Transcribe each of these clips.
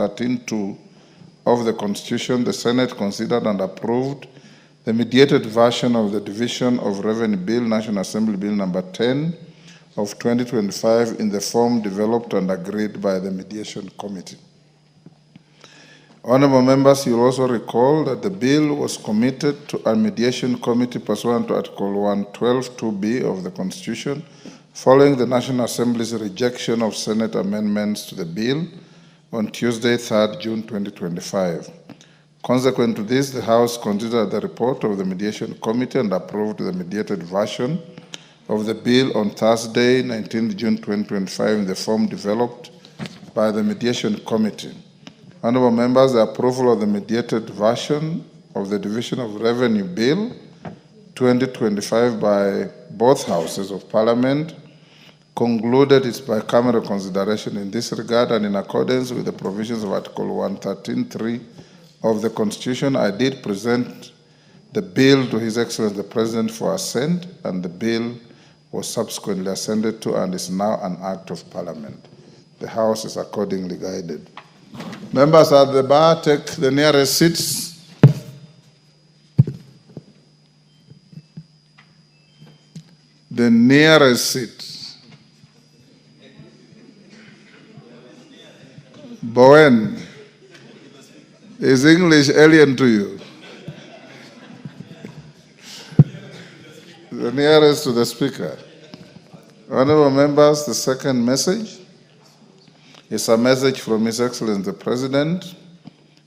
13(2) of the Constitution, the Senate considered and approved the mediated version of the Division of Revenue Bill, National Assembly Bill number 10 of 2025 in the form developed and agreed by the Mediation Committee. Honorable members, you will also recall that the bill was committed to a mediation committee pursuant to Article 112(2)(b) of the Constitution, following the National Assembly's rejection of Senate amendments to the bill on Tuesday, 3rd June 2025. Consequent to this, the House considered the report of the Mediation Committee and approved the mediated version of the bill on Thursday, 19th June 2025 in the form developed by the Mediation Committee. Honorable members, the approval of the mediated version of the Division of Revenue Bill 2025 by both Houses of Parliament concluded its bicameral consideration in this regard, and in accordance with the provisions of Article 113(3) of the Constitution, I did present the bill to His Excellency the President for assent, and the bill was subsequently assented to and is now an act of Parliament. The House is accordingly guided. Members at the bar, take the nearest seats. The nearest seat. Bowen, is English alien to you? The nearest to the speaker. Honorable members, the second message is a message from His Excellency the President,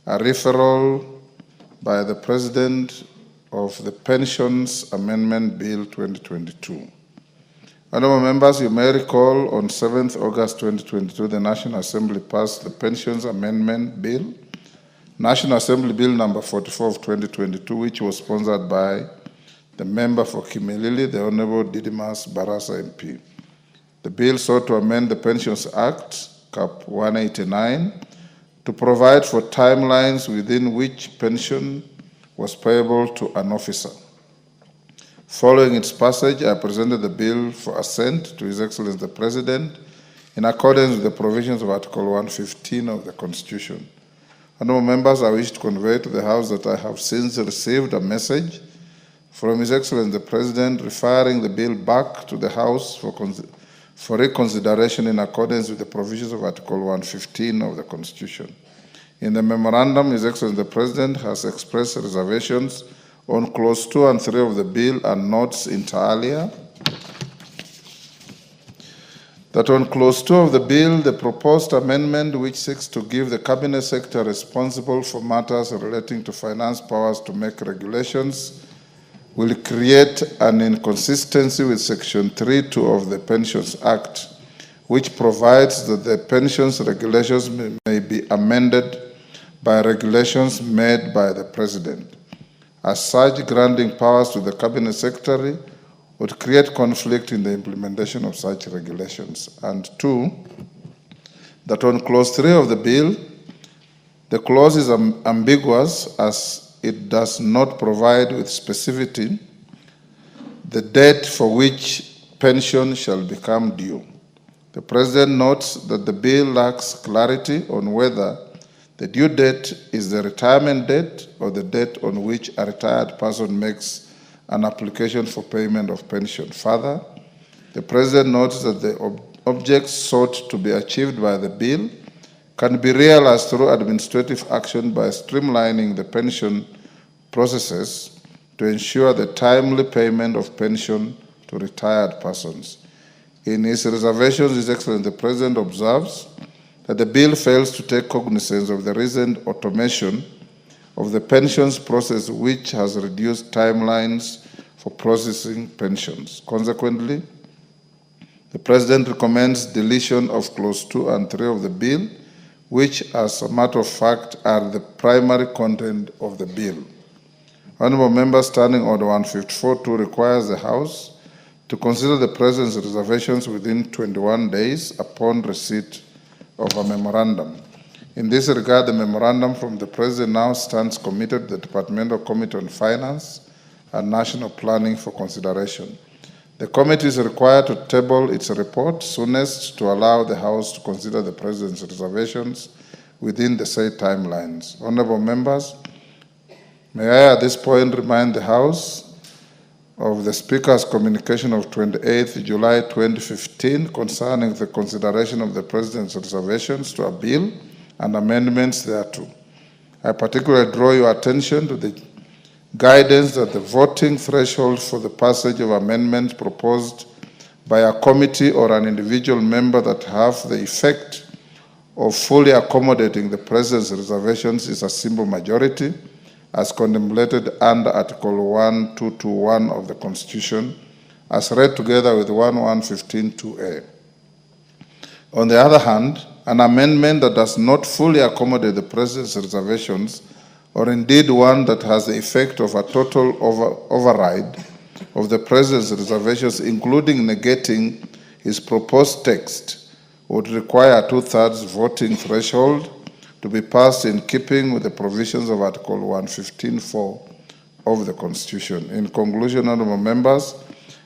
a referral by the President of the Pensions Amendment Bill 2022. Honorable members, you may recall on 7th August 2022, the National Assembly passed the Pensions Amendment Bill, National Assembly Bill number 44 of 2022, which was sponsored by the member for Kimilili, the Honorable Didimas Barasa MP. The bill sought to amend the Pensions Act, Cap 189, to provide for timelines within which pension was payable to an officer. Following its passage, I presented the bill for assent to His Excellency the President in accordance with the provisions of Article 115 of the Constitution. Honorable members, I wish to convey to the House that I have since received a message from His Excellency the President referring the bill back to the House for reconsideration in accordance with the provisions of Article 115 of the Constitution. In the memorandum, His Excellency the President has expressed reservations on Clause 2 and 3 of the bill and notes inter alia that on Clause 2 of the bill, the proposed amendment which seeks to give the Cabinet Secretary responsible for matters relating to finance powers to make regulations will create an inconsistency with Section 3(2) of the Pensions Act, which provides that the pensions regulations may be amended by regulations made by the President. As such, granting powers to the Cabinet Secretary would create conflict in the implementation of such regulations. And 2, that on Clause 3 of the bill, the clause is ambiguous as it does not provide with specificity the date for which pension shall become due. The President notes that the bill lacks clarity on whether the due date is the retirement date or the date on which a retired person makes an application for payment of pension. Further, the President notes that the objects sought to be achieved by the bill can be realized through administrative action by streamlining the pension processes to ensure the timely payment of pension to retired persons. In his reservations, His Excellency the President observes that the bill fails to take cognizance of the recent automation of the pensions process, which has reduced timelines for processing pensions. Consequently, the President recommends deletion of Clause 2 and 3 of the bill, which, as a matter of fact, are the primary content of the bill. Honorable members, Standing Order 154.2 requires the House to consider the President's reservations within 21 days upon receipt of a memorandum. In this regard, the memorandum from the President now stands committed to the Departmental Committee on Finance and National Planning for consideration. The committee is required to table its report soonest to allow the House to consider the President's reservations within the said timelines. Honorable members, may I at this point remind the House of the Speaker's communication of 28th July 2015 concerning the consideration of the President's reservations to a bill and amendments thereto. I particularly draw your attention to the guidance that the voting threshold for the passage of amendments proposed by a committee or an individual member that have the effect of fully accommodating the President's reservations is a simple majority, as contemplated under Article 1221 of the Constitution, as read together with 1115(2)(a). On the other hand, an amendment that does not fully accommodate the President's reservations, or indeed one that has the effect of a total override of the President's reservations, including negating his proposed text, would require a 2/3 voting threshold to be passed in keeping with the provisions of Article 115(4) of the Constitution. In conclusion, honorable members,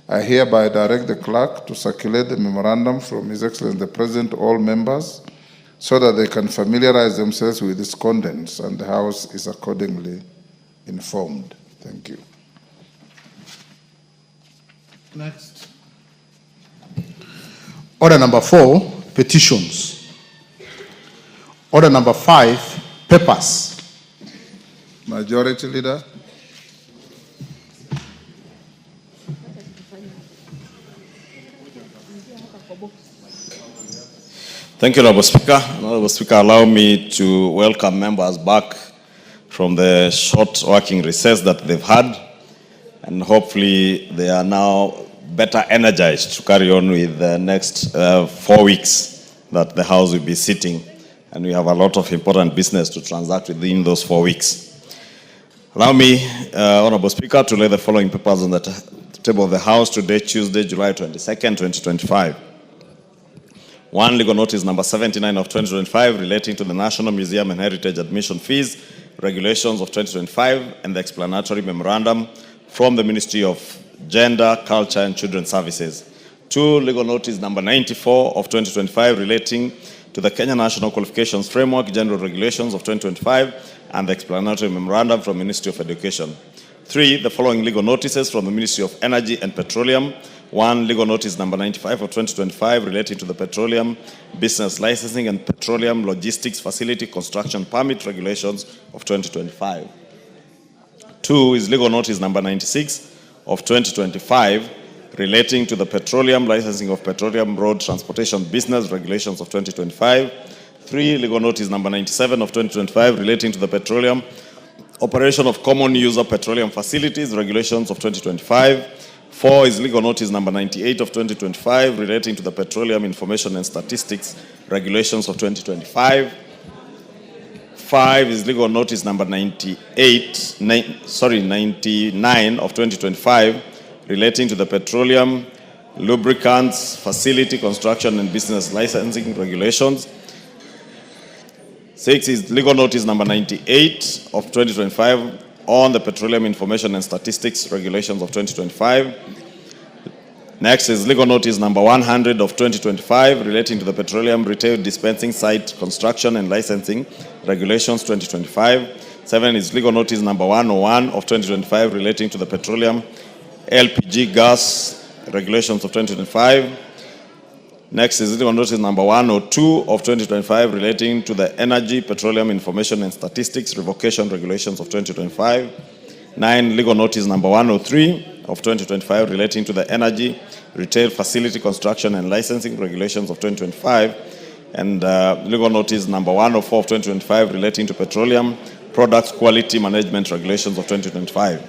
I hereby direct the clerk to circulate the memorandum from His Excellency the President to all members so that they can familiarize themselves with its contents, and the House is accordingly informed. Thank you. Next. Order number 4, petitions. Order number 5, papers. Majority Leader. Thank you, Honorable Speaker. Honorable Speaker, allow me to welcome members back from the short working recess that they've had, and hopefully they are now better energized to carry on with the next 4 weeks that the House will be sitting, and we have a lot of important business to transact within those 4 weeks. Allow me, Honorable Speaker, to lay the following papers on the table of the House today, Tuesday, July 22nd, 2025. 1, legal notice number 79 of 2025 relating to the National Museum and Heritage Admission Fees, regulations of 2025, and the explanatory memorandum from the Ministry of Gender, Culture, and Children's Services. 2, legal notice number 94 of 2025 relating to the Kenya National Qualifications Framework, General Regulations of 2025, and the explanatory memorandum from Ministry of Education. 3, the following legal notices from the Ministry of Energy and Petroleum. 1, legal notice number 95 of 2025 relating to the Petroleum Business Licensing and Petroleum Logistics Facility Construction Permit Regulations of 2025. 2 is legal notice number 96 of 2025 relating to the Petroleum Licensing of Petroleum Road Transportation Business Regulations of 2025. 3, legal notice number 97 of 2025 relating to the Petroleum Operation of Common User Petroleum Facilities Regulations of 2025. 4 is legal notice number 98 of 2025 relating to the Petroleum Information and Statistics Regulations of 2025. 5 is legal notice number 99 of 2025 relating to the Petroleum Lubricants Facility Construction and Business Licensing Regulations. 6 is legal notice number 98 of 2025 on the Petroleum Information and Statistics Regulations of 2025. Next is legal notice number 100 of 2025 relating to the Petroleum Retail Dispensing Site Construction and Licensing Regulations 2025. 7 is legal notice number 101 of 2025 relating to the Petroleum LPG Gas Regulations of 2025. Next is legal notice number 102 of 2025 relating to the Energy, Petroleum Information and Statistics Revocation Regulations of 2025. 9, legal notice number 103 of 2025 relating to the Energy, Retail Facility Construction and Licensing Regulations of 2025. And legal notice number 104 of 2025 relating to Petroleum Products Quality Management Regulations of 2025.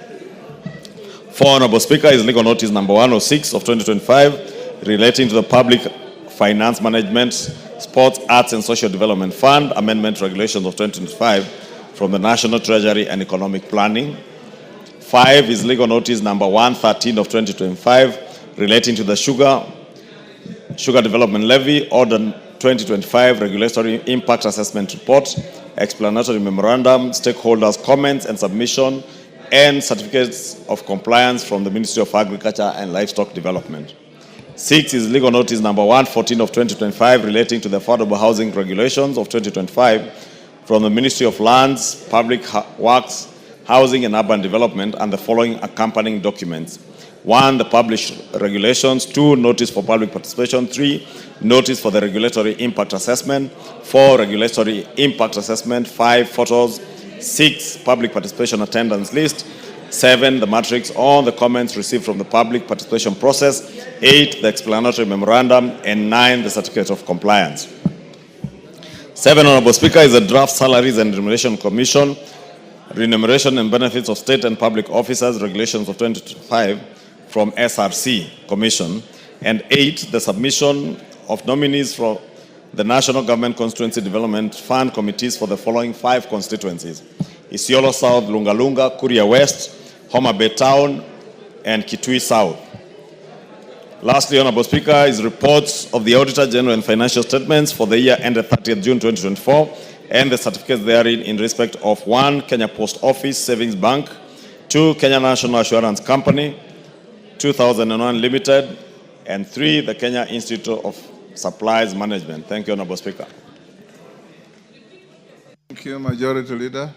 4, Honorable Speaker, is legal notice number 106 of 2025 relating to the Public Finance Management, Sports, Arts and Social Development Fund Amendment Regulations of 2025 from the National Treasury and Economic Planning. 5 is legal notice number 113 of 2025 relating to the Sugar Development Levy, Order 2025 Regulatory Impact Assessment Report, Explanatory Memorandum, Stakeholders' Comments and Submission, and Certificates of Compliance from the Ministry of Agriculture and Livestock Development. 6 is legal notice number 114 of 2025 relating to the Affordable Housing Regulations of 2025 from the Ministry of Lands, Public Works, Housing and Urban Development, and the following accompanying documents. 1, the published regulations. 2, notice for public participation. 3, notice for the regulatory impact assessment. 4, regulatory impact assessment. 5, photos. 6, public participation attendance list. 7, the matrix on the comments received from the public participation process. 8, the explanatory memorandum. And 9, the certificate of compliance. 7, Honorable Speaker, is the draft Salaries and Remuneration Commission, Remuneration and Benefits of State and Public Officers, Regulations of 2025 from SRC Commission. And 8, the submission of nominees for the National Government Constituency Development Fund committees for the following 5 constituencies: Isiolo South, Lungalunga, Kuria West, Homa Bay Town, and Kitui South. Lastly, Honorable Speaker, is reports of the Auditor General and financial statements for the year ended 30th June 2024 and the certificates therein in respect of 1, Kenya Post Office Savings Bank, 2, Kenya National Assurance Company, 2001 Limited, and 3, the Kenya Institute of Supplies Management. Thank you, Honorable Speaker. Thank you, Majority Leader.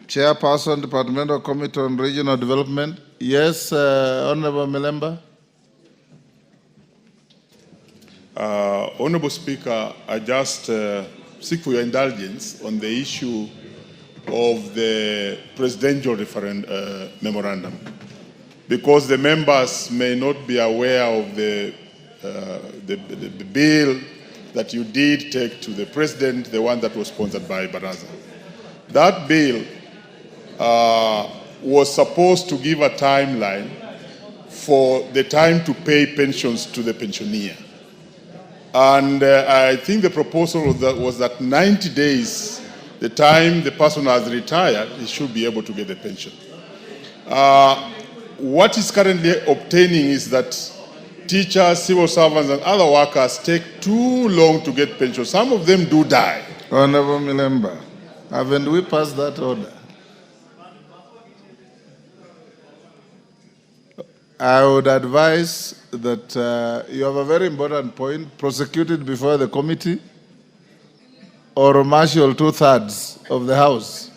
Chairperson, Departmental Committee on Regional Development. Yes, Honorable Milemba. Honorable Speaker, I just seek for your indulgence on the issue of the presidential memorandum, because the members may not be aware of the bill that you did take to the president, the one that was sponsored by Baraza. That bill was supposed to give a timeline for the time to pay pensions to the pensioner. And I think the proposal was that 90 days, the time the person has retired, he should be able to get the pension. What is currently obtaining is that teachers, civil servants, and other workers take too long to get pension. Some of them do die. Honorable Milemba, haven't we passed that order? I would advise that you have a very important point, prosecute it before the committee or marshal 2/3 of the House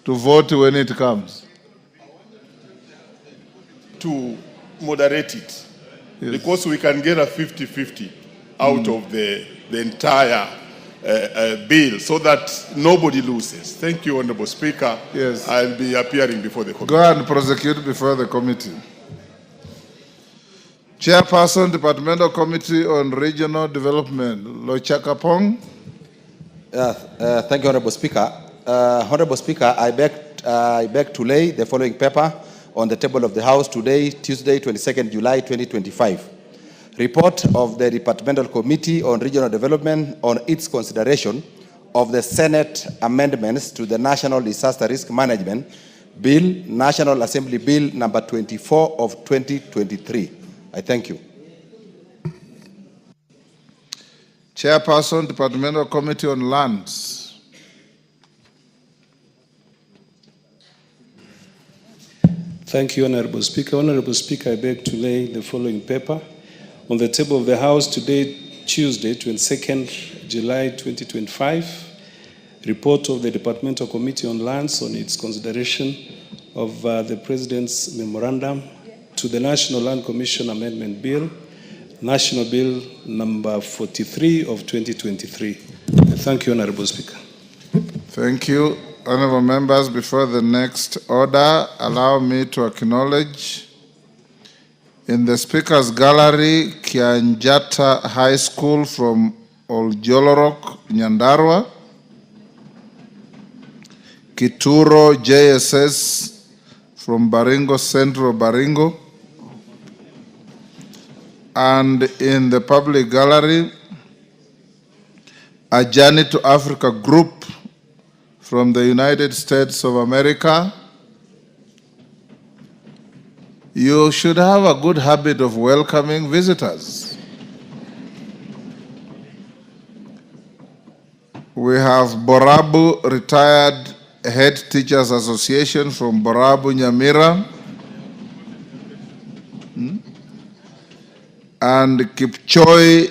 to vote when it comes. To moderate it, yes, because we can get a 50-50 out of the entire bill so that nobody loses. Thank you, Honorable Speaker. Yes. I'll be appearing before the committee. Go and prosecute before the committee. Chairperson, Departmental Committee on Regional Development, Lochakapong. Thank you, Honorable Speaker. Honorable Speaker, I beg to lay the following paper on the table of the House today, Tuesday, 22nd July 2025. Report of the Departmental Committee on Regional Development on its consideration of the Senate amendments to the National Disaster Risk Management Bill, National Assembly Bill number 24 of 2023. I thank you. Chairperson, Departmental Committee on Lands. Thank you, Honorable Speaker. Honorable Speaker, I beg to lay the following paper on the table of the House today, Tuesday, 22nd July 2025. Report of the Departmental Committee on Lands on its consideration of the President's memorandum to the National Land Commission Amendment Bill, National Bill number 43 of 2023. Thank you, Honorable Speaker. Thank you. Honorable members, before the next order, allow me to acknowledge in the Speaker's Gallery, Kianjata High School from Oljolorok, Nyandarua, Kituro JSS from Baringo Central, Baringo, and in the public gallery, a Journey to Africa group from the United States of America. You should have a good habit of welcoming visitors. We have Borabu Retired Head Teachers Association from Borabu, Nyamira, and Kipchoi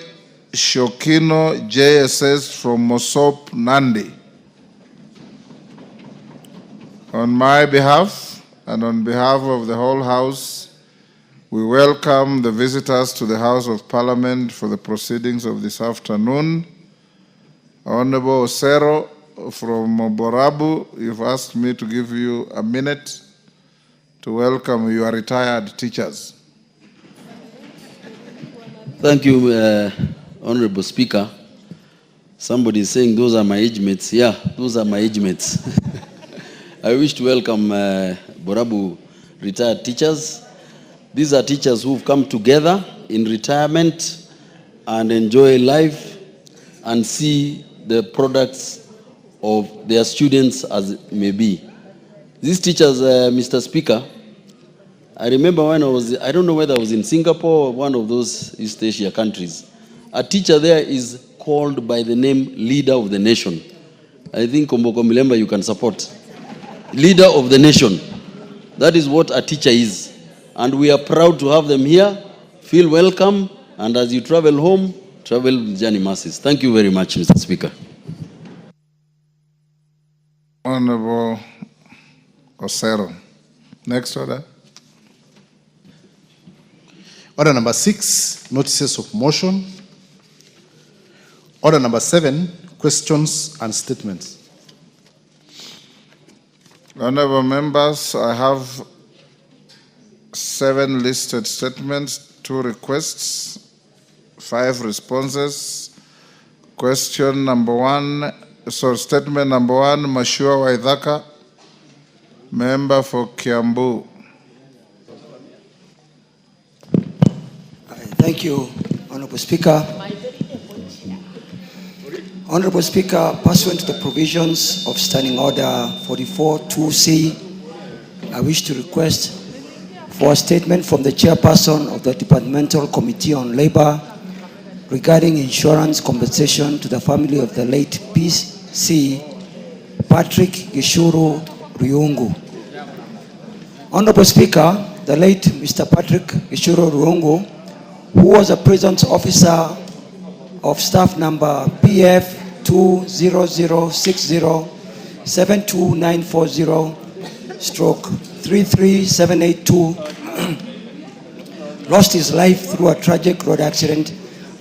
Shokino JSS from Mosop, Nandi. On my behalf and on behalf of the whole House, we welcome the visitors to the House of Parliament for the proceedings of this afternoon. Honorable Osero from Borabu, you've asked me to give you a minute to welcome your retired teachers. Thank you, Honorable Speaker. Somebody is saying those are my age mates. Yeah, those are my age mates. I wish to welcome Borabu retired teachers. These are teachers who've come together in retirement and enjoy life and see the products of their students as it may be. These teachers, Mr. Speaker, I remember when I don't know whether I was in Singapore or one of those East Asia countries. A teacher there is called by the name Leader of the Nation. I think Komboko Milemba you can support. Leader of the Nation. That is what a teacher is. And we are proud to have them here. Feel welcome. And as you travel home, travel with journey masses. Thank you very much, Mr. Speaker. Honorable Osero. Next order. Order number 6, notices of motion. Order number 7, questions and statements. Honorable members, I have 7 listed statements, 2 requests, 5 responses. Question number 1, statement number 1, Mashua Waithaka, member for Kiambu. Thank you, Honorable Speaker. Honorable Speaker, pursuant to the provisions of Standing Order 44-2C, I wish to request for a statement from the chairperson of the Departmental Committee on Labor regarding insurance compensation to the family of the late PC Patrick Gishuru Ryungu. Honorable Speaker, the late Mr. Patrick Gishuru Ryungu, who was a presence officer of staff number PF 20060-72940/33782, lost his life through a tragic road accident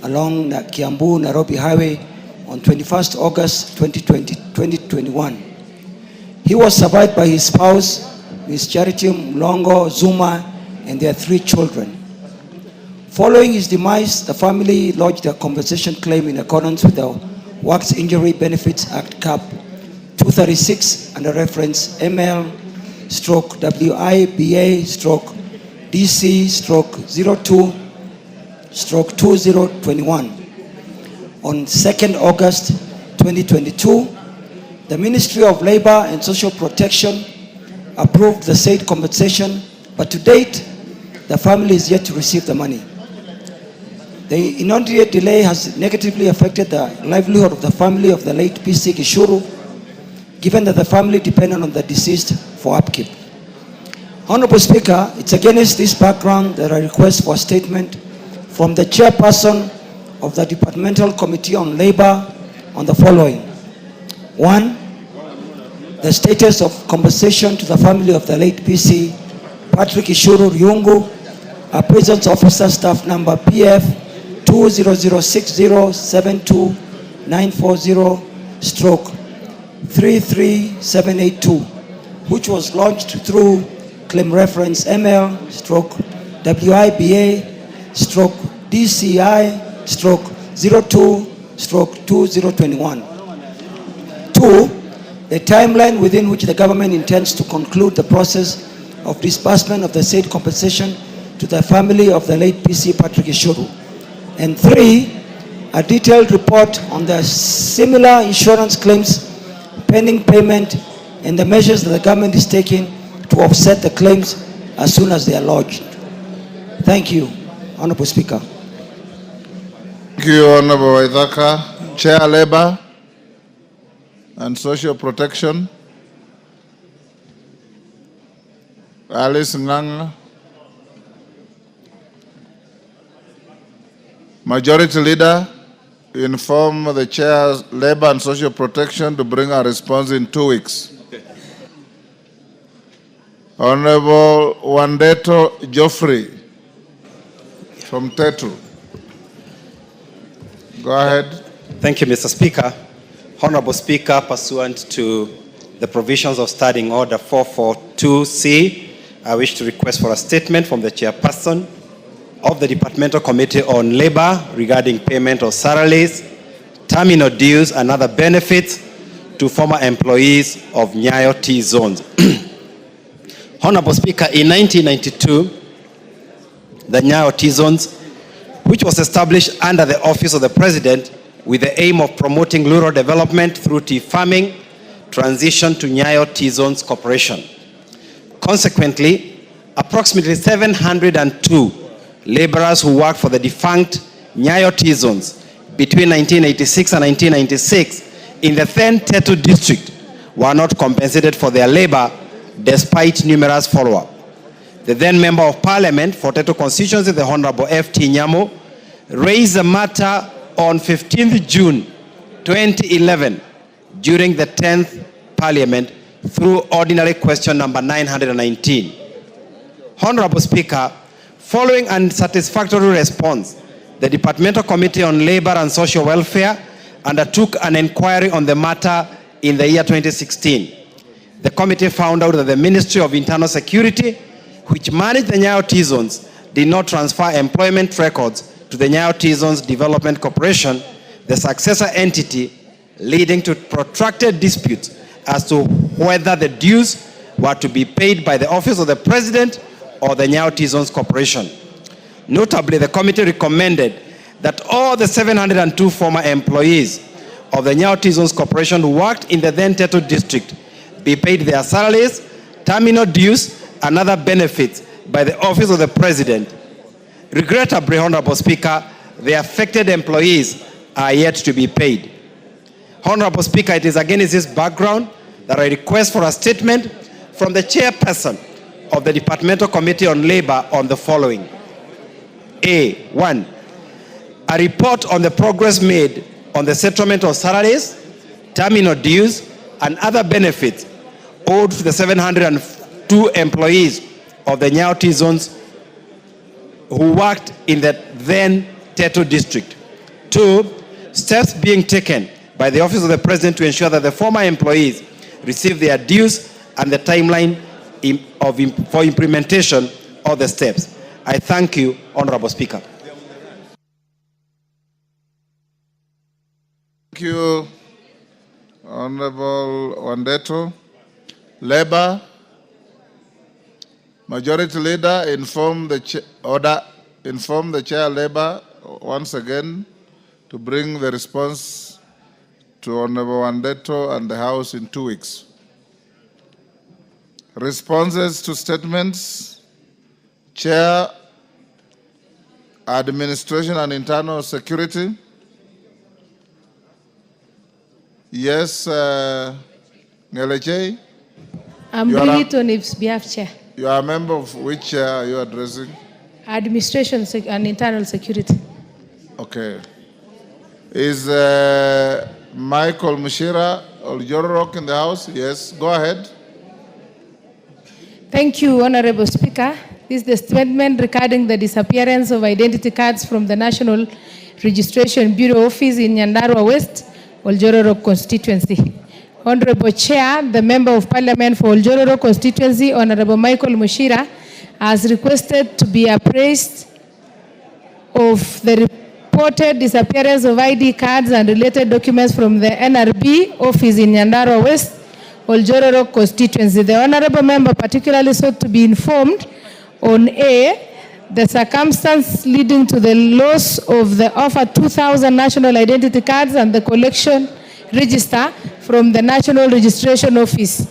along the Kiambu-Nairobi Highway on 21st August 2021. He was survived by his spouse, Ms. Charity Mlongo Zuma, and their 3 children. Following his demise, the family lodged a compensation claim in accordance with the Works Injury Benefits Act Cap 236 under reference ML/WIBA/DC/02/2021. On 2nd August 2022, the Ministry of Labor and Social Protection approved the said compensation, but to date, the family is yet to receive the money. The inordinate delay has negatively affected the livelihood of the family of the late PC Gishuru, given that the family depended on the deceased for upkeep. Honorable Speaker, it's against this background that I request for a statement from the chairperson of the Departmental Committee on Labor on the following. 1, the status of compensation to the family of the late PC Patrick Gishuru Ryungu, a presence officer staff number PF 20060-72940/33782, which was launched through claim reference ML/WIBA/DCI/02/2021. 2, the timeline within which the government intends to conclude the process of disbursement of the said compensation to the family of the late PC Patrick Gishuru. And 3, a detailed report on the similar insurance claims, pending payment, and the measures that the government is taking to offset the claims as soon as they are lodged. Thank you, Honorable Speaker. Thank you, Honorable Waithaka. Chair Labor and Social Protection, Alice Nganga. Majority Leader, inform the Chair, Labor and Social Protection, to bring a response in 2 weeks. Okay. Honorable Wandeto Geoffrey from Tetu. Go ahead. Thank you, Mr. Speaker. Honorable Speaker, pursuant to the provisions of Standing Order 442C, I wish to request for a statement from the chairperson of the Departmental Committee on Labor regarding payment of salaries, terminal dues, and other benefits to former employees of Nyayo T zones. Honorable Speaker, in 1992, the Nyayo T zones, which was established under the Office of the President with the aim of promoting rural development through tea farming, transition to Nyayo T Zones Corporation. Consequently, approximately 702 laborers who worked for the defunct Nyayo T Zones between 1986 and 1996 in the then Tetu district were not compensated for their labor despite numerous follow-up. The then Member of Parliament for Tetu constituency, the Honorable F.T. Nyamo, raised the matter on 15th June 2011 during the 10th Parliament through ordinary question number 919. Honorable Speaker, following unsatisfactory response, the Departmental Committee on Labor and Social Welfare undertook an inquiry on the matter in the year 2016. The committee found out that the Ministry of Internal Security, which managed the Nyayo T Zones, did not transfer employment records to the Nyayo T Zones Development Corporation, the successor entity, leading to protracted disputes as to whether the dues were to be paid by the Office of the President or the Nyayo T Zones Corporation. Notably, the committee recommended that all the 702 former employees of the Nyayo T Zones Corporation who worked in the then Tetu district be paid their salaries, terminal dues, and other benefits by the Office of the President. Regrettably, Honorable Speaker, the affected employees are yet to be paid. Honorable Speaker, it is against this background that I request for a statement from the chairperson of the Departmental Committee on Labor on the following. A1, a report on the progress made on the settlement of salaries, terminal dues, and other benefits owed to the 702 employees of the Nyayo T Zones who worked in the then Tetu district. 2, steps being taken by the Office of the President to ensure that the former employees receive their dues and the timeline for implementation of the steps. I thank you, Honorable Speaker. Thank you, Honorable Wandeto. Labor, Majority Leader, inform the Chair Labor once again to bring the response to Honorable Wandeto and the House in 2 weeks. Responses to statements. Chair, Administration and Internal Security. Yes, Ngeleche. I'm Brigitte on his behalf, Chair. You are a member of which chair are you addressing? Administration and Internal Security. Okay. Is Michael Mushira Oljororok in the House? Yes, go ahead. Thank you, Honorable Speaker. This is the statement regarding the disappearance of identity cards from the National Registration Bureau office in Nyandarua West, Oljororok constituency. Honorable Chair, the Member of Parliament for Oljororok constituency, Honorable Michael Mushira, has requested to be appraised of the reported disappearance of ID cards and related documents from the NRB office in Nyandarua West, Oljororok constituency. The Honorable Member particularly sought to be informed on A, the circumstance leading to the loss of the over 2,000 national identity cards and the collection register from the National Registration Office.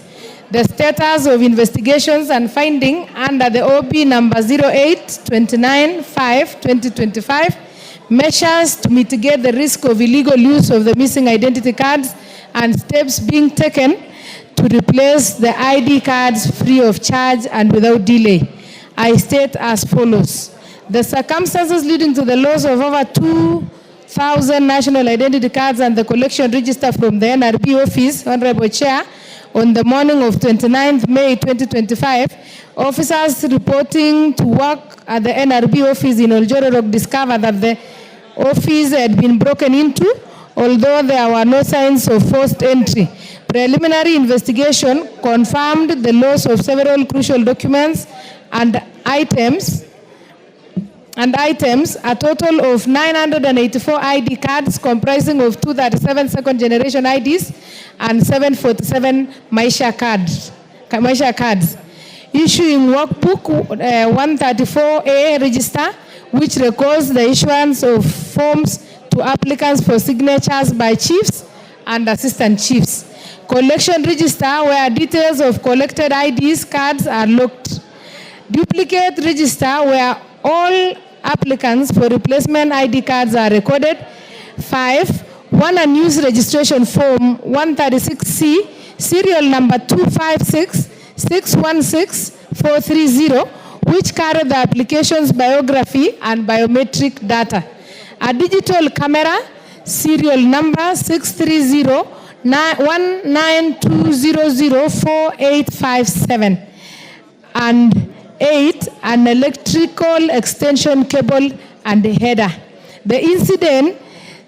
The status of investigations and finding under the OB number 08-29-5-2025, measures to mitigate the risk of illegal use of the missing identity cards and steps being taken to replace the ID cards free of charge and without delay. I state as follows. The circumstances leading to the loss of over 2,000 1,000 national identity cards and the collection register from the NRB office, Honorable Chair, on the morning of 29th May 2025, officers reporting to work at the NRB office in Oljororok discovered that the office had been broken into, although there were no signs of forced entry. Preliminary investigation confirmed the loss of several crucial documents and items, a total of 984 ID cards comprising of 237 second generation IDs and 747 Maisha cards. Issuing workbook 134A register, which records the issuance of forms to applicants for signatures by chiefs and assistant chiefs. Collection register where details of collected IDs cards are locked. Duplicate register where all applicants for replacement ID cards are recorded. 5. One unused registration form 136C, serial number 256616430, which carry the application's biography and biometric data. A digital camera, serial number 630-192004857. And 8, an electrical extension cable and header. The incident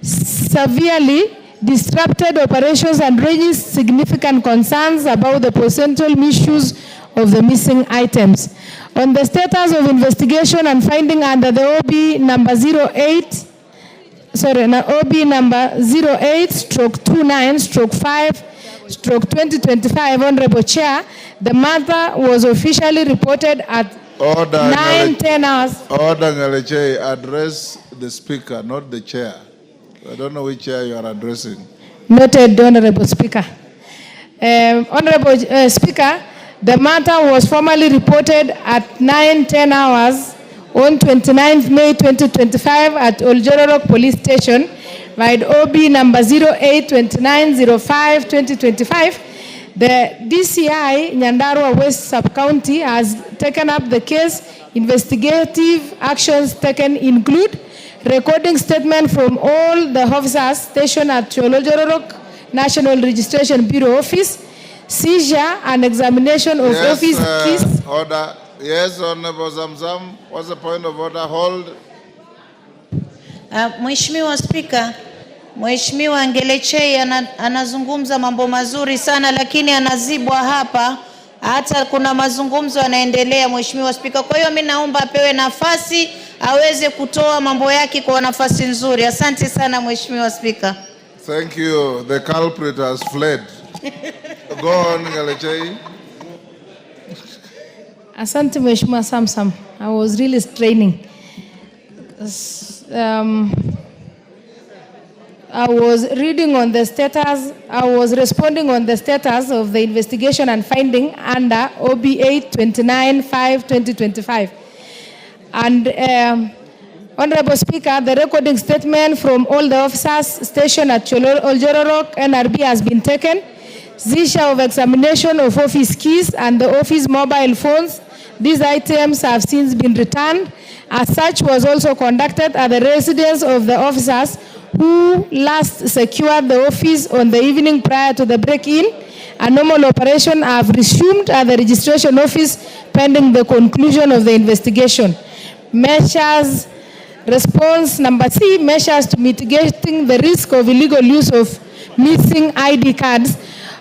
severely disrupted operations and raised significant concerns about the potential misuse of the missing items. On the status of investigation and finding under the OB number 08/29/5/2025, Honorable Chair, the matter was officially reported at 9:10 hours. Order, Ngaleche, address the speaker, not the chair. I don't know which chair you are addressing. Noted, Honorable Speaker. Honorable Speaker, the matter was formally reported at 9:10 hours on 29th May 2025 at Oljororok Police Station by OB number 082905-2025. The DCI Nyandarua West Sub-County has taken up the case. Investigative actions taken include recording statement from all the officers stationed at Oljororok National Registration Bureau office, seizure and examination of office keys. Order. Yes, Honorable Zamzam. What's the point of order? Hold. Mheshimiwa Spika, Mheshimiwa Ngelechei anazungumza mambo mazuri sana, lakini anazibwa hapa. Hata kuna mazungumzo yanaendelea, Mheshimiwa Spika. Kwa hiyo mimi naomba apewe nafasi aweze kutoa mambo yake kwa nafasi nzuri. Asante sana Mheshimiwa Spika. Thank you. The culprit has fled. Go on, Ngelechei. Asante Mheshimiwa Samsam. I was really straining. I was reading on the status, I was responding on the status of the investigation and finding under OB 829/5/2025. And Honorable Speaker, the recording statement from all the officers stationed at Oljororok NRB has been taken. Seizure of examination of office keys and the office mobile phones. These items have since been returned. As such was also conducted at the residence of the officers who last secured the office on the evening prior to the break-in. A normal operation have resumed at the registration office pending the conclusion of the investigation. Measures, response number C, measures to mitigating the risk of illegal use of missing ID cards.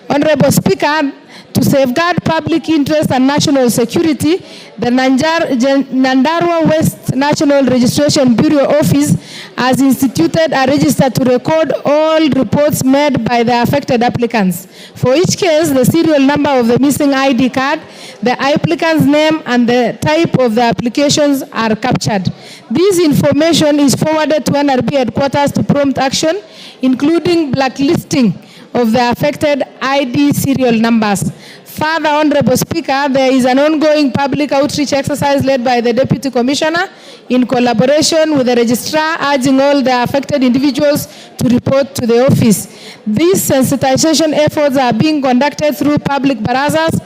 Honorable Speaker, to safeguard public interest and national security, the Nyandarua West National Registration Bureau Office has instituted a register to record all reports made by the affected applicants. For each case, the serial number of the missing ID card, the applicant's name, and the type of the applications are captured. This information is forwarded to NRB headquarters to prompt action, including blacklisting of the affected ID serial numbers. Further, Honorable Speaker, there is an ongoing public outreach exercise led by the Deputy Commissioner in collaboration with the Registrar, urging all the affected individuals to report to the office. These sensitization efforts are being conducted through public barazas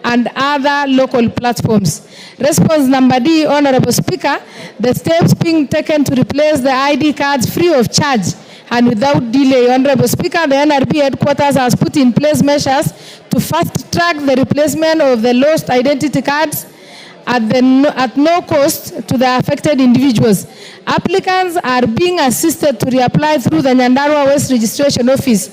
and other local platforms. Response number D, Honorable Speaker, the steps being taken to replace the ID cards free of charge and without delay. Honorable Speaker, the NRB headquarters has put in place measures to fast track the replacement of the lost identity cards at no cost to the affected individuals. Applicants are being assisted to reapply through the Nyandarua West Registration Office,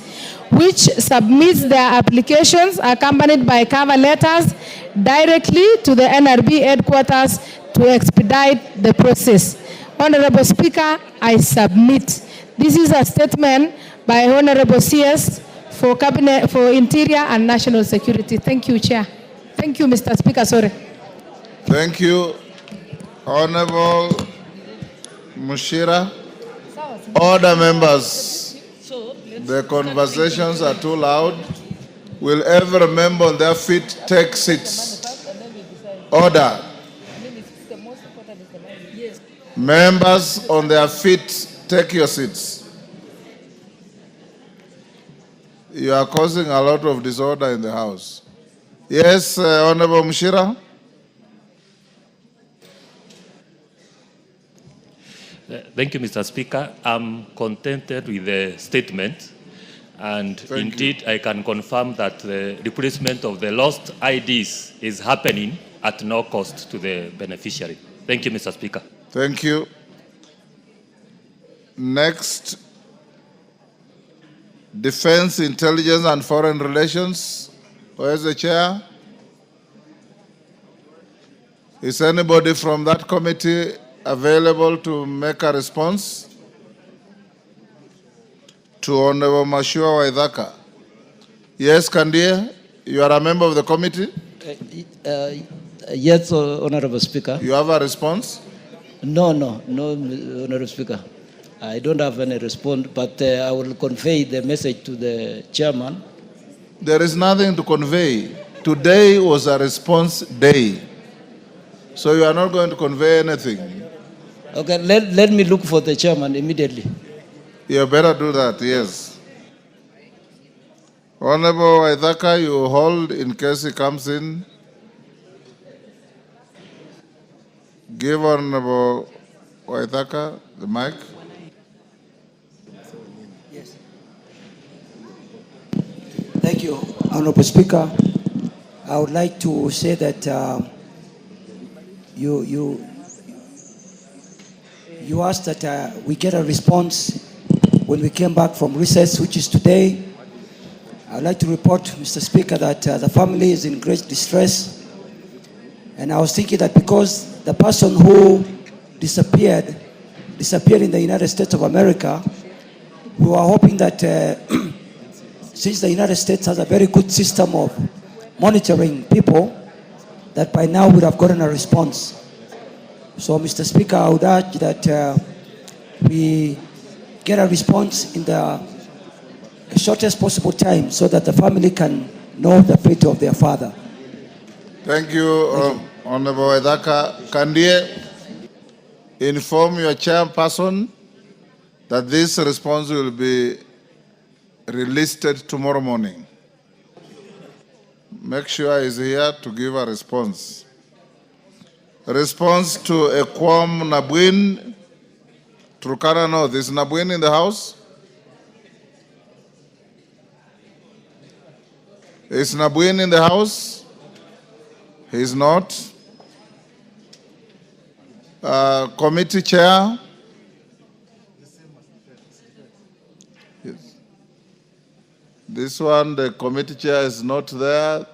which submits their applications accompanied by cover letters directly to the NRB headquarters to expedite the process. Honorable Speaker, I submit. This is a statement by Honorable CS for Cabinet, for Interior and National Security. Thank you, Chair. Thank you, Mr. Speaker. Sorry. Thank you, Honorable Mushira. Order, members. The conversations are too loud. Will every member on their feet take seats? Order. Members on their feet, take your seats. You are causing a lot of disorder in the House. Yes, Honorable Mushira. Thank you, Mr. Speaker. I'm contented with the statement, and indeed I can confirm that the replacement of the lost IDs is happening at no cost to the beneficiary. Thank you, Mr. Speaker. Thank you. Next, Defense, Intelligence and Foreign Relations. Where's the chair? Is anybody from that committee available to make a response? To Honorable Mashua Waithaka. Yes, Kandie, you are a member of the committee? Yes, Honorable Speaker. You have a response? No, Honorable Speaker. I don't have any response, but I will convey the message to the chairman. There is nothing to convey. Today was a response day. So you are not going to convey anything. Okay, let me look for the chairman immediately. You better do that, yes. Honorable Waithaka, you hold in case he comes in. Give Honorable Waithaka the mic. Yes. Thank you, Honorable Speaker. I would like to say that you asked that we get a response when we came back from recess, which is today. I'd like to report, Mr. Speaker, that the family is in great distress. And I was thinking that because the person who disappeared in the United States of America, we were hoping that since the United States has a very good system of monitoring people, that by now we'd have gotten a response. So, Mr. Speaker, I would urge that we get a response in the shortest possible time so that the family can know the fate of their father. Thank you, Honorable Waithaka. Kandie, inform your chairperson that this response will be released tomorrow morning. Make sure he's here to give a response. Response to Ekwam Nabwin, Turkana North. Is Nabwin in the house? Is Nabwin in the house? He's not. Committee chair? Yes. This one, the committee chair is not there.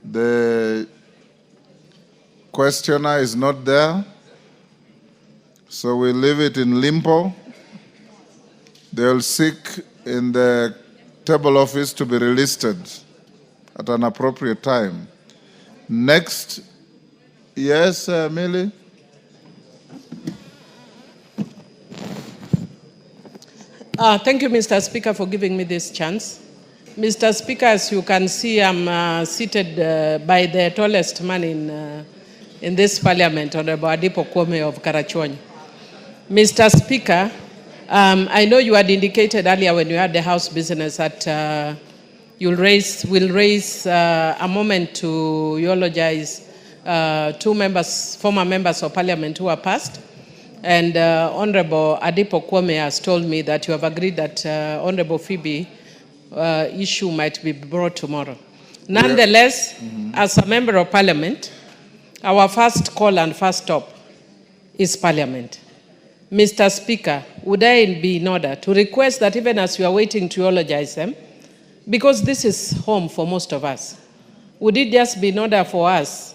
The questioner is not there. So we leave it in limbo. They'll seek in the table office to be relisted at an appropriate time. Next, yes, Millie? Thank you, Mr. Speaker, for giving me this chance. Mr. Speaker, as you can see, I'm seated by the tallest man in this parliament, Honorable Adipo Kwame of Karachuonyo. Mr. Speaker, I know you had indicated earlier when you had the House business that will raise a moment to eulogize two members, former members of parliament who are passed. And Honorable Adipo Kwame has told me that you have agreed that Honorable Phoebe issue might be brought tomorrow. Nonetheless, as a member of parliament, our first call and first stop is parliament. Mr. Speaker, would I be in order to request that even as we are waiting to eulogize them, because this is home for most of us, would it just be in order for us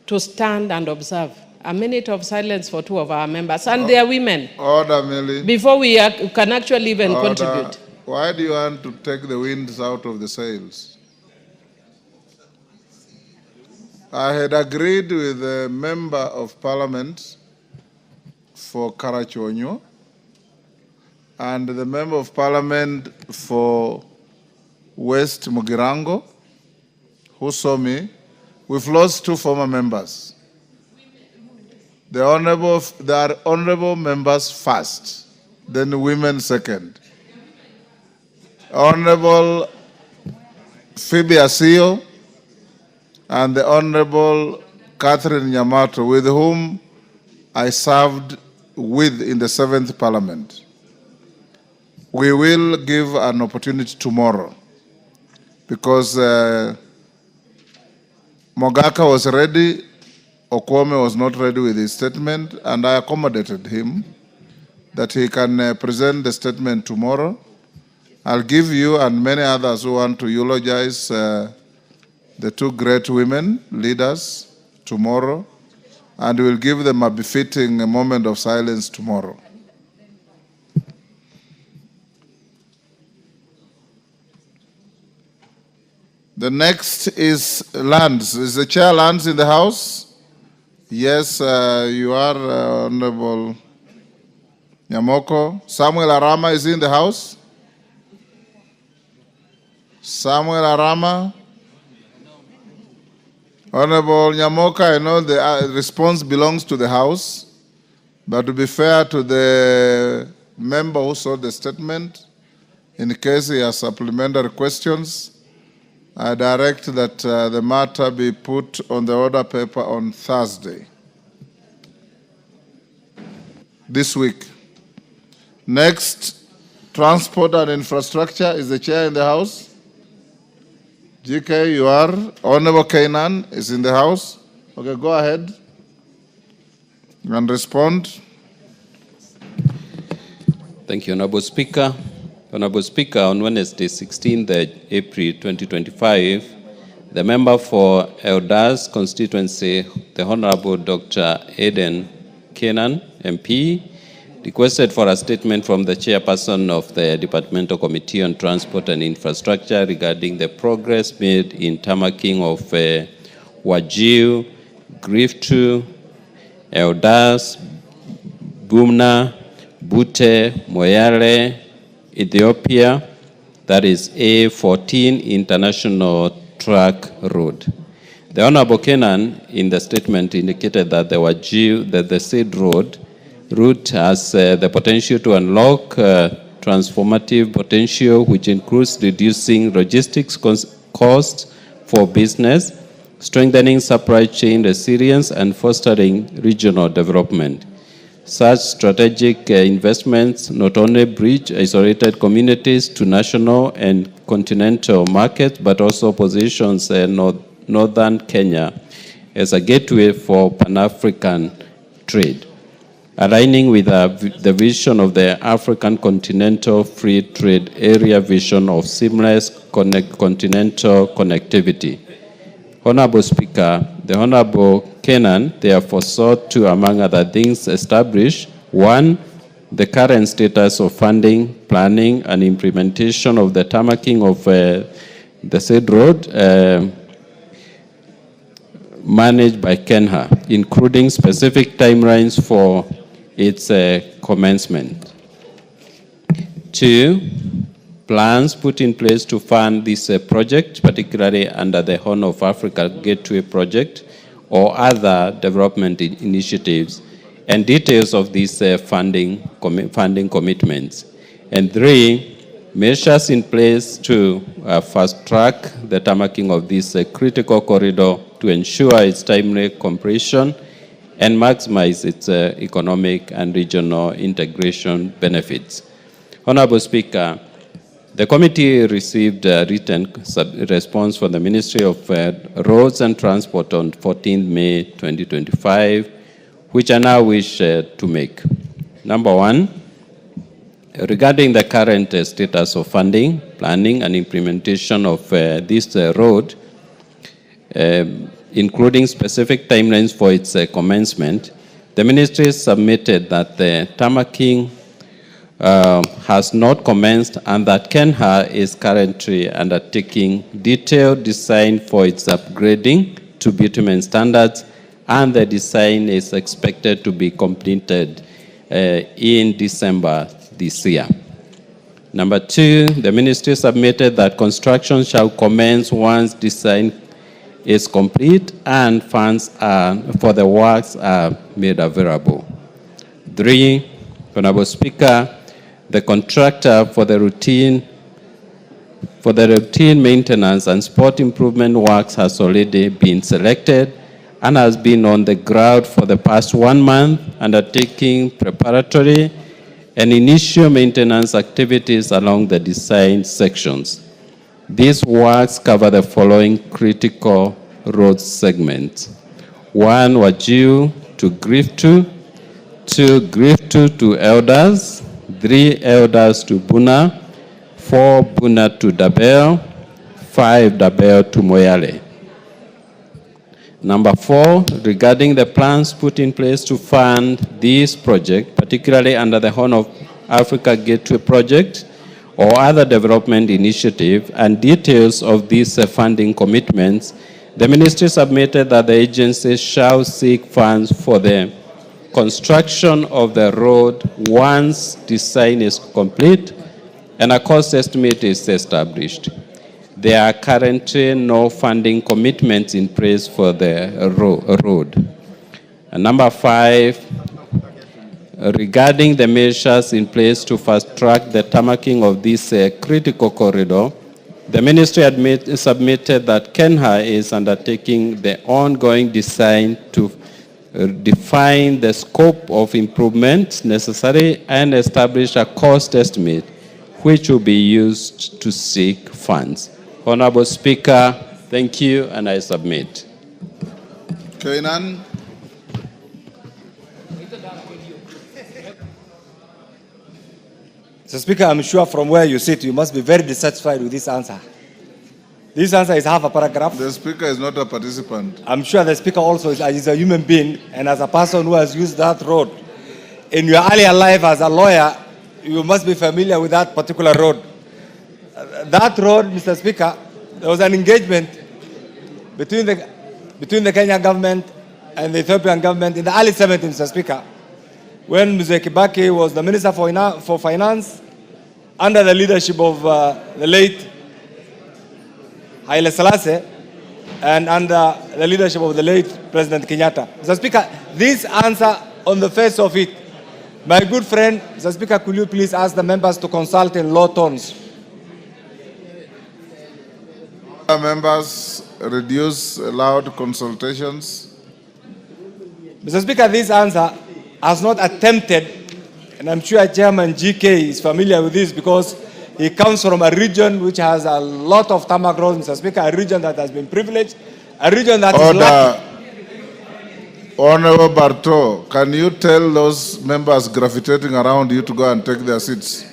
to stand and observe a minute of silence for two of our members, and they are women, Order, Millie. before we can actually even contribute? Why do you want to take the winds out of the sails? I had agreed with a member of parliament for Karachonyo and the member of parliament for West Mugirango, who saw me. We've lost two former members. There are honorable members first, then women second. Honorable Phoebe Asio and the Honorable Catherine Nyamato, with whom I served with in the 7th Parliament. We will give an opportunity tomorrow because Mogaka was ready, Okwame was not ready with his statement, and I accommodated him that he can present the statement tomorrow. I'll give you and many others who want to eulogize the two great women leaders tomorrow, and we'll give them a befitting moment of silence tomorrow. The next is lands. Is the chair lands in the house? Yes, you are, Honorable Nyamoko. Samuel Arama is in the house? Samuel Arama? Honorable Nyamoka, I know the response belongs to the House, but to be fair to the member who saw the statement, in case he has supplementary questions, I direct that the matter be put on the order paper on Thursday this week. Next, transport and infrastructure. Is the chair in the House? GK, you are. Honorable Kainan is in the house. Okay, go ahead and respond. Thank you, Honorable Speaker. Honorable Speaker, on Wednesday, 16th April 2025, the member for Eldas constituency, the Honorable Dr. Aden Kenan, MP, requested for a statement from the chairperson of the Departmental Committee on Transport and Infrastructure regarding the progress made in tarmacking of Wajir, Griftu, Eldas, Bumna, Bute, Moyale, Ethiopia, that is A14 International Track Road. The Honorable Kenan in the statement indicated that the Wajir, that the said route has the potential to unlock transformative potential, which includes reducing logistics costs for business, strengthening supply chain resilience, and fostering regional development. Such strategic investments not only bridge isolated communities to national and continental markets, but also positions northern Kenya as a gateway for Pan-African trade, aligning with the vision of the African Continental Free Trade Area vision of seamless continental connectivity. Honorable Speaker, the Honorable Kenan therefore sought to, among other things, establish, one, the current status of funding, planning, and implementation of the tarmacking of the said road managed by KENHA, including specific timelines for its commencement. Two, plans put in place to fund this project, particularly under the Horn of Africa Gateway Project or other development initiatives, and details of these funding commitments. And three, measures in place to fast track the tarmacking of this critical corridor to ensure its timely completion and maximize its economic and regional integration benefits. Honorable Speaker, the committee received a written response from the Ministry of Roads and Transport on 14 May 2025, which I now wish to make. Number one, regarding the current status of funding, planning, and implementation of this road, including specific timelines for its commencement, the ministry submitted that the tarmacking has not commenced and that Kenya is currently undertaking detailed design for its upgrading to bitumen standards, and the design is expected to be completed in December this year. Number two, the ministry submitted that construction shall commence once design is complete and funds for the works are made available. Three, Honorable Speaker, the contractor for the routine maintenance and sport improvement works has already been selected and has been on the ground for the past 1 month, undertaking preparatory and initial maintenance activities along the design sections. These works cover the following critical road segments. 1, Wajir to Griftu, 2, Griftu to Elders, 3, Elders to Buna, 4, Buna to Dabel, 5, Dabel to Moyale. Number 4, regarding the plans put in place to fund this project, particularly under the Horn of Africa Gateway project or other development initiative, and details of these funding commitments, the ministry submitted that the agency shall seek funds for the construction of the road once design is complete and a cost estimate is established. There are currently no funding commitments in place for the road. And number 5, regarding the measures in place to fast track the tarmacking of this critical corridor, the ministry submitted that Kenya is undertaking the ongoing design to define the scope of improvements necessary and establish a cost estimate which will be used to seek funds. Honorable Speaker, thank you, and I submit. Kenan. Mr. Speaker, I'm sure from where you sit, you must be very dissatisfied with this answer. This answer is half a paragraph. The Speaker is not a participant. I'm sure the Speaker also is a human being, and as a person who has used that road, in your earlier life as a lawyer, you must be familiar with that particular road. That road, Mr. Speaker, there was an engagement between the Kenyan government and the Ethiopian government in the early 70s, Mr. Speaker, when Mr. Kibaki was the Minister for Finance under the leadership of the late Haile Selassie and under the leadership of the late President Kenyatta. Mr. Speaker, this answer on the face of it, my good friend, Mr. Speaker, could you please ask the members to consult in low tones? Members, reduce loud consultations. Mr. Speaker, this answer has not attempted, and I'm sure Chairman GK is familiar with this because he comes from a region which has a lot of tarmac roads, Mr. Speaker, a region that has been privileged, a region that is lucky. Honorable Barto, can you tell those members gravitating around you to go and take their seats?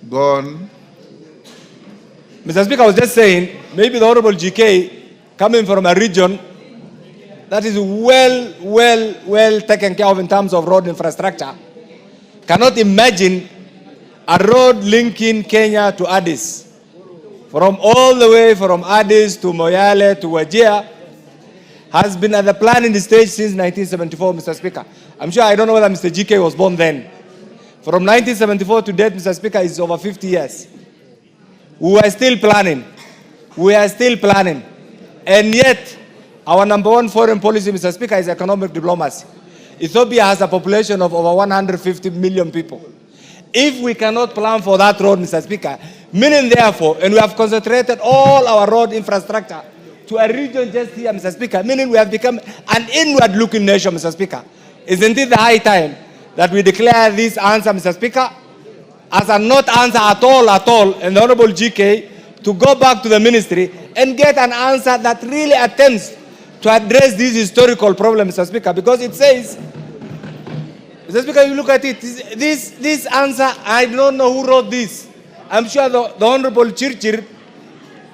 Go on. Mr. Speaker, I was just saying, maybe the Honorable GK, coming from a region that is well taken care of in terms of road infrastructure, cannot imagine a road linking Kenya to Addis. From all the way from Addis to Moyale to Wajir, has been at the planning stage since 1974, Mr. Speaker. I'm sure I don't know whether Mr. GK was born then. From 1974 to date, Mr. Speaker, is over 50 years. We are still planning. We are still planning. And yet, our number one foreign policy, Mr. Speaker, is economic diplomacy. Ethiopia has a population of over 150 million people. If we cannot plan for that road, Mr. Speaker, meaning therefore, and we have concentrated all our road infrastructure to a region just here, Mr. Speaker, meaning we have become an inward-looking nation, Mr. Speaker. Isn't it the high time that we declare this answer, Mr. Speaker, as a not answer at all, and the Honorable GK to go back to the ministry and get an answer that really attempts to address this historical problem, Mr. Speaker, because it says, Mr. Speaker, you look at it, this answer, I don't know who wrote this. I'm sure the Honorable Chirchir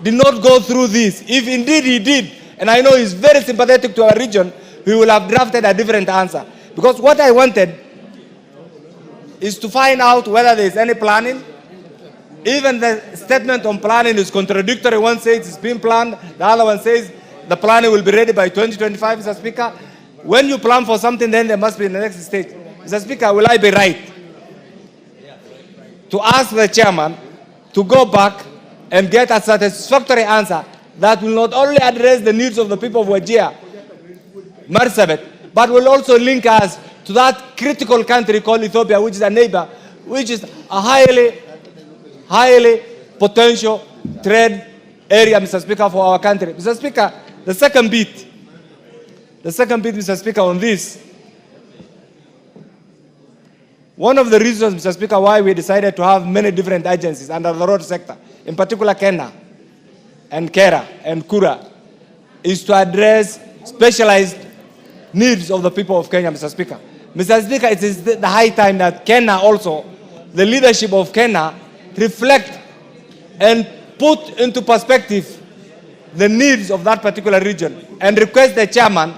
did not go through this. If indeed he did, and I know he's very sympathetic to our region, he will have drafted a different answer. Because what I wanted is to find out whether there is any planning. Even the statement on planning is contradictory. One says it's been planned, the other one says the planning will be ready by 2025, Mr. Speaker. When you plan for something, then there must be the next stage. Mr. Speaker, will I be right to ask the chairman to go back and get a satisfactory answer that will not only address the needs of the people of Wajir, Marsabit, but will also link us to that critical country called Ethiopia, which is a neighbor, which is a highly potential trade area, Mr. Speaker, for our country. Mr. Speaker, the second bit, Mr. Speaker, on this, one of the reasons, Mr. Speaker, why we decided to have many different agencies under the road sector, in particular Kenya and Kera and Kura, is to address specialized needs of the people of Kenya, Mr. Speaker. Mr. Speaker, it is the high time that Kenya also, the leadership of Kenya, reflect and put into perspective the needs of that particular region and request the chairman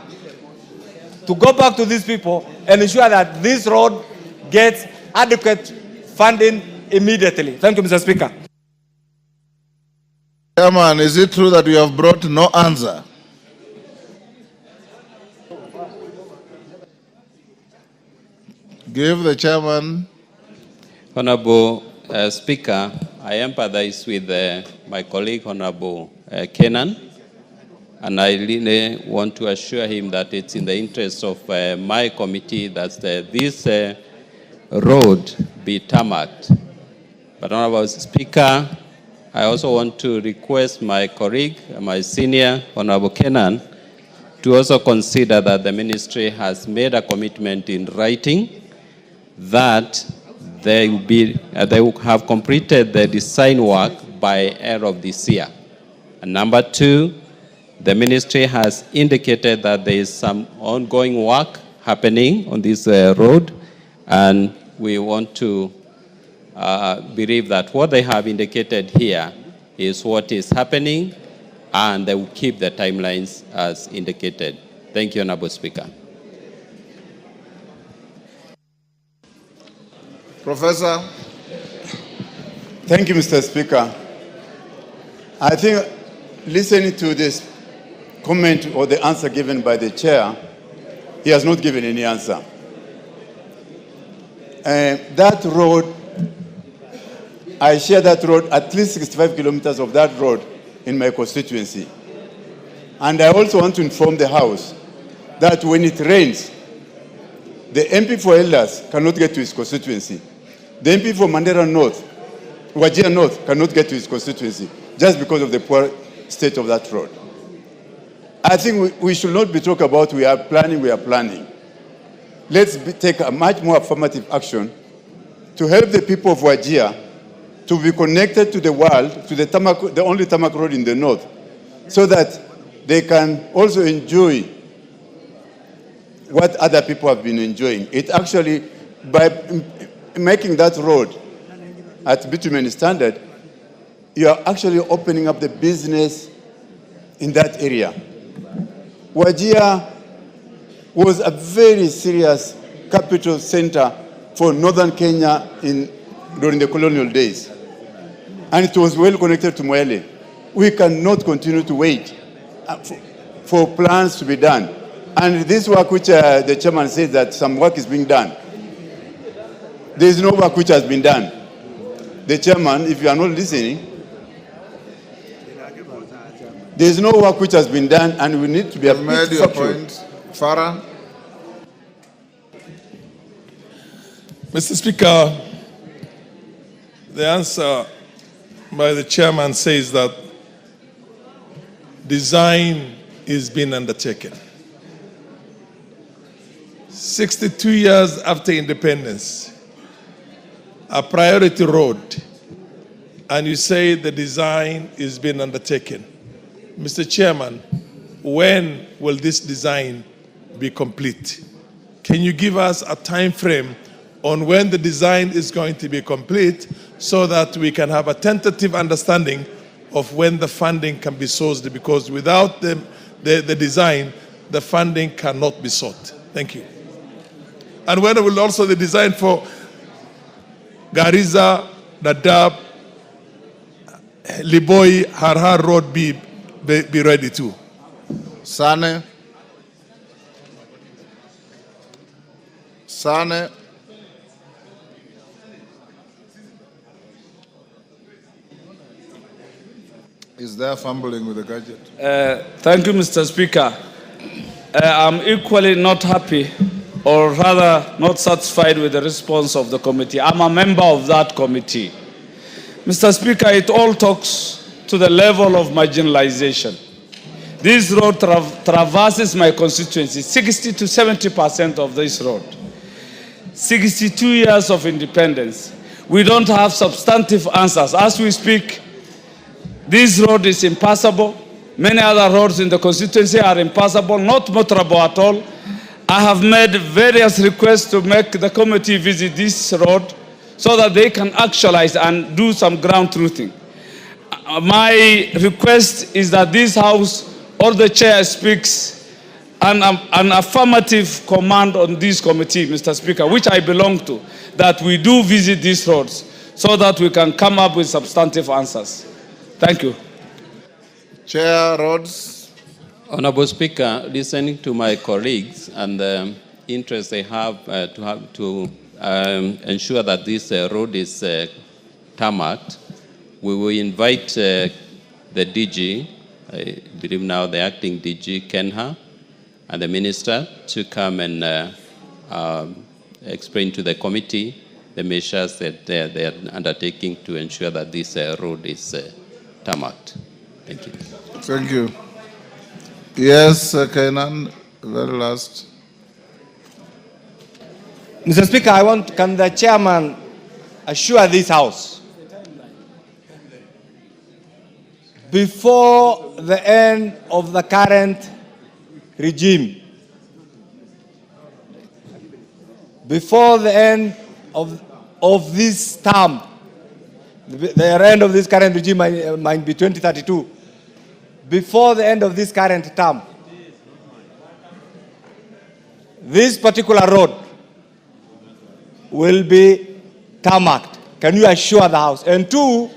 to go back to these people and ensure that this road gets adequate funding immediately. Thank you, Mr. Speaker. Chairman, is it true that you have brought no answer? Give the chairman. Honorable Speaker, I empathize with my colleague, Honorable Kenan, and I really want to assure him that it's in the interest of my committee that this road be tarmacked. But Honorable Speaker, I also want to request my colleague, my senior, Honorable Kenan, to also consider that the ministry has made a commitment in writing that they will have completed the design work by end of this year. And number two, the ministry has indicated that there is some ongoing work happening on this road, and we want to believe that what they have indicated here is what is happening, and they will keep the timelines as indicated. Thank you, Honorable Speaker. Professor. Thank you, Mr. Speaker. I think listening to this comment or the answer given by the chair, he has not given any answer. That road, I share that road, at least 65 kilometers of that road in my constituency. And I also want to inform the House that when it rains, the MP for Elders cannot get to his constituency. The MP for Mandera North, Wajir North, cannot get to his constituency just because of the poor state of that road. I think we should not be talking about we are planning. Let's take a much more affirmative action to help the people of Wajir to be connected to the world, to the only tarmac road in the north, so that they can also enjoy what other people have been enjoying. It actually, by making that road at bitumen standard, you are actually opening up the business in that area. Wajir was a very serious capital center for northern Kenya during the colonial days. And it was well connected to Moyale. We cannot continue to wait for plans to be done. And this work which the chairman said that some work is being done, there is no work which has been done. The chairman, if you are not listening, there is no work which has been done, and we need to be made your point. Farah. Mr. Speaker, The answer by the chairman says that design is being undertaken. 62 years after independence, a priority road, and you say the design is being undertaken. Mr. Chairman, when will this design be complete? Can you give us a time frame on when the design is going to be complete so that we can have a tentative understanding of when the funding can be sourced? Because without the design, the funding cannot be sought. Thank you. And when will also the design for Garissa, Dadaab, Liboi, Harhar Road be ready too? Sane. Is there fumbling with the gadget? Thank you, Mr. Speaker. I'm equally not happy, or rather not satisfied with the response of the committee. I'm a member of that committee. Mr. Speaker, it all talks to the level of marginalization. This road traverses my constituency, 60 to 70% of this road. 62 years of independence. We don't have substantive answers. As we speak, this road is impassable. Many other roads in the constituency are impassable, not motorable at all. I have made various requests to make the committee visit this road so that they can actualize and do some ground truthing. My request is that this House or the chair speaks an affirmative command on this committee, Mr. Speaker, which I belong to, that we do visit these roads so that we can come up with substantive answers. Thank you. Chair Rhodes. Honorable Speaker, listening to my colleagues and the interest they have to ensure that this road is tarmacked, we will invite the DG, I believe now the acting DG, Kenha, and the minister to come and explain to the committee the measures that they are undertaking to ensure that this road is tarmacked. Thank you. Thank you. Yes, Kainan, very last. Mr. Speaker, can the chairman assure this House before the end of the current regime, before the end of this term, the end of this current regime might be 2032, before the end of this current term, this particular road will be tarmacked? Can you assure the House? And two,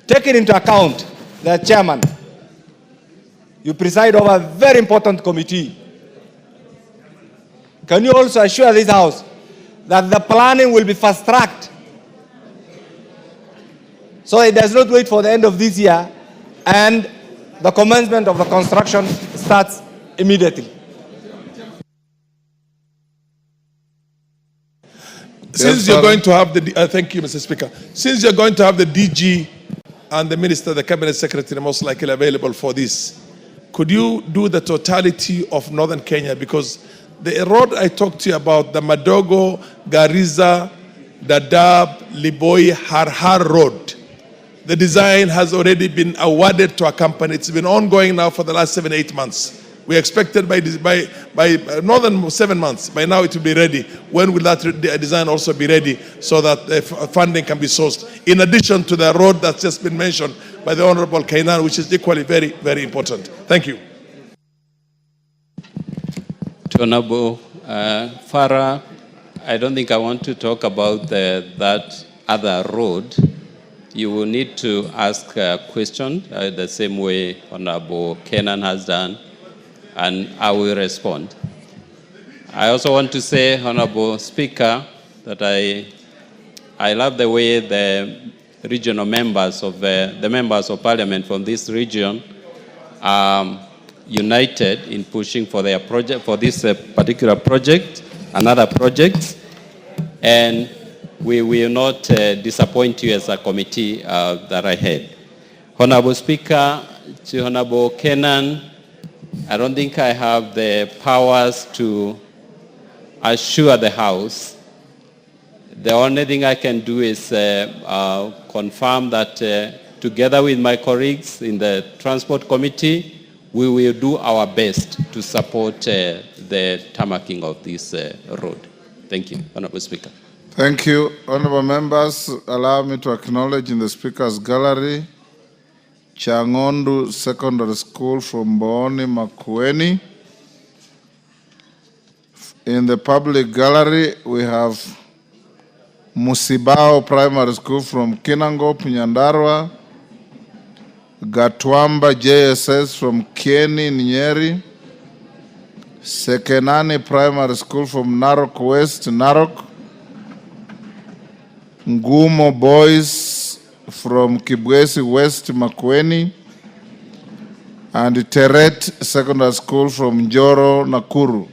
taking into account the chairman, you preside over a very important committee. Can you also assure this House that the planning will be fast-tracked so it does not wait for the end of this year and the commencement of the construction starts immediately? Since you're going to have the, thank you, Mr. Speaker. Since you're going to have the DG and the Minister, the Cabinet Secretary most likely available for this, could you do the totality of Northern Kenya? Because the road I talked to you about, the Madogo, Garissa, Dadaab, Liboi, Harhar Road, the design has already been awarded to a company. It's been ongoing now for the last 7-8 months. We expected by more than 7 months. By now it will be ready. When will that design also be ready so that funding can be sourced? In addition to the road that's just been mentioned by the Honorable Kainan, which is equally very, very important. Thank you. To Honorable Farah, I don't think I want to talk about that other road. You will need to ask a question the same way Honorable Kenan has done, and I will respond. I also want to say, Honorable Speaker, that I love the way the regional members of the members of Parliament from this region are united in pushing for their project, for this particular project, another project, and we will not disappoint you as a committee that I had. Honorable Speaker, to Honorable Kenan, I don't think I have the powers to assure the House. The only thing I can do is confirm that together with my colleagues in the Transport Committee, we will do our best to support the tarmacking of this road. Thank you, Honorable Speaker. Thank you. Honorable members, allow me to acknowledge in the Speaker's gallery Changondu Secondary School from Booni, Makwiny. In the public gallery, we have Musibao Primary School from Kinangop, Nyandarua, Gatwamba JSS from Kieni, Nyeri, Sekenani Primary School from Narok West, Narok, Ngumo Boys from Kibwezi West, Makweny, and Teret Secondary School from Njoro, Nakuru.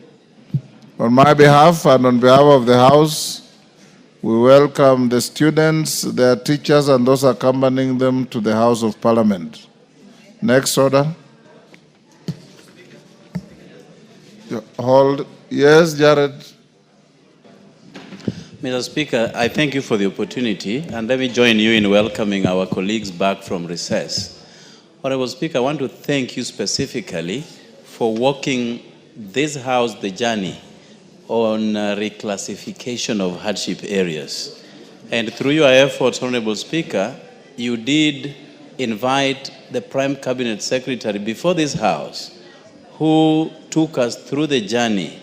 On my behalf and on behalf of the House, we welcome the students, their teachers, and those accompanying them to the House of Parliament. Next order. Hold. Yes, Jared. Mr. Speaker, I thank you for the opportunity, and let me join you in welcoming our colleagues back from recess. Honorable Speaker, I want to thank you specifically for walking this House the journey on reclassification of hardship areas. And through your efforts, Honorable Speaker, you did invite the Prime Cabinet Secretary before this House, who took us through the journey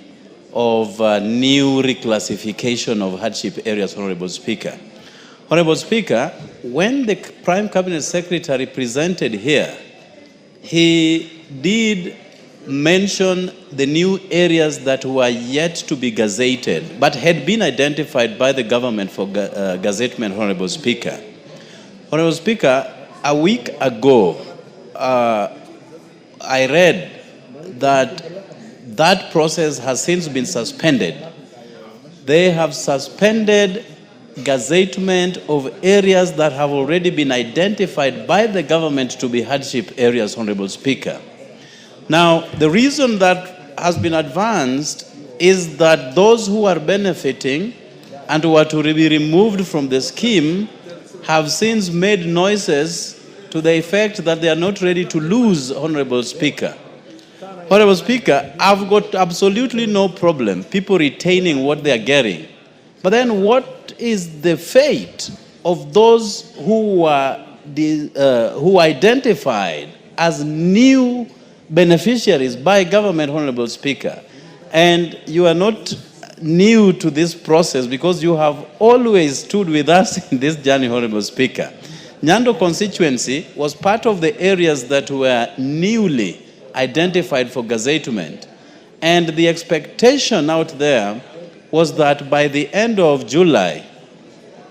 of new reclassification of hardship areas, Honorable Speaker. Honorable Speaker, when the Prime Cabinet Secretary presented here, he did mention the new areas that were yet to be gazetted, but had been identified by the government for gazettement, Honorable Speaker. Honorable Speaker, a week ago, I read that that process has since been suspended. They have suspended gazettement of areas that have already been identified by the government to be hardship areas, Honorable Speaker. Now, the reason that has been advanced is that those who are benefiting and who are to be removed from the scheme have since made noises to the effect that they are not ready to lose, Honorable Speaker. Honorable Speaker, I've got absolutely no problem people retaining what they are getting. But then what is the fate of those who are identified as new beneficiaries by government, Honorable Speaker? And you are not new to this process because you have always stood with us in this journey, Honorable Speaker. Nyando constituency was part of the areas that were newly identified for gazettement. And the expectation out there was that by the end of July,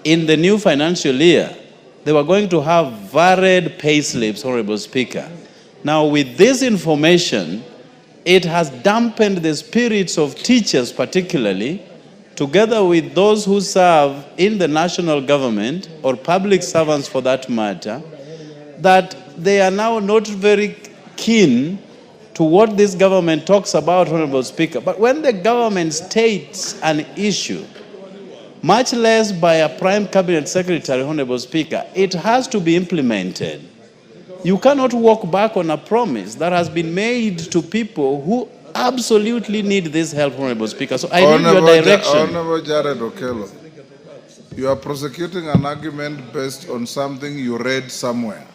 in the new financial year, they were going to have varied pay slips, Honorable Speaker. Now, with this information, it has dampened the spirits of teachers particularly, together with those who serve in the national government or public servants for that matter, that they are now not very keen to what this government talks about, Honorable Speaker. But when the government states an issue, much less by a Prime Cabinet Secretary, Honorable Speaker, it has to be implemented. You cannot walk back on a promise that has been made to people who absolutely need this help, Honorable Speaker. So I need your direction. Honorable Jared Okello, you are prosecuting an argument based on something you read somewhere.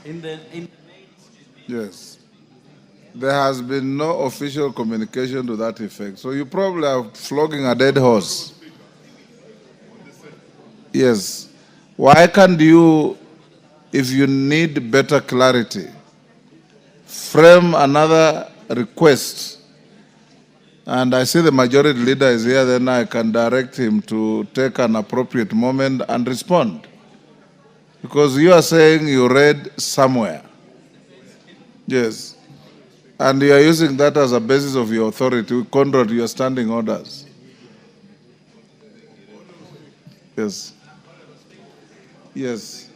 Yes. There has been no official communication to that effect. So you probably are flogging a dead horse. Yes. Why can't you, if you need better clarity, frame another request? And I see the majority leader is here, then I can direct him to take an appropriate moment and respond. Because you are saying you read somewhere. Yes. And you are using that as a basis of your authority, contrary to your standing orders. Yes. Yes.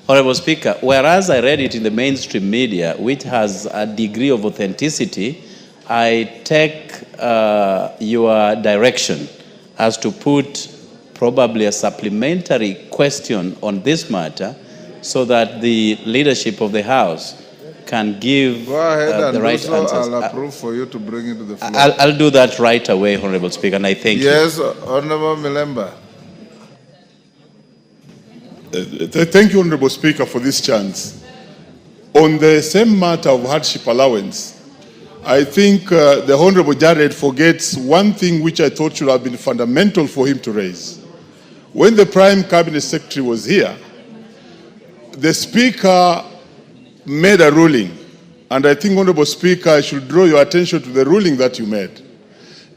Honorable Speaker, whereas I read it in the mainstream media, which has a degree of authenticity, I take your direction as to put probably a supplementary question on this matter so that the leadership of the House can give Go ahead and the right so. answers. I'll approve for you to bring it to the floor. I'll do that right away, Honorable Speaker, and I thank you. Yes, Honorable Milemba. Thank you, Honorable Speaker, for this chance. On the same matter of hardship allowance, I think the Honorable Jared forgets one thing which I thought should have been fundamental for him to raise. When the Prime Cabinet Secretary was here, the Speaker made a ruling, and I think, Honorable Speaker, I should draw your attention to the ruling that you made.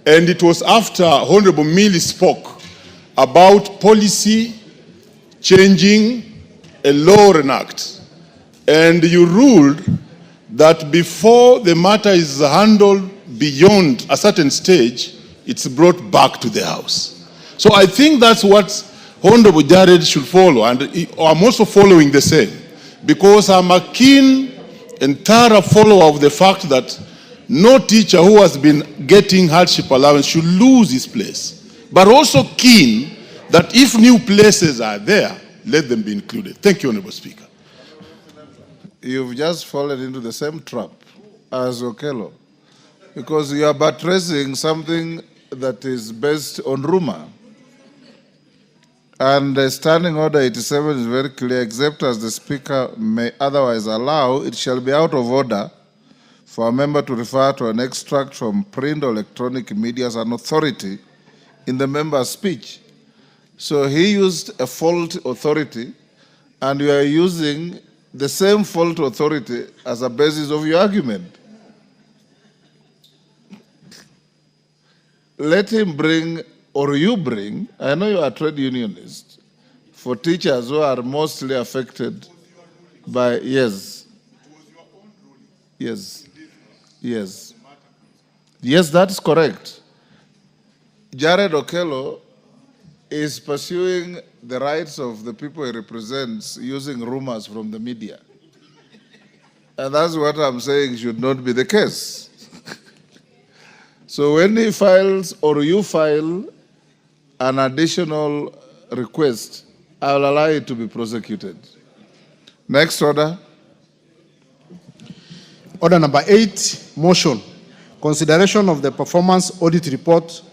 And it was after Honorable Milley spoke about policy changing a law or an act. And you ruled that before the matter is handled beyond a certain stage, it's brought back to the House. So I think that's what Honorable Jared should follow, and I'm also following the same, because I'm a keen and thorough follower of the fact that no teacher who has been getting hardship allowance should lose his place, but also keen that if new places are there, let them be included. Thank you, Honorable Speaker. You've just fallen into the same trap as Okello, because you are buttressing something that is based on rumor. And Standing Order 87 is very clear: except as the Speaker may otherwise allow, it shall be out of order for a member to refer to an extract from print or electronic media as an authority in the member's speech. So he used a fault authority, and you are using the same fault authority as a basis of your argument. Let him bring, or you bring, I know you are a trade unionist, for teachers who are mostly affected by, yes, that's correct. Jared Okello is pursuing the rights of the people he represents using rumors from the media. And that's what I'm saying should not be the case. So when he files, or you file, an additional request, I will allow it to be prosecuted. Next order. Order number 8, motion. Consideration of the performance audit report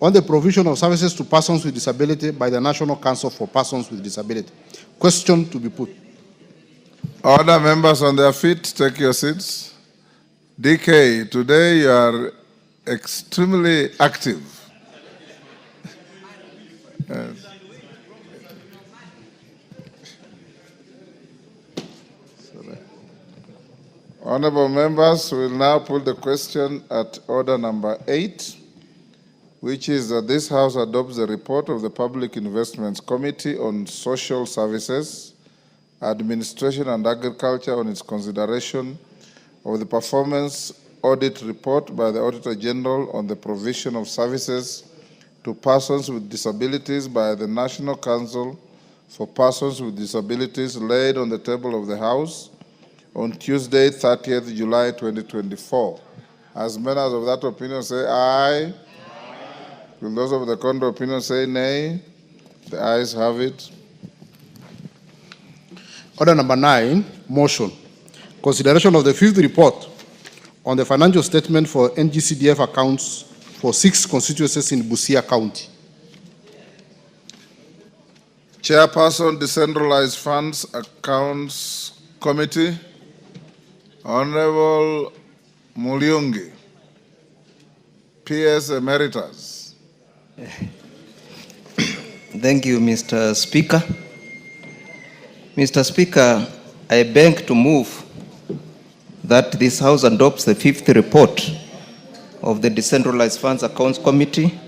on the provision of services to persons with disability by the National Council for Persons with Disability. Question to be put. Order, members on their feet, take your seats. DK, today you are extremely active. Yes. Honorable members, we will now put the question at order number 8, which is that this House adopts the report of the Public Investments Committee on Social Services, Administration and Agriculture on its consideration of the performance audit report by the Auditor General on the provision of services to persons with disabilities by the National Council for Persons with Disabilities, laid on the table of the House on Tuesday, 30th July 2024. As members of that opinion say aye. Will those of the contrary opinion say nay? The ayes have it. Order number 9, motion. Consideration of the 5th report on the financial statement for NGCDF accounts for 6 constituencies in Busia County. Chairperson, Decentralized Funds Accounts Committee, Honorable Mulyungi, PS Emeritus. Thank you, Mr. Speaker. Mr. Speaker, I beg to move that this House adopts the 5th report of the Decentralized Funds Accounts Committee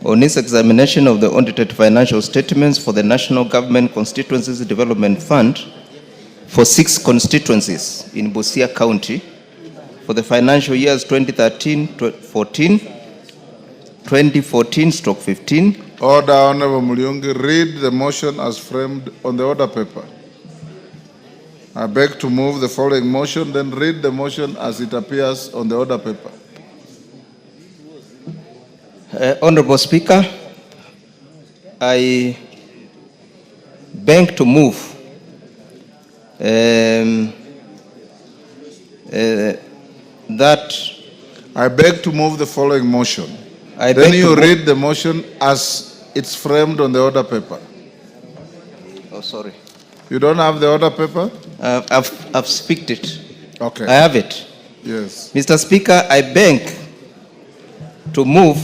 on its examination of the audited financial statements for the National Government Constituencies Development Fund for 6 constituencies in Busia County for the financial years 2013-14, 2014-15, Order, Honorable Mulyungi, read the motion as framed on the order paper. I beg to move the following motion, then read the motion as it appears on the order paper. Honorable Speaker, I beg to move that I beg to move the following motion. I then beg you to read the motion as it's framed on the order paper. Oh, sorry. You don't have the order paper? I've speaked it. Okay. I have it. Yes. Mr. Speaker, I beg to move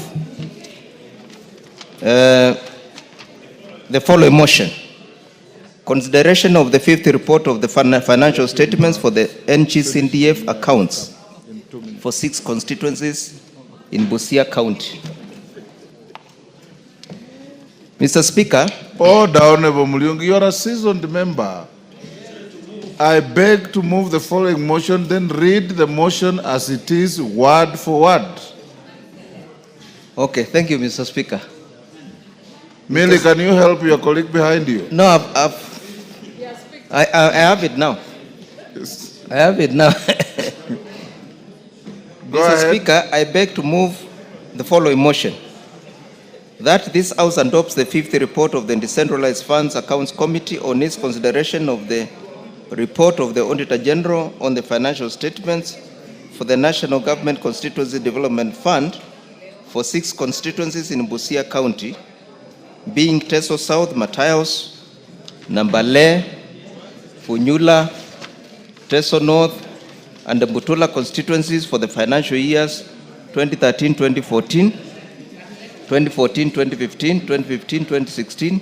the following motion. Consideration of the fifth report of the financial statements for the NGCDF accounts for 6 constituencies in Busia County. Mr. Speaker. Order, Honorable Mulyungi, you are a seasoned member. I beg to move the following motion, then read the motion as it is, word for word. Okay, thank you, Mr. Speaker. Millie, can you help your colleague behind you? No, I have it now. Yes. I have it now. Go Mr. ahead. Speaker, I beg to move the following motion. That this House adopts the fifth report of the Decentralized Funds Accounts Committee on its consideration of the report of the Auditor General on the financial statements for the National Government Constituency Development Fund for 6 constituencies in Busia County, being Teso South, Matayos, Nambale, Funyula, Teso North, and the Butula constituencies for the financial years 2013-2014, 2014-2015, 2015-2016,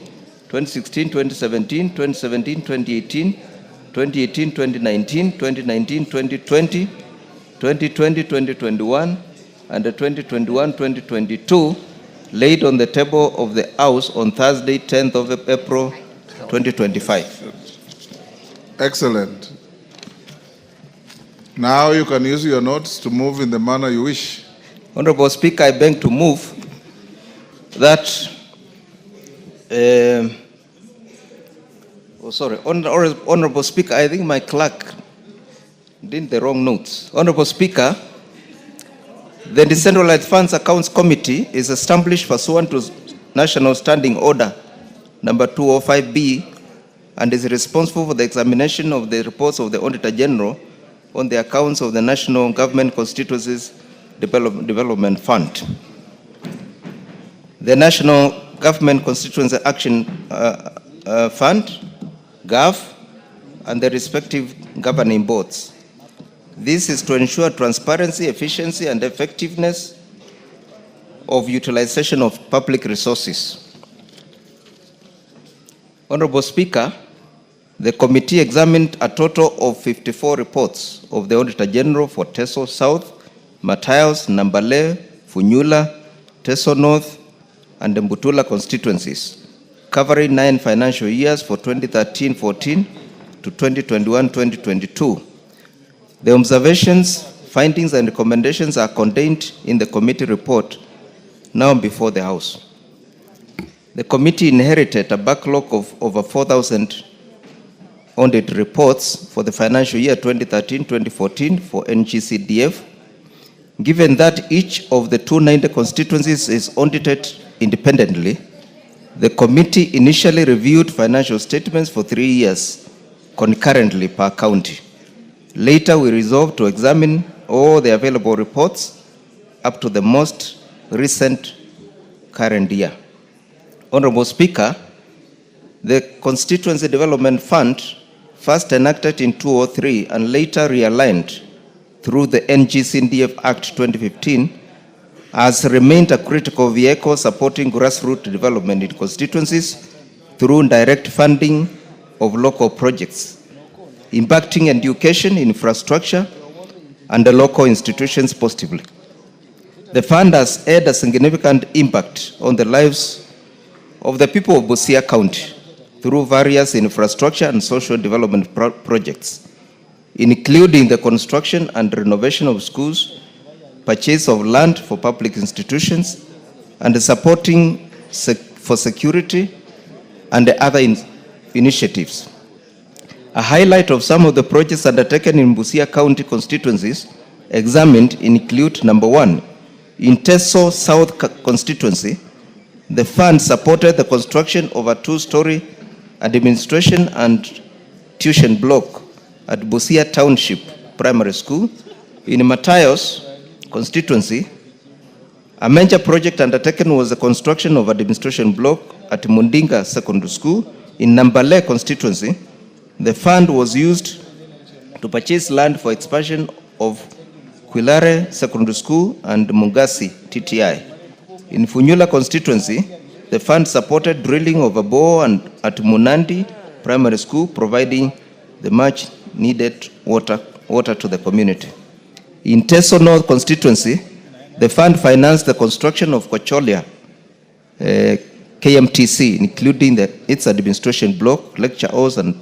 2016-2017, 2017-2018, 2018-2019, 2019-2020, 2020-2021, and the 2021-2022, laid on the table of the House on Thursday, 10th of April, 2025. Excellent. Now you can use your notes to move in the manner you wish. Honorable Speaker, I beg to move that Honorable Speaker, I think my clerk did the wrong notes. Honorable Speaker, the Decentralized Funds Accounts Committee is established pursuant to National Standing Order number 205B and is responsible for the examination of the reports of the Auditor General on the accounts of the National Government Constituencies Development Fund. The National Government Constituency Action Fund, GAF, and the respective governing boards. This is to ensure transparency, efficiency, and effectiveness of utilization of public resources. Honorable Speaker, the committee examined a total of 54 reports of the Auditor General for Teso South, Matayos, Nambale, Funyula, Teso North, and the Mbutula constituencies, covering 9 financial years for 2013-14 to 2021-2022. The observations, findings, and recommendations are contained in the committee report now before the House. The committee inherited a backlog of over 4,000 audit reports for the financial year 2013-2014 for NGCDF. Given that each of the 290 constituencies is audited independently, the committee initially reviewed financial statements for 3 years concurrently per county. Later, we resolved to examine all the available reports up to the most recent current year. Honorable Speaker, the Constituency Development Fund, first enacted in 2003 and later realigned through the NGCDF Act 2015, has remained a critical vehicle supporting grassroots development in constituencies through direct funding of local projects, impacting education, infrastructure, and the local institutions positively. The fund has had a significant impact on the lives of the people of Busia County through various infrastructure and social development projects, including the construction and renovation of schools, purchase of land for public institutions, and supporting for security, and the other initiatives. A highlight of some of the projects undertaken in Busia County constituencies examined include: number 1, in Teso South constituency, the fund supported the construction of a 2-story administration and tuition block at Busia Township Primary School. In Matayos constituency, a major project undertaken was the construction of a demonstration block at Mundinga Secondary School. In Nambale constituency, the fund was used to purchase land for expansion of Quilare Secondary School and Mungasi TTI. In Funyula constituency, the fund supported drilling of a bore at Munandi Primary School, providing the much needed water to the community. In Teso North constituency, the fund financed the construction of Kocholia KMTC, including its administration block, lecture halls, and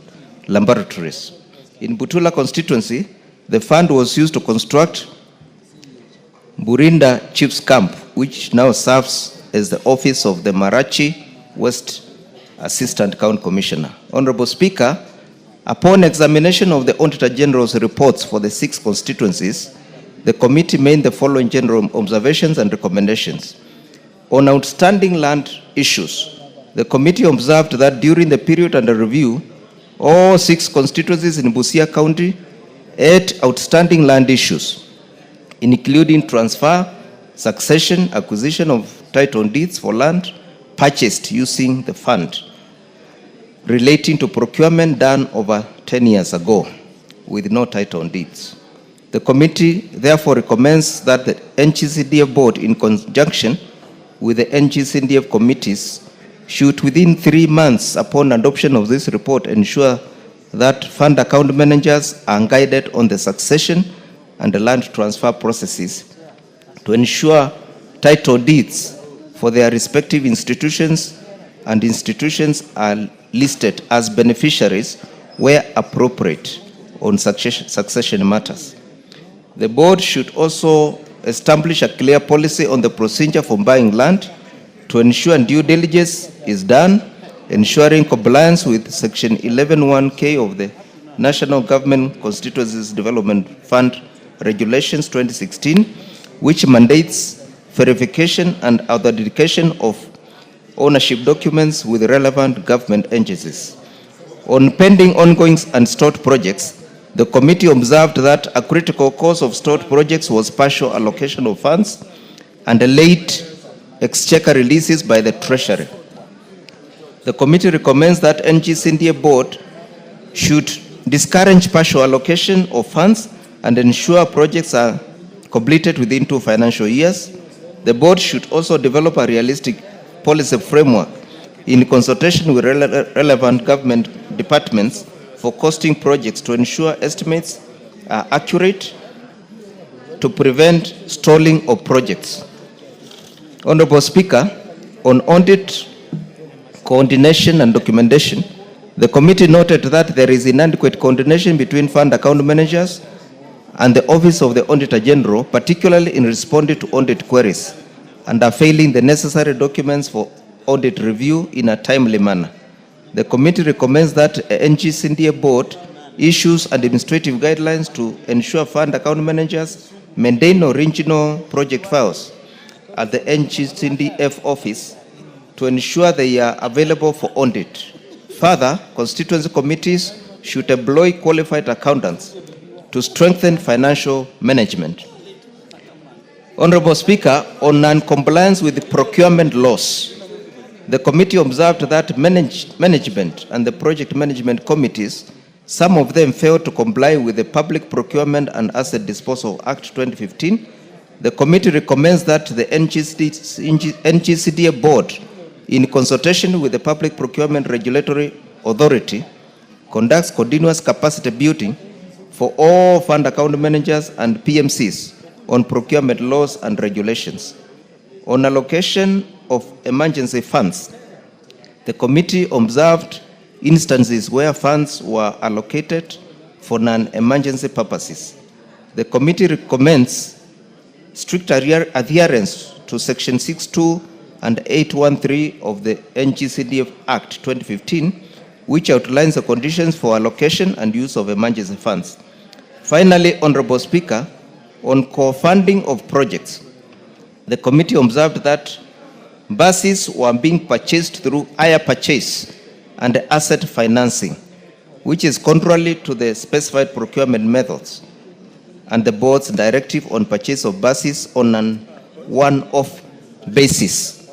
laboratories. In Butula constituency, the fund was used to construct Burinda Chiefs Camp, which now serves as the office of the Marachi West Assistant County Commissioner. Honorable Speaker, upon examination of the Auditor General's reports for the 6 constituencies, the committee made the following general observations and recommendations. On outstanding land issues, the committee observed that during the period under review, all 6 constituencies in Busia County had outstanding land issues, including transfer, succession, acquisition of title deeds for land purchased using the fund, relating to procurement done over 10 years ago with no title deeds. The committee therefore recommends that the NGCDF board, in conjunction with the NGCDF committees, should within 3 months upon adoption of this report ensure that fund account managers are guided on the succession and the land transfer processes to ensure title deeds for their respective institutions, and institutions are listed as beneficiaries where appropriate on succession matters. The board should also establish a clear policy on the procedure for buying land to ensure due diligence is done, ensuring compliance with Section 11(1)(k) of the National Government Constituencies Development Fund Regulations 2016, which mandates verification and authentication of ownership documents with relevant government agencies. On pending, ongoing, and stalled projects, the committee observed that a critical cause of stalled projects was partial allocation of funds and late exchequer releases by the Treasury. The committee recommends that NGCDF board should discourage partial allocation of funds and ensure projects are completed within 2 financial years. The board should also develop a realistic policy framework in consultation with relevant government departments for costing projects to ensure estimates are accurate to prevent stalling of projects. Honorable Speaker, on audit, coordination, and documentation, the committee noted that there is inadequate coordination between fund account managers and the Office of the Auditor General, particularly in responding to audit queries, and are failing the necessary documents for audit review in a timely manner. The committee recommends that NGCDF board issues administrative guidelines to ensure fund account managers maintain original project files at the NGCDF office to ensure they are available for audit. Further, constituency committees should employ qualified accountants to strengthen financial management. Honorable Speaker, on non-compliance with procurement laws, the committee observed that management and the project management committees, some of them failed to comply with the Public Procurement and Asset Disposal Act 2015. The committee recommends that the NGCDF board, in consultation with the Public Procurement Regulatory Authority, conducts continuous capacity building for all fund account managers and PMCs on procurement laws and regulations. On allocation of emergency funds, the committee observed instances where funds were allocated for non-emergency purposes. The committee recommends strict adherence to Section 6.2 and 813 of the NGCDF Act 2015, which outlines the conditions for allocation and use of emergency funds. Finally, Honorable Speaker, on co-funding of projects, the committee observed that buses were being purchased through hire purchase and asset financing, which is contrary to the specified procurement methods and the board's directive on purchase of buses on an one-off basis.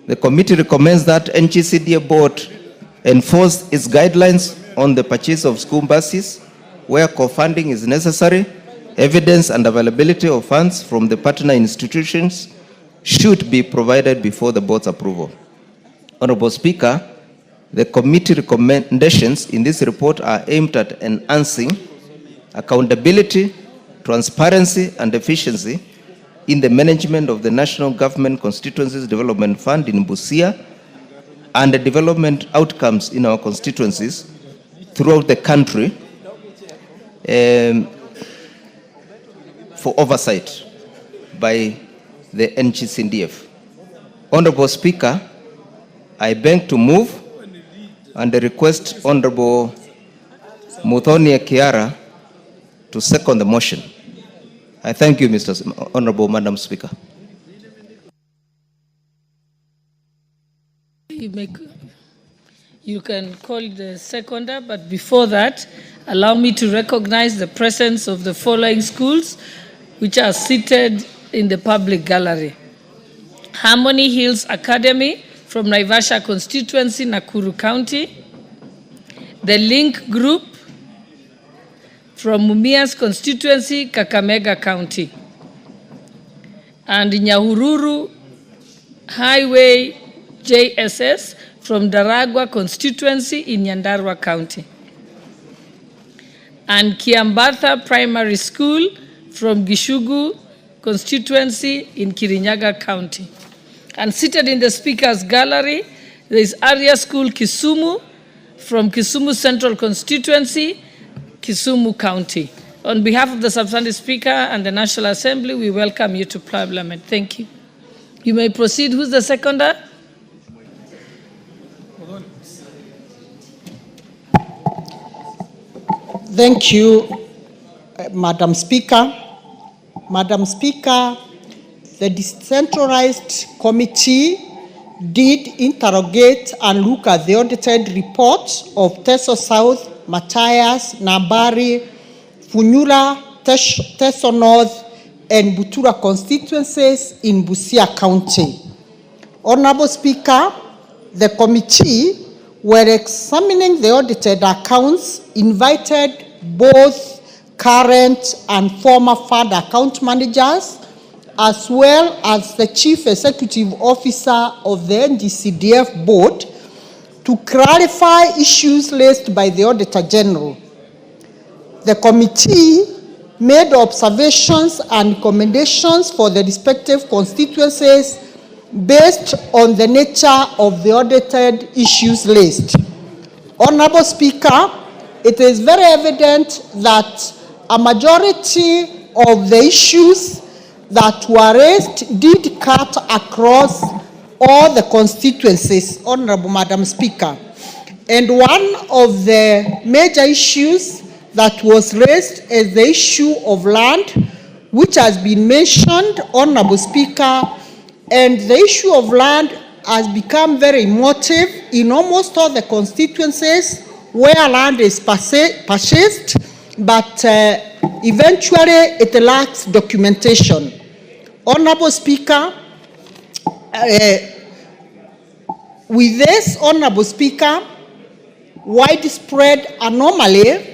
The committee recommends that NGCDF board enforce its guidelines on the purchase of school buses where co-funding is necessary. Evidence and availability of funds from the partner institutions should be provided before the board's approval. Honorable Speaker, the committee recommendations in this report are aimed at enhancing accountability, transparency, and efficiency in the management of the National Government Constituencies Development Fund in Busia and the development outcomes in our constituencies throughout the country for oversight by the NGCDF. Honorable Speaker, I beg to move and request Honorable Muthoni Kiara to second the motion. I thank you, Honorable Madam Speaker. You can call the seconder, but before that, allow me to recognize the presence of the following schools which are seated in the public gallery. Harmony Hills Academy from Naivasha constituency, Nakuru County. The Link Group from Mumias constituency, Kakamega County. And Nyahururu Highway JSS from Daragwa constituency in Nyandarua County. And Kiambatha Primary School from Gishugu constituency in Kirinyaga County. And seated in the speaker's gallery, there is Area School Kisumu from Kisumu Central constituency, Kisumu County. On behalf of the substantive speaker and the National Assembly, we welcome you to Parliament. Thank you. You may proceed. Who's the seconder? Thank you, Madam Speaker. Madam Speaker, the decentralized committee did interrogate and look at the audited report of Teso South, Matayas, Nambari, Funyula, Teso North, and Butura constituencies in Busia County. Honorable Speaker, the committee were examining the audited accounts, invited both current and former fund account managers, as well as the Chief Executive Officer of the NGCDF board to clarify issues raised by the Auditor General. The committee made observations and recommendations for the respective constituencies based on the nature of the audited issues raised. Honorable Speaker, it is very evident that a majority of the issues that were raised did cut across all the constituencies, Honorable Madam Speaker. And one of the major issues that was raised is the issue of land, which has been mentioned, Honorable Speaker, and the issue of land has become very emotive in almost all the constituencies where land is purchased, but eventually it lacks documentation. Honorable Speaker, with this, Honorable Speaker, widespread anomaly,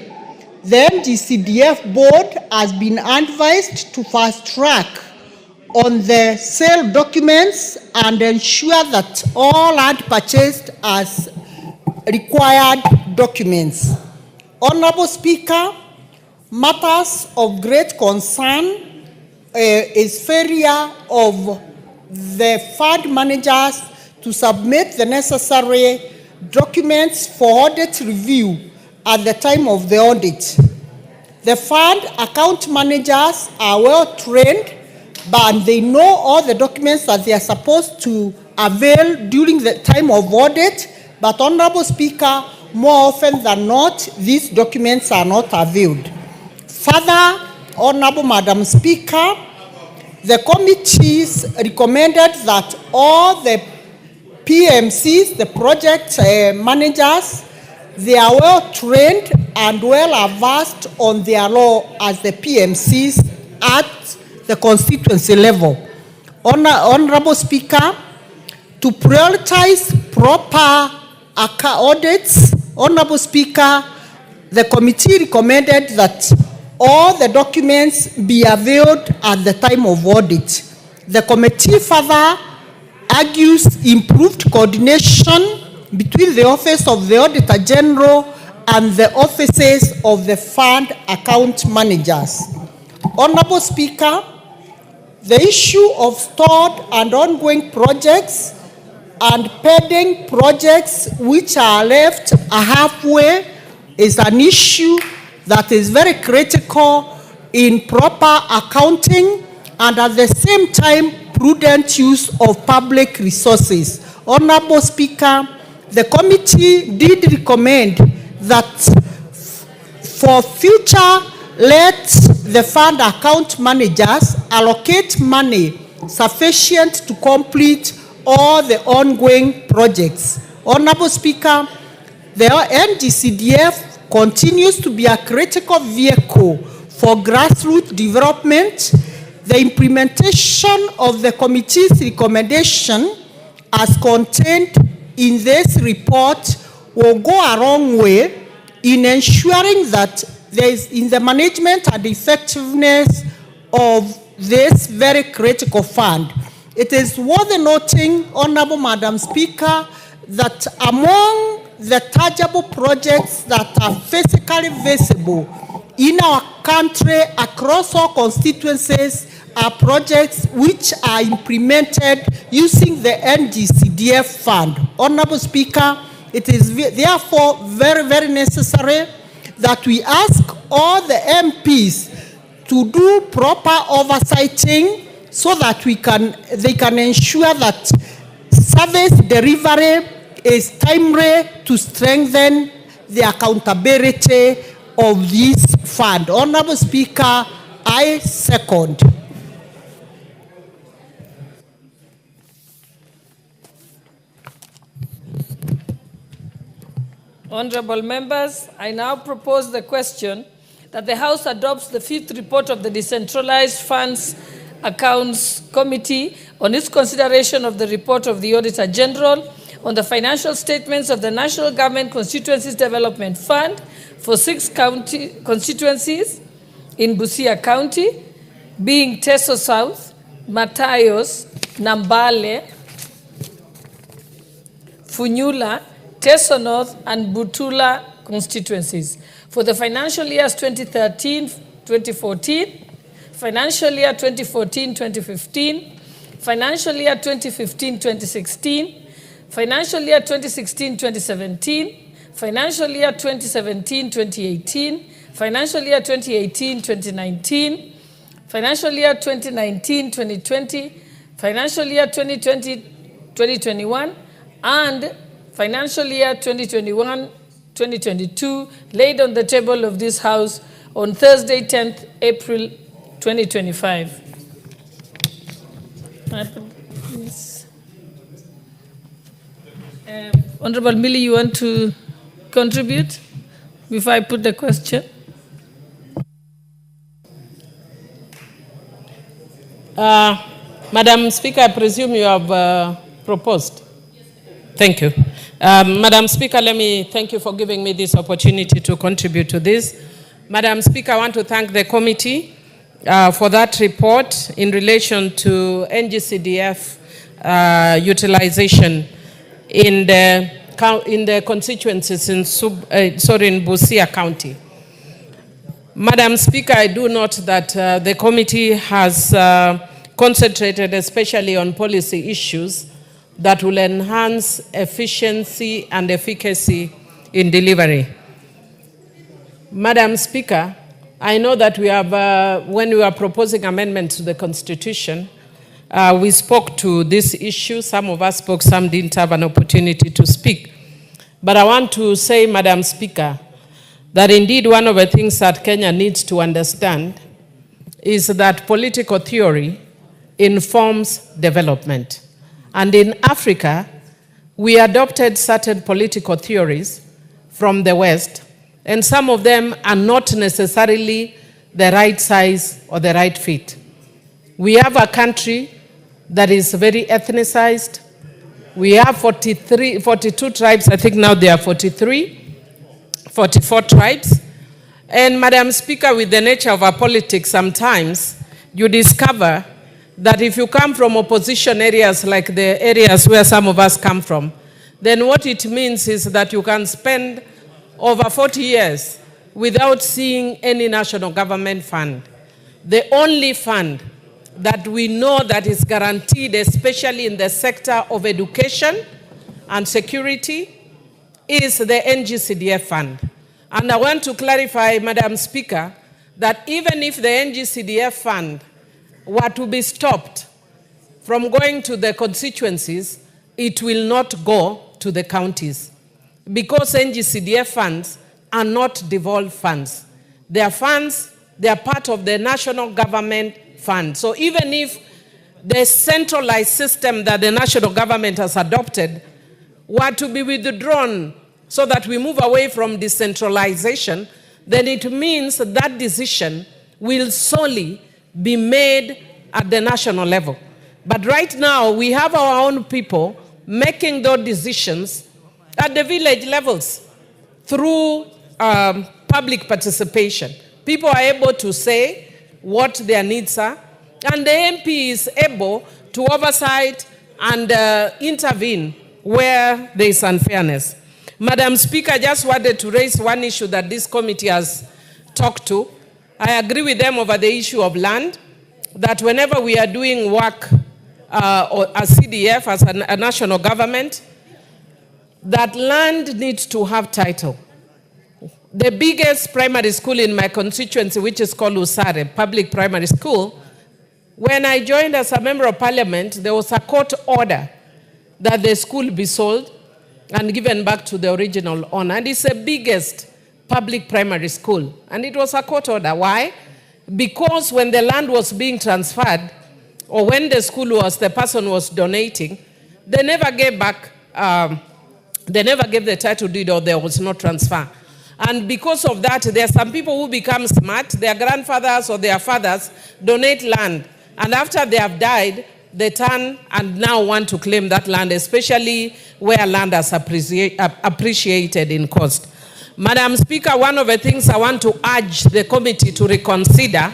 the NGCDF board has been advised to fast track on the sale documents and ensure that all land purchased as required documents. Honorable Speaker, matters of great concern is failure of the fund managers to submit the necessary documents for audit review at the time of the audit. The fund account managers are well trained, but they know all the documents that they are supposed to availed during the time of audit, but Honorable Speaker, more often than not, these documents are not availed. Further, Honorable Madam Speaker, the committees recommended that all the PMCs, the project managers, they are well trained and well versed on their law as the PMCs at the constituency level. Honorable Speaker, to prioritize proper audits, Honorable Speaker, the committee recommended that all the documents be availed at the time of audit. The committee further argues improved coordination between the Office of the Auditor General and the offices of the fund account managers. Honorable Speaker, the issue of stored and ongoing projects and pending projects which are left halfway is an issue that is very critical in proper accounting and at the same time prudent use of public resources. Honorable Speaker, the committee did recommend that for future, let the fund account managers allocate money sufficient to complete all the ongoing projects. Honorable Speaker, the NGCDF continues to be a critical vehicle for grassroots development. The implementation of the committee's recommendation as contained in this report will go a long way in ensuring that there is in the management and effectiveness of this very critical fund. It is worth noting, Honorable Madam Speaker, that among the tangible projects that are physically visible in our country across all constituencies are projects which are implemented using the NGCDF fund. Honorable Speaker, it is therefore very, very necessary that we ask all the MPs to do proper oversighting so that they can ensure that service delivery is timely to strengthen the accountability of this fund. Honorable Speaker, I second. Honorable members, I now propose the question that the House adopts the 5th report of the Decentralized Funds Accounts Committee on its consideration of the report of the Auditor General on the financial statements of the National Government Constituencies Development Fund for 6 county constituencies in Busia County, being Teso South, Matayos, Nambale, Funyula, Teso North, and Butula constituencies for the financial years 2013-2014, financial year 2014-2015, financial year 2015-2016, financial year 2016-2017, financial year 2017-2018, financial year 2018-2019, financial year 2019-2020, financial year 2020-2021, and financial year 2021-2022, laid on the table of this House on Thursday, 10th April 2025. Honorable Millie, you want to contribute before I put the question? Madam Speaker, I presume you have proposed. Thank you. Madam Speaker, let me thank you for giving me this opportunity to contribute to this. Madam Speaker, I want to thank the committee for that report in relation to NGCDF utilization in the constituencies in Busia County. Madam Speaker, I do note that the committee has concentrated especially on policy issues that will enhance efficiency and efficacy in delivery. Madam Speaker, I know that we have, when we are proposing amendments to the Constitution, We spoke to this issue. Some of us spoke, some didn't have an opportunity to speak. But I want to say, Madam Speaker, that indeed one of the things that Kenya needs to understand is that political theory informs development. And in Africa, we adopted certain political theories from the West, and some of them are not necessarily the right size or the right fit. We have a country that is very ethnicized. We have 42 tribes. I think now there are 44 tribes. And Madam Speaker, with the nature of our politics, sometimes you discover that if you come from opposition areas like the areas where some of us come from, then what it means is that you can spend over 40 years without seeing any national government fund. The only fund that we know that is guaranteed, especially in the sector of education and security, is the NGCDF fund. And I want to clarify, Madam Speaker, that even if the NGCDF fund were to be stopped from going to the constituencies, it will not go to the counties, because NGCDF funds are not devolved funds. They are funds, they are part of the national government fund. So even if the centralized system that the national government has adopted were to be withdrawn so that we move away from decentralization, then it means that decision will solely be made at the national level. But right now, we have our own people making those decisions at the village levels through public participation. People are able to say what their needs are, and the MP is able to oversight and intervene where there is unfairness. Madam Speaker, I just wanted to raise one issue that this committee has talked to. I agree with them over the issue of land, that whenever we are doing work or a CDF as a national government, that land needs to have title. The biggest primary school in my constituency, which is called Usare, public primary school, when I joined as a member of parliament, there was a court order that the school be sold and given back to the original owner. And it's the biggest public primary school. And it was a court order. Why? Because when the land was being transferred, or when the person was donating, they never gave back, they never gave the title deed, or there was no transfer. And because of that, there are some people who become smart, their grandfathers or their fathers donate land. And after they have died, they turn and now want to claim that land, especially where land has appreciated in cost. Madam Speaker, one of the things I want to urge the committee to reconsider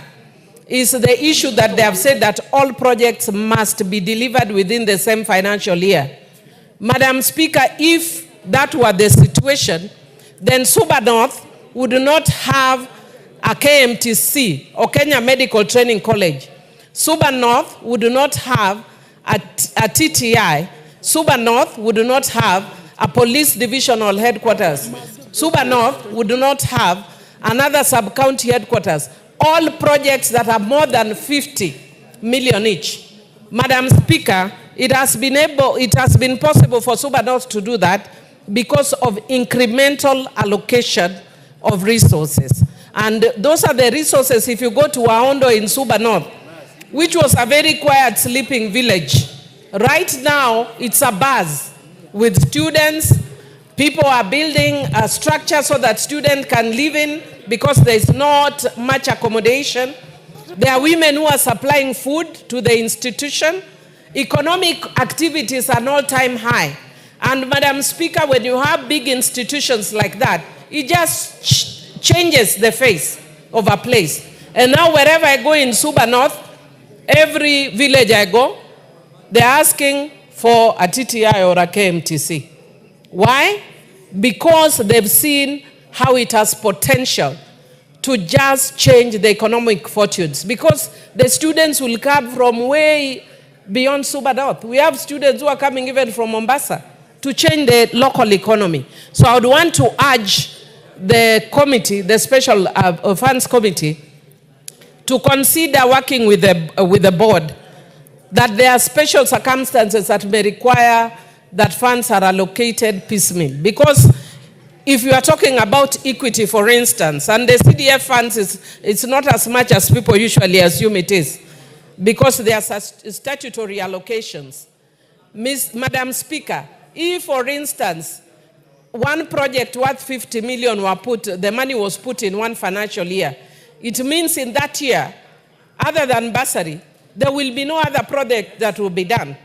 is the issue that they have said that all projects must be delivered within the same financial year. Madam Speaker, if that were the situation, then Suba North would not have a KMTC or Kenya Medical Training College. Suba North would not have a TTI. Suba North would not have a police divisional headquarters. Suba North would not have another sub-county headquarters. All projects that are more than 50 million each. Madam Speaker, it has been possible for Suba North to do that because of incremental allocation of resources. And those are the resources. If you go to Aondo in Suba North, which was a very quiet sleeping village, right now it's a buzz with students. People are building a structure so that students can live in, because there's not much accommodation. There are women who are supplying food to the institution. Economic activities are all-time high. And Madam Speaker, when you have big institutions like that, it just changes the face of a place. And now wherever I go in Suba North, every village I go, they're asking for a TTI or a KMTC. Why? Because they've seen how it has potential to just change the economic fortunes. Because the students will come from way beyond Suba North. We have students who are coming even from Mombasa to change the local economy. So I would want to urge the committee, the Special Funds Committee, to consider working with the board that there are special circumstances that may require that funds are allocated piecemeal. Because if you are talking about equity, for instance, and the CDF funds, it's not as much as people usually assume it is, because there are statutory allocations. Madam Speaker, if, for instance, one project worth 50 million the money was put in one financial year, it means in that year, other than bursary, there will be no other project that will be done.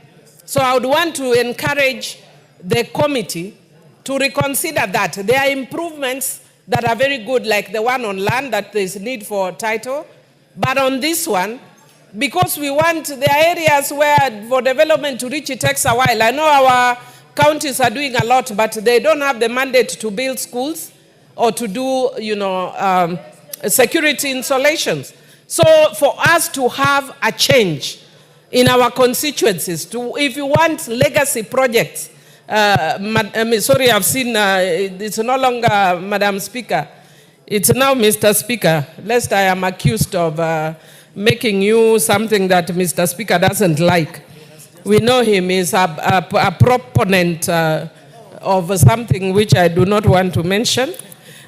So I would want to encourage the committee to reconsider that. There are improvements that are very good, like the one on land, that there is need for title. But on this one, because we want, there are areas where for development to reach, it takes a while. I know our counties are doing a lot, but they don't have the mandate to build schools or to do, security installations. So for us to have a change in our constituencies, if you want legacy projects, sorry, I've seen, it's no longer Madam Speaker, it's now Mr. Speaker, lest I am accused of making you something that Mr. Speaker doesn't like. We know him is a proponent of something which I do not want to mention,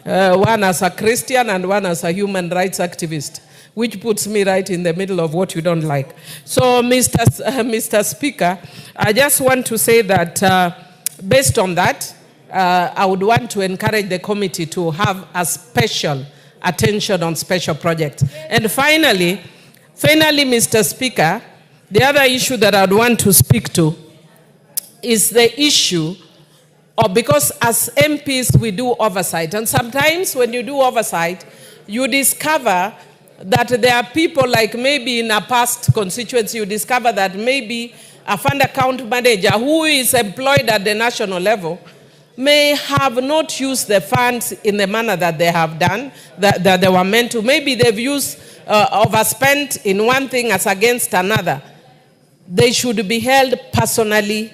one as a Christian and one as a human rights activist, which puts me right in the middle of what you don't like. So, Mr. Speaker, I just want to say that based on that, I would want to encourage the committee to have a special attention on special projects. And finally, Mr. Speaker, the other issue that I'd want to speak to is the issue of, because as MPs we do oversight, and sometimes when you do oversight, you discover that there are people, like maybe in a past constituency, you discover that maybe a fund account manager who is employed at the national level may have not used the funds in the manner that they have done, that they were meant to. Maybe they've used overspent in one thing as against another. They should be held personally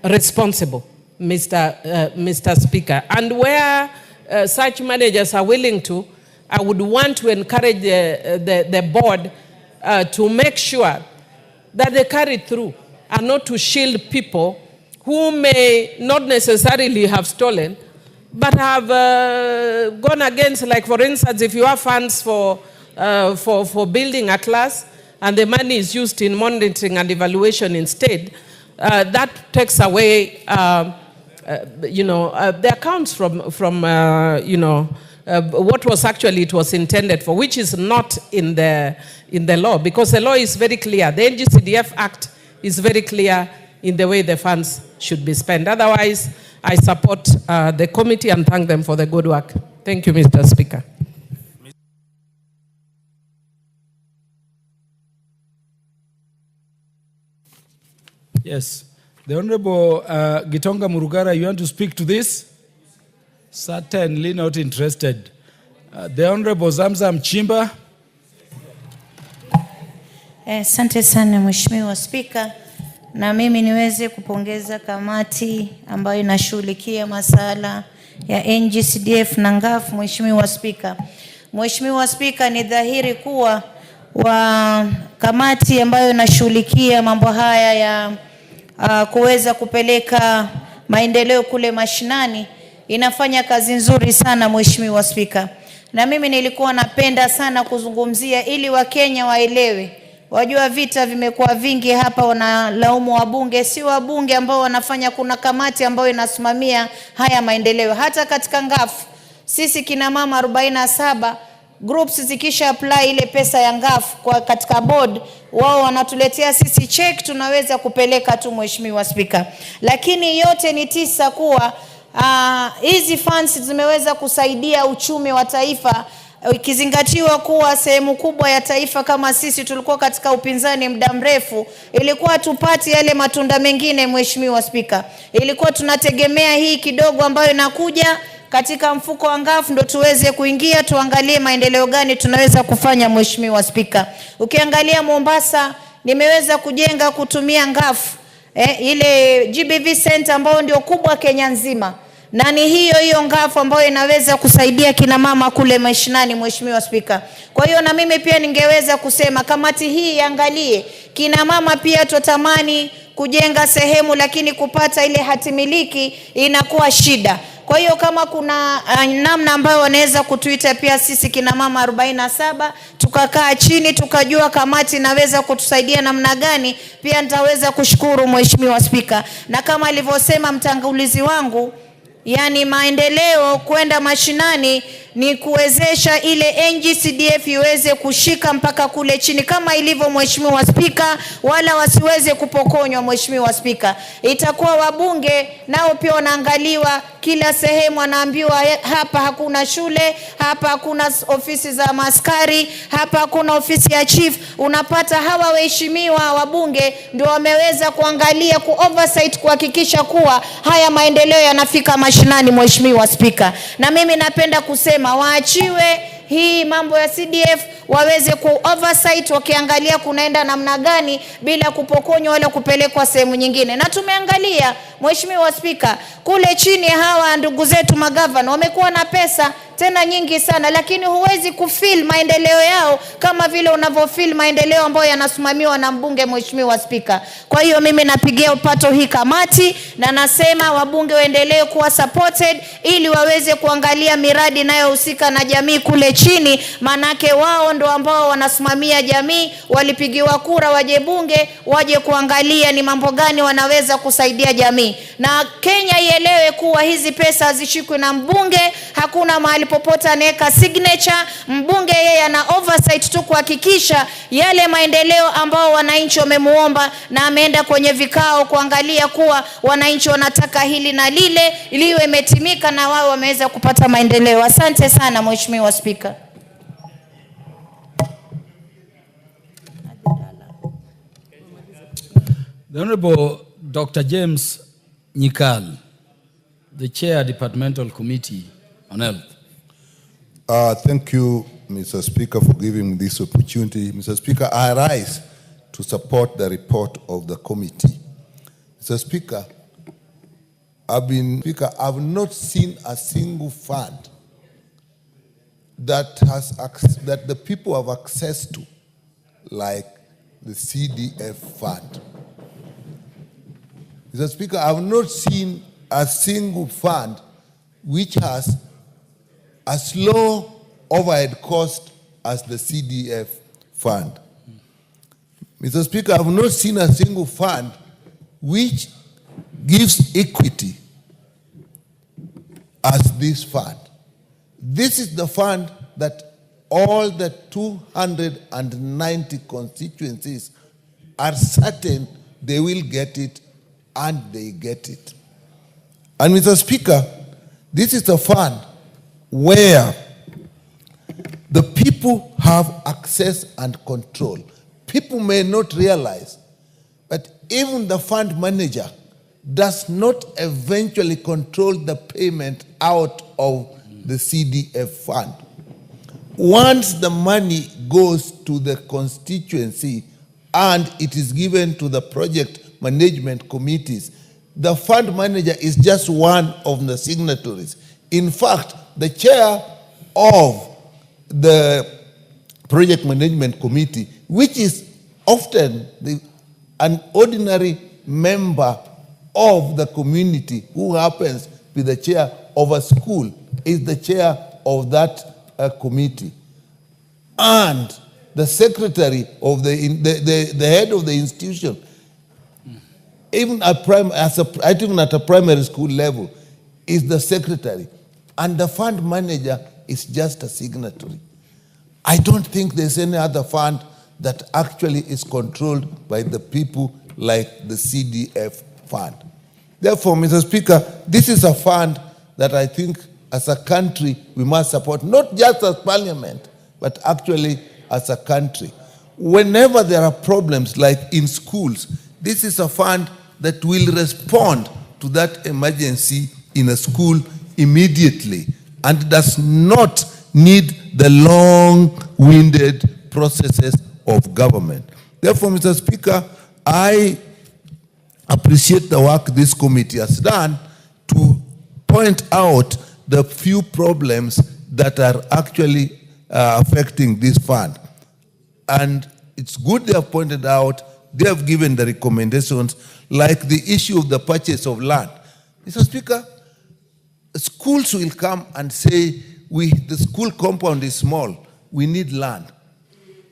responsible, Mr. Speaker. And where such managers are willing to, I would want to encourage the board to make sure that they carry through and not to shield people who may not necessarily have stolen, but have gone against, like for instance, if you have funds for building a class and the money is used in monitoring and evaluation instead, that takes away, the accounts from what was actually it was intended for, which is not in the law, because the law is very clear. The NGCDF Act is very clear in the way the funds should be spent. Otherwise, I support the committee and thank them for the good work. Thank you, Mr. Speaker. Yes. The Honorable Gitonga Murugara, you want to speak to this? Certainly not interested. The Honorable Zamzam Chimba. Asante sana Mheshimiwa Spika, na mimi niweze kupongeza kamati ambayo inashughulikia masala ya NGCDF na NGAF. Mheshimiwa Spika, Mheshimiwa Spika, ni dhahiri kuwa kamati ambayo inashughulikia mambo haya ya kuweza kupeleka maendeleo kule mashinani inafanya kazi nzuri sana Mheshimiwa Spika. Na mimi nilikuwa napenda sana kuzungumzia ili Wakenya waelewe. Wajua vita vimekuwa vingi hapa, wanalaumu wabunge, si wabunge ambao wanafanya, kuna kamati ambayo inasimamia haya maendeleo. Hata katika NGAF, sisi kina mama 47 groups zikisha apply ile pesa ya NGAF kwa katika board, wao wanatuletea sisi check, tunaweza kupeleka tu Mheshimiwa Spika. Lakini yote ni tisa kuwa hizi funds zimeweza kusaidia uchumi wa taifa, ikizingatiwa kuwa sehemu kubwa ya taifa kama sisi tulikuwa katika upinzani muda mrefu, ilikuwa tupati yale matunda mengine Mheshimiwa Spika. Ilikuwa tunategemea hii kidogo ambayo inakuja katika mfuko wa NGAF ndo tuweze kuingia tuangalie maendeleo gani tunaweza kufanya Mheshimiwa Spika. Ukiangalia Mombasa nimeweza kujenga kutumia NGAF ile GBV center ambayo ndio kubwa Kenya nzima. Na ni hiyo NGAF ambayo inaweza kusaidia kina mama kule mashinani Mheshimiwa Spika. Kwa hiyo na mimi pia ningeweza kusema kamati hii iangalie Kina mama pia tutamani kujenga sehemu, lakini kupata ile hatimiliki inakuwa shida. Kwa hiyo kama kuna namna ambayo wanaweza kutuita pia sisi kina mama 47 tukakaa chini tukajua kamati inaweza kutusaidia namna gani, pia nitaweza kushukuru Mheshimiwa Spika. Na kama alivyosema mtangulizi wangu, yani maendeleo kwenda mashinani ni kuwezesha ile NGCDF iweze kushika mpaka kule chini kama ilivyo Mheshimiwa Spika, wala wasiweze kupokonywa Mheshimiwa Spika. Itakuwa wabunge nao pia wanaangaliwa kila sehemu, anaambiwa hapa hakuna shule, hapa hakuna ofisi za maskari, hapa hakuna ofisi ya chief. Unapata hawa waheshimiwa wabunge ndio wameweza kuangalia, oversight, kuhakikisha kuwa haya maendeleo yanafika mashinani Mheshimiwa Spika. Na mimi napenda kusema waachiwe hii mambo ya CDF, waweze oversight wakiangalia kunaenda namna gani bila kupokonywa wala kupelekwa sehemu nyingine. Na tumeangalia Mheshimiwa Spika, kule chini hawa ndugu zetu magavana wamekuwa na pesa tena nyingi sana, lakini huwezi kufeel maendeleo yao kama vile unavyofeel maendeleo ambayo yanasimamiwa na mbunge Mheshimiwa Spika. Kwa hiyo mimi napigia upato hii kamati na nasema wabunge waendelee kuwa supported ili waweze kuangalia miradi inayohusika na jamii kule chini, manake wao ndo ambao wanasimamia jamii, walipigiwa kura waje bunge waje kuangalia ni mambo gani wanaweza kusaidia jamii. Na Kenya ielewe kuwa hizi pesa hazishikwi na mbunge, hakuna mahali popote anaweka signature. Mbunge yeye ana oversight tu kuhakikisha yale maendeleo ambao wananchi wamemuomba, na ameenda kwenye vikao kuangalia kuwa wananchi wanataka hili na lile liwe imetimika na wao wameweza kupata maendeleo. Asante sana Mheshimiwa Spika. The Honorable Dr. James Nyikal, the Chair, Departmental Committee on Health. Thank you, Mr. Speaker, for giving me this opportunity. Mr. Speaker, I rise to support the report of the committee. Mr. Speaker, I've not seen a single fund that the people have access to, like the CDF fund. Mr. Speaker, I've not seen a single fund which has as low overhead cost as the CDF fund. Mr. Speaker, I have not seen a single fund which gives equity as this fund. This is the fund that all the 290 constituencies are certain they will get it, and they get it. And Mr. Speaker, this is a fund where the people have access and control. People may not realize, but even the fund manager does not eventually control the payment out of the CDF fund. Once the money goes to the constituency and it is given to the project management committees, the fund manager is just one of the signatories. In fact, the chair of the project management committee, which is often an ordinary member of the community who happens to be the chair of a school, is the chair of that committee. And the secretary of the head of the institution, even at a primary school level, is the secretary. And the fund manager is just a signatory. I don't think there's any other fund that actually is controlled by the people like the CDF fund. Therefore, Mr. Speaker, this is a fund that I think as a country we must support, not just as parliament, but actually as a country. Whenever there are problems like in schools, this is a fund that will respond to that emergency in a school immediately and does not need the long-winded processes of government. Therefore, Mr. Speaker, I appreciate the work this committee has done to point out the few problems that are actually affecting this fund. And it's good they have pointed out they have given the recommendations, like the issue of the purchase of land. Mr. Speaker, schools will come and say, the school compound is small, we need land.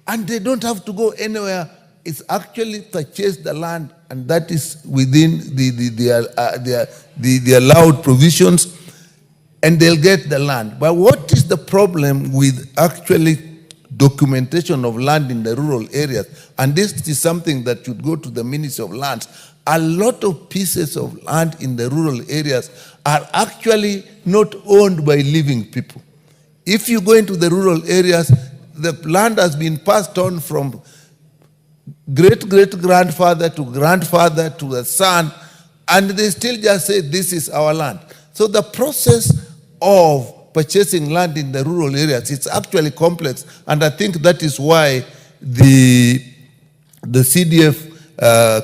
And they don't have to go anywhere. It's actually purchase the land, and that is within the allowed provisions, and they'll get the land. But what is the problem with actually documentation of land in the rural areas? And this is something that should go to the Ministry of Lands. A lot of pieces of land in the rural areas are actually not owned by living people. If you go into the rural areas, the land has been passed on from great-great-grandfather to grandfather to the son, and they still just say, this is our land. So the process of purchasing land in the rural areas, it's actually complex, and I think that is why the CDF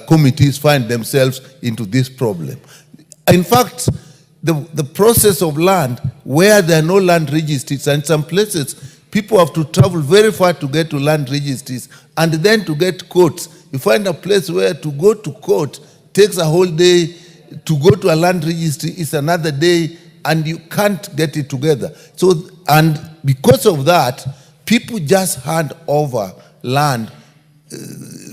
committees find themselves into this problem. In fact, the process of land, where there are no land registries, and some places, people have to travel very far to get to land registries, and then to get courts. You find a place where to go to court takes a whole day, to go to a land registry is another day, and you can't get it together. So, and because of that, people just hand over land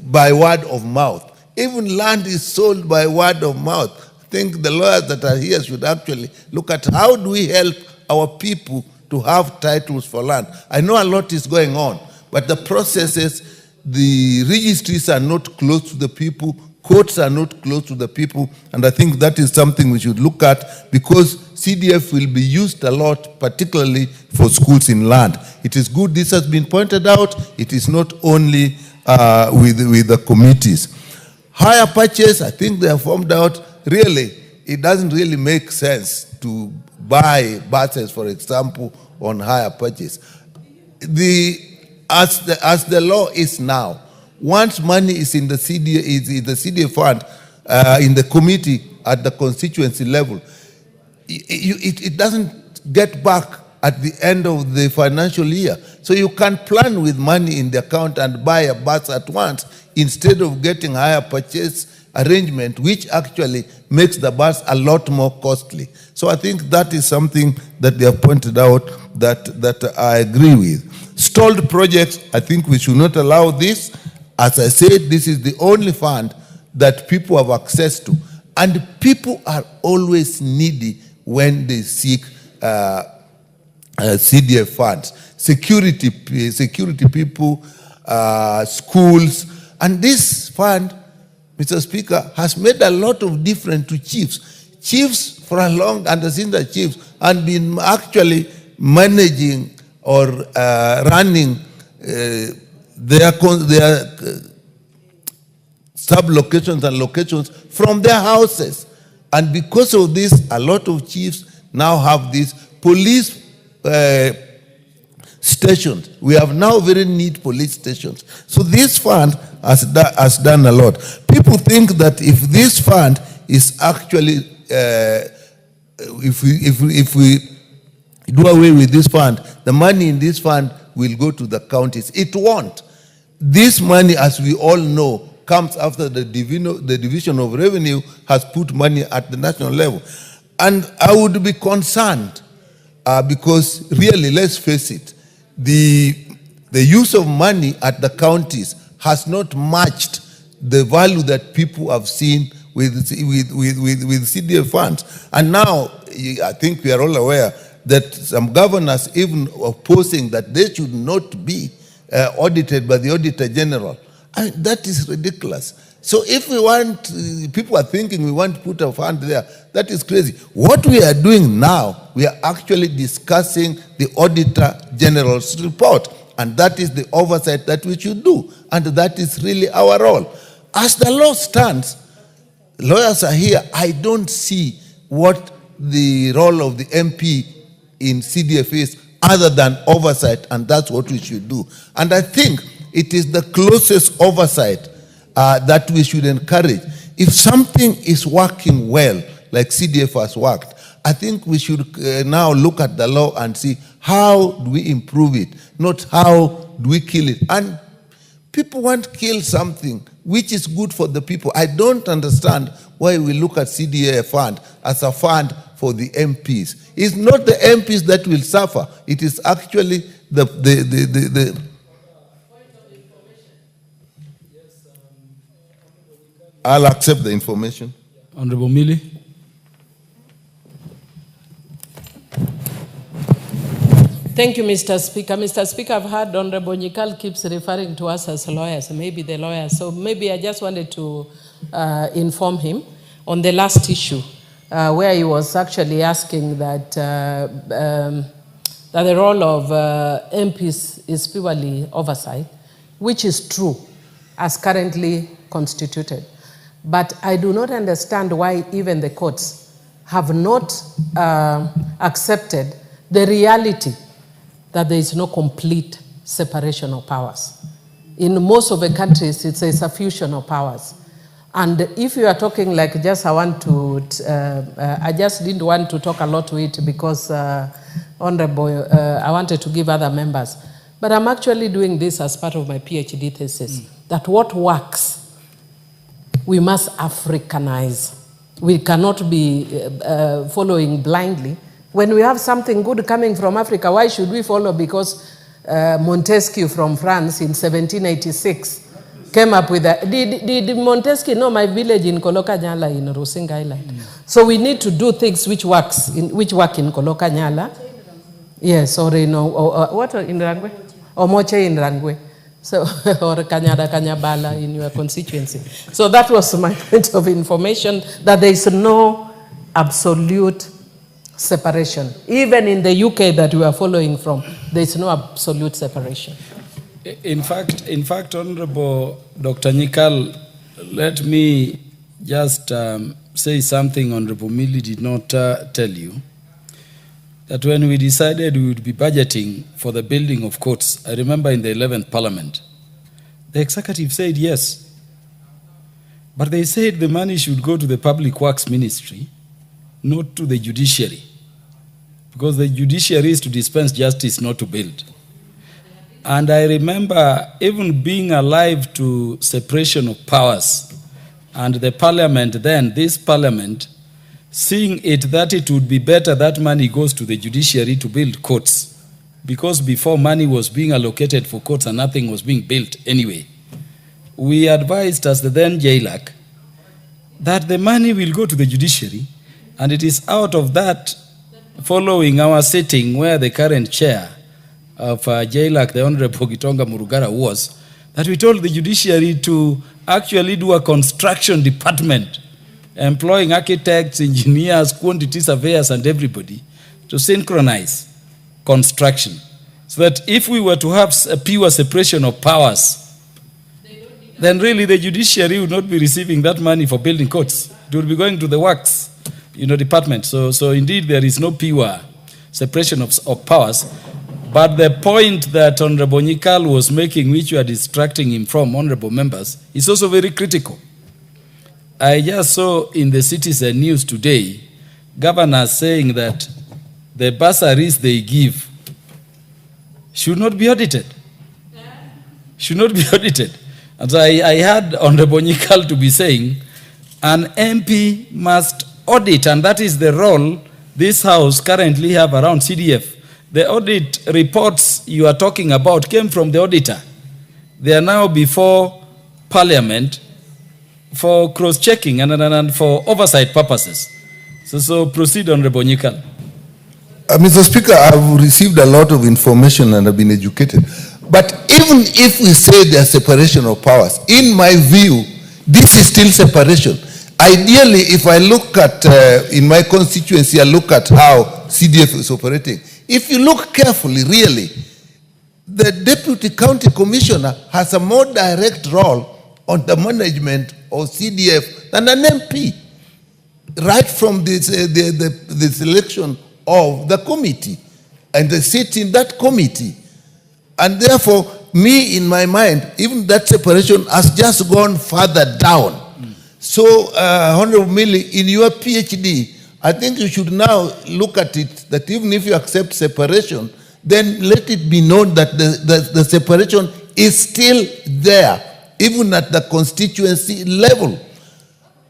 by word of mouth. Even land is sold by word of mouth. I think the lawyers that are here should actually look at how do we help our people to have titles for land. I know a lot is going on, but the processes, the registries are not close to the people, courts are not close to the people, and I think that is something we should look at, because CDF will be used a lot, particularly for schools in land. It is good this has been pointed out. It is not only with the committees. Higher purchase, I think they have formed out, really, it doesn't really make sense to buy buses, for example, on higher purchase. As the law is now, once money is in the CDA fund, in the committee at the constituency level, it doesn't get back at the end of the financial year. So you can plan with money in the account and buy a bus at once instead of getting higher purchase arrangement, which actually makes the bus a lot more costly. So I think that is something that they have pointed out that I agree with. Stalled projects, I think we should not allow this. As I said, this is the only fund that people have access to. And people are always needy when they seek CDF funds. Security people, schools. And this fund, Mr. Speaker, has made a lot of difference to chiefs. Chiefs for a long, and the chiefs, and been actually managing or running their sub-locations and locations from their houses. And because of this, a lot of chiefs now have these police stations. We have now very neat police stations. So this fund has done a lot. People think that if this fund is actually, if we do away with this fund, the money in this fund will go to the counties. It won't. This money, as we all know, comes after the Division of Revenue has put money at the national level. And I would be concerned because really, let's face it, the use of money at the counties has not matched the value that people have seen with CDF funds. And now, I think we are all aware that some governors even opposing that they should not be audited by the Auditor General. And that is ridiculous. So if we want, people are thinking we want to put a fund there, that is crazy. What we are doing now, we are actually discussing the Auditor General's report, and that is the oversight that we should do, and that is really our role. As the law stands, lawyers are here, I don't see what the role of the MP in CDF is other than oversight, and that's what we should do. And I think it is the closest oversight that we should encourage. If something is working well, like CDF has worked, I think we should now look at the law and see how do we improve it, not how do we kill it. And People want to kill something which is good for the people. I don't understand why we look at CDA fund as a fund for the MPs. It's not the MPs that will suffer. It is actually the I'll accept the information. Honorable Mili. Thank you, Mr. Speaker. Mr. Speaker, I've heard Honorable Nyikal keeps referring to us as lawyers, maybe the lawyers. So maybe I just wanted to inform him on the last issue, where he was actually asking that, that the role of MPs is purely oversight, which is true as currently constituted. But I do not understand why even the courts have not accepted the reality that there is no complete separation of powers. In most of the countries, it's a suffusion of powers. And if you are talking like just I just didn't want to talk a lot to it because Honorable, I wanted to give other members. But I'm actually doing this as part of my PhD thesis, that what works, we must Africanize. We cannot be following blindly. When we have something good coming from Africa, why should we follow? Because Montesquieu from France in 1786 came up with that. Did Montesquieu know my village in Koloka Nyala in Rusinga Island? So we need to do things which work in Koloka Nyala. Yes, or in what in Rangwe? Or Moche in Rangwe. So, or Kanyada Kanyabala in your constituency. So that was my point of information, that there is no absolute separation. Even in the UK that we are following from, there is no absolute separation. In fact, Honorable Dr. Nyikal, let me just say something Honorable Mili did not tell you. That when we decided we would be budgeting for the building of courts, I remember in the 11th Parliament, the executive said yes. But they said the money should go to the Public Works Ministry, not to the judiciary. Because the judiciary is to dispense justice, not to build. And I remember even being alive to separation of powers, and the parliament then, this parliament, seeing it that it would be better that money goes to the judiciary to build courts, because before money was being allocated for courts and nothing was being built anyway. We advised as the then JLAC that the money will go to the judiciary, and it is out of that, following our sitting where the current chair of JLAC, the Honorable Gitonga Murugara, was, that we told the judiciary to actually do a construction department, employing architects, engineers, quantity surveyors, and everybody to synchronize construction. So that if we were to have a pure separation of powers, then really the judiciary would not be receiving that money for building courts. It would be going to the works, department. So indeed there is no pure separation of powers. But the point that Honorable Nyikal was making, which you are distracting him from, honorable members, is also very critical. I just saw in the Citizen News today, governors saying that the bursaries they give should not be audited. Should not be audited. And so I heard Honorable Nyikal to be saying, an MP must audit, and that is the role this House currently have around CDF. The audit reports you are talking about came from the auditor. They are now before Parliament for cross-checking and for oversight purposes. So proceed, Honorable Nyikal. Mr. Speaker, I've received a lot of information and have been educated. But even if we say there's separation of powers, in my view, this is still separation. Ideally, if I look at, in my constituency, I look at how CDF is operating. If you look carefully, really, the Deputy County Commissioner has a more direct role on the management of CDF than an MP, right from the selection of the committee and the seat in that committee. And therefore, me, in my mind, even that separation has just gone further down. So, Honorable Mili, in your PhD, I think you should now look at it that even if you accept separation, then let it be known that the separation is still there, even at the constituency level.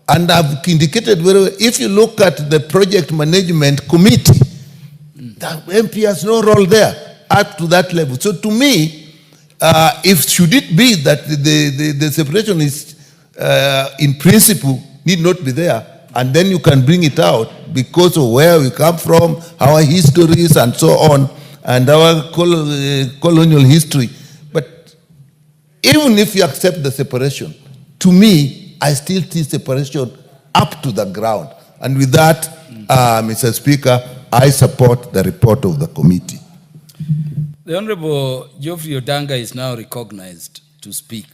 And I've indicated very well, if you look at the project management committee, the MP has no role there up to that level. So to me, if should it be that the separation is in principle need not be there, and then you can bring it out because of where we come from, our histories and so on, and our colonial history. But even if you accept the separation, to me, I still see separation up to the ground. And with that, Mr. Speaker, I support the report of the committee. The Honorable Geoffrey Odanga is now recognized to speak.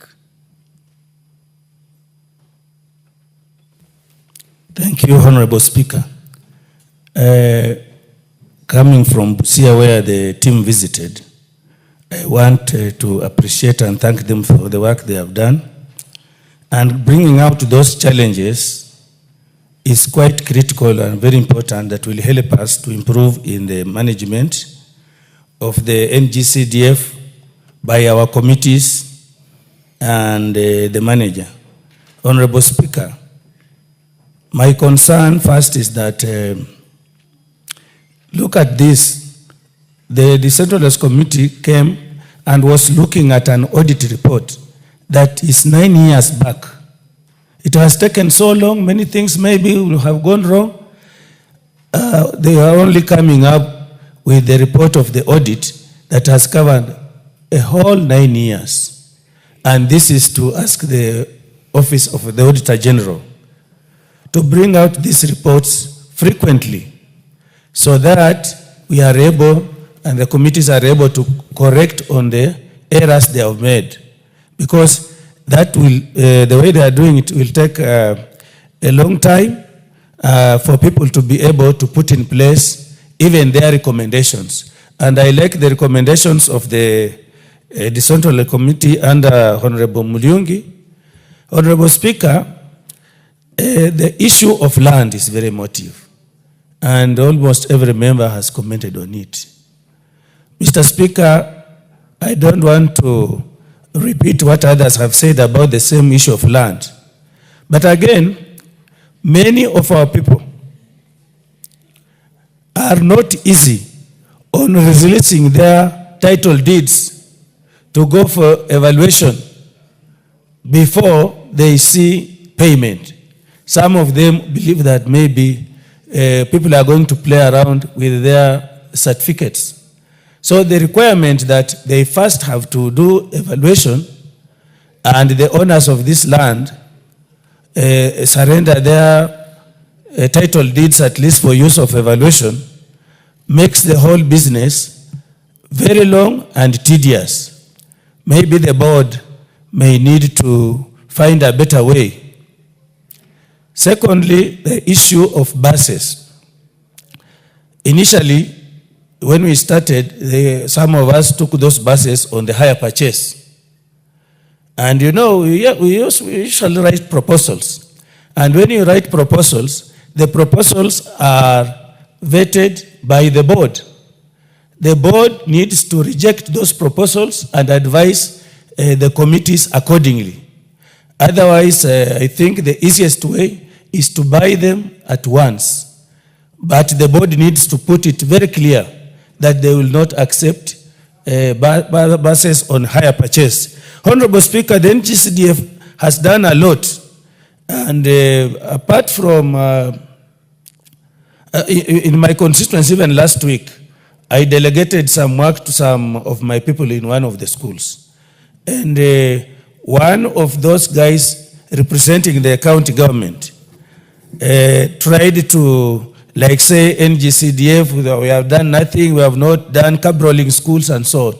Thank you, Honorable Speaker. Coming from Busia, where the team visited, I want to appreciate and thank them for the work they have done. And bringing out those challenges is quite critical and very important that will help us to improve in the management of the NGCDF by our committees and the manager. Honorable Speaker, my concern first is that, look at this, the decentralized committee came and was looking at an audit report that is 9 years back. It has taken so long, many things maybe will have gone wrong. They are only coming up with the report of the audit that has covered a whole 9 years. And this is to ask the Office of the Auditor General to bring out these reports frequently so that we are able and the committees are able to correct on the errors they have made. Because that will, the way they are doing it will take a long time for people to be able to put in place even their recommendations. And I like the recommendations of the decentralized committee under Honorable Mulyungi. Honorable Speaker, the issue of land is very emotive, and almost every member has commented on it. Mr. Speaker, I don't want to repeat what others have said about the same issue of land. But again, many of our people are not easy on releasing their title deeds to go for evaluation before they see payment. Some of them believe that maybe people are going to play around with their certificates. So the requirement that they first have to do evaluation and the owners of this land surrender their title deeds at least for use of evaluation makes the whole business very long and tedious. Maybe the board may need to find a better way. Secondly, the issue of buses. Initially, when we started, some of us took those buses on the hire purchase. And you know, we usually write proposals. And when you write proposals, the proposals are vetted by the board. The board needs to reject those proposals and advise the committees accordingly. Otherwise, I think the easiest way is to buy them at once. But the board needs to put it very clear that they will not accept buses on hire purchase. Honorable Speaker, the NGCDF has done a lot. And apart from, in my constituency, even last week, I delegated some work to some of my people in one of the schools. And one of those guys representing the county government tried to, like say NGCDF, we have done nothing, we have not done cab rolling schools and so on.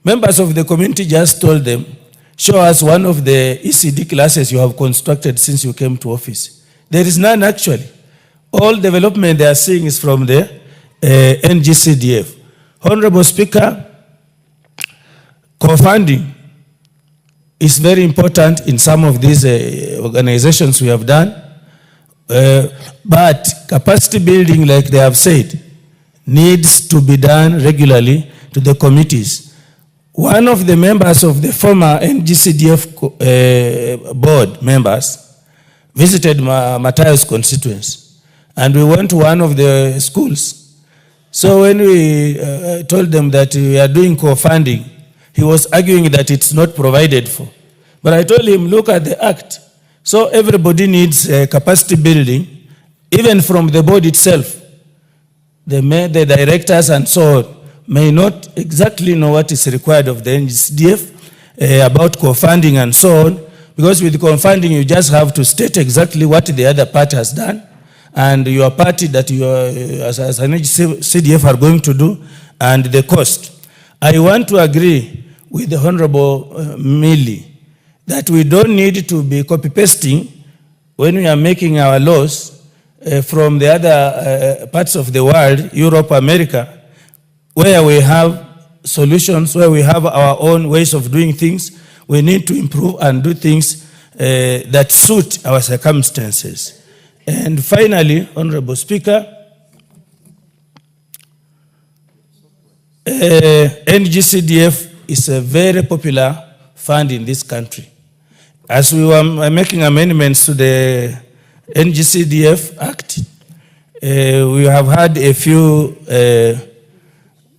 Members of the community just told them, show us one of the ECD classes you have constructed since you came to office. There is none actually. All development they are seeing is from the NGCDF. Honorable Speaker, co-funding is very important in some of these organizations we have done. But capacity building, like they have said, needs to be done regularly to the committees. one of the members of the former NGCDF board members visited Matthew's constituency, and we went to one of the schools. So when we told them that we are doing co-funding, he was arguing that it's not provided for. But I told him, look at the act. So everybody needs capacity building, even from the board itself. The directors and so on may not exactly know what is required of the NGCDF about co-funding and so on, because with co-funding you just have to state exactly what the other party has done and your party that you are, as an NGCDF are going to do, and the cost. I want to agree with the Honorable Millie that we don't need to be copy-pasting when we are making our laws from the other parts of the world, Europe, America, where we have solutions, where we have our own ways of doing things. We need to improve and do things that suit our circumstances. And finally, Honorable Speaker, NGCDF is a very popular fund in this country. As we were making amendments to the NGCDF Act, we have had a few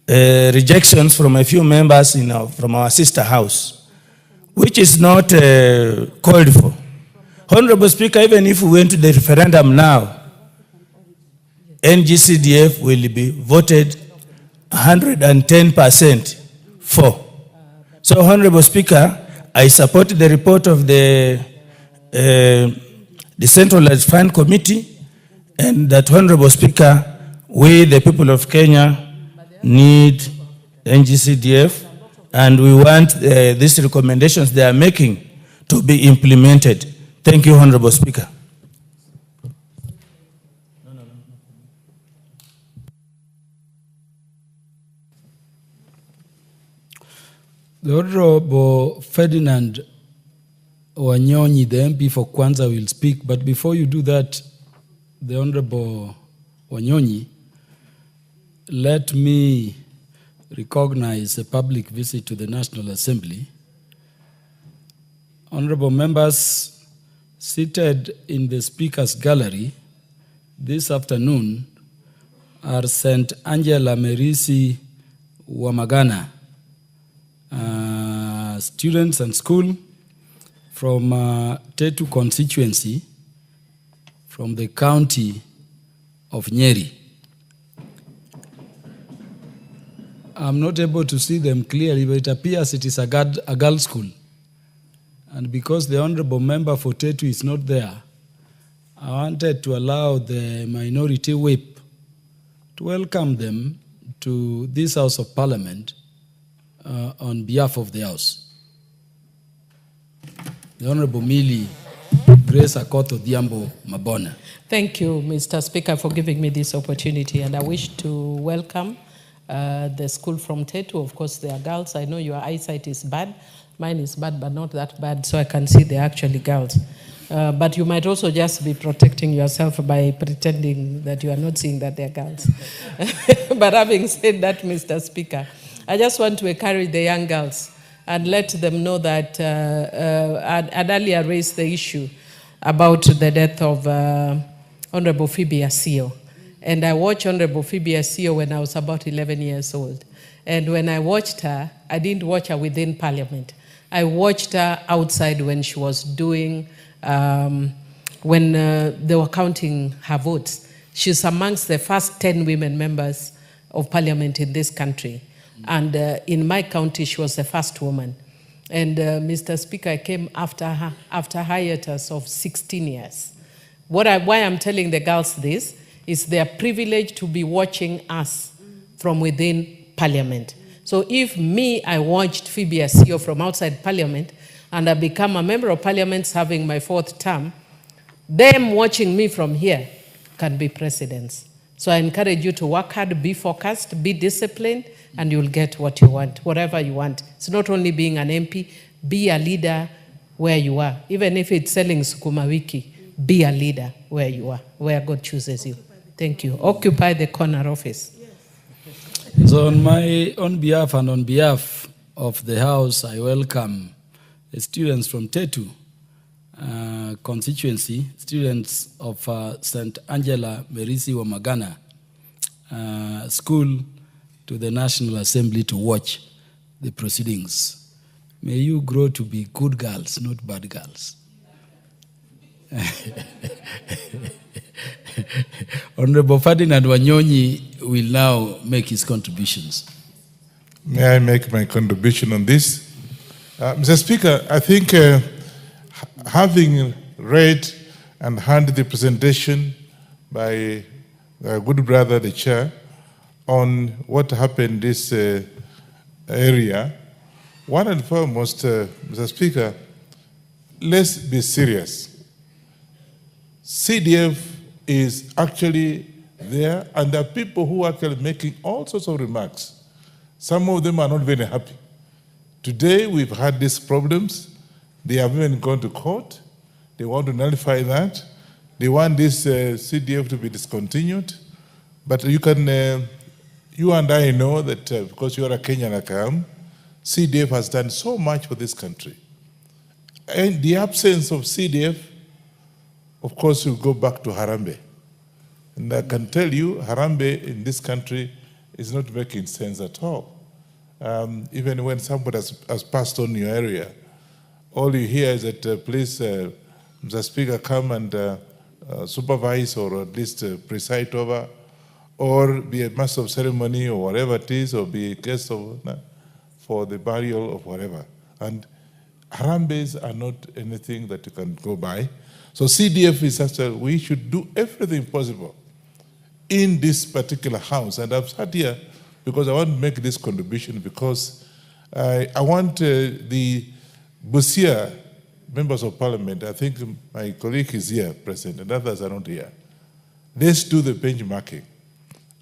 rejections from a few members from our sister house, which is not called for. Honorable Speaker, even if we went to the referendum now, NGCDF will be voted 110% for. So, Honorable Speaker, I support the report of the Decentralized Fund Committee, and that, Honorable Speaker, we, the people of Kenya, need NGCDF, and we want these recommendations they are making to be implemented. Thank you, Honorable Speaker. The Honorable Ferdinand Wanyonyi, the MP for Kwanza, will speak. But before you do that, the Honorable Wanyonyi, let me recognize a public visit to the National Assembly. Honorable members, seated in the Speaker's Gallery this afternoon are St. Angela Merisi Wamagana, students and school from Tetu constituency from the county of Nyeri. I'm not able to see them clearly, but it appears it is a girls' school. And because the Honorable Member for Tetu is not there, I wanted to allow the Minority Whip to welcome them to this House of Parliament on behalf of the House. The Honorable Millie Grace Akoto Diambo Mabona. Thank you, Mr. Speaker, for giving me this opportunity. And I wish to welcome the school from Tetu. Of course, they are girls. I know your eyesight is bad. Mine is bad, but not that bad, so I can see they're actually girls. But you might also just be protecting yourself by pretending that you are not seeing that they're girls. But having said that, Mr. Speaker, I just want to encourage the young girls and let them know that I'd earlier raised the issue about the death of Honorable Phoebe Asio. And I watched Honorable Phoebe Asio when I was about 11 years old. And when I watched her, I didn't watch her within Parliament. I watched her outside when she was doing, when they were counting her votes. She's amongst the first 10 women members of Parliament in this country. And in my county, she was the first woman. And Mr. Speaker, I came after her, after a hiatus of 16 years. Why I'm telling the girls this is their privilege to be watching us from within Parliament. So if I watched Phoebe Asio from outside Parliament and I become a member of Parliament having my 4th term, them watching me from here can be presidents. So I encourage you to work hard, be focused, be disciplined, and you'll get what you want, whatever you want. It's not only being an MP, be a leader where you are. Even if it's selling sukuma wiki, be a leader where you are, where God chooses you. Thank you. Occupy the corner office. So on my own behalf and on behalf of the House, I welcome the students from Tetu constituency, students of St. Angela Merisi Wamagana School, to the National Assembly to watch the proceedings. May you grow to be good girls, not bad girls. Honorable Ferdinand Wanyonyi will now make his contributions. May I make my contribution on this? Mr. Speaker, I think having read and heard the presentation by our good brother, the chair, on what happened in this area, one and foremost, Mr. Speaker, let's be serious. CDF is actually there, and there are people who are actually making all sorts of remarks. Some of them are not very happy. Today, we've had these problems. They have even gone to court. They want to nullify that. They want this CDF to be discontinued. But you can, you and I know that because you are a Kenyan like I am, CDF has done so much for this country. And the absence of CDF, of course, will go back to Harambee. And I can tell you, Harambee in this country is not making sense at all. Even when somebody has passed on your area, all you hear is that please, Mr. Speaker, come and supervise or at least preside over, or be a master of ceremony or whatever it is, or be a guest of, for the burial of whatever. And Harambees are not anything that you can go by. So CDF is such that we should do everything possible in this particular house. And I've sat here because I want to make this contribution because I want the Busia members of parliament, I think my colleague is here present and others are not here. Let's do the benchmarking.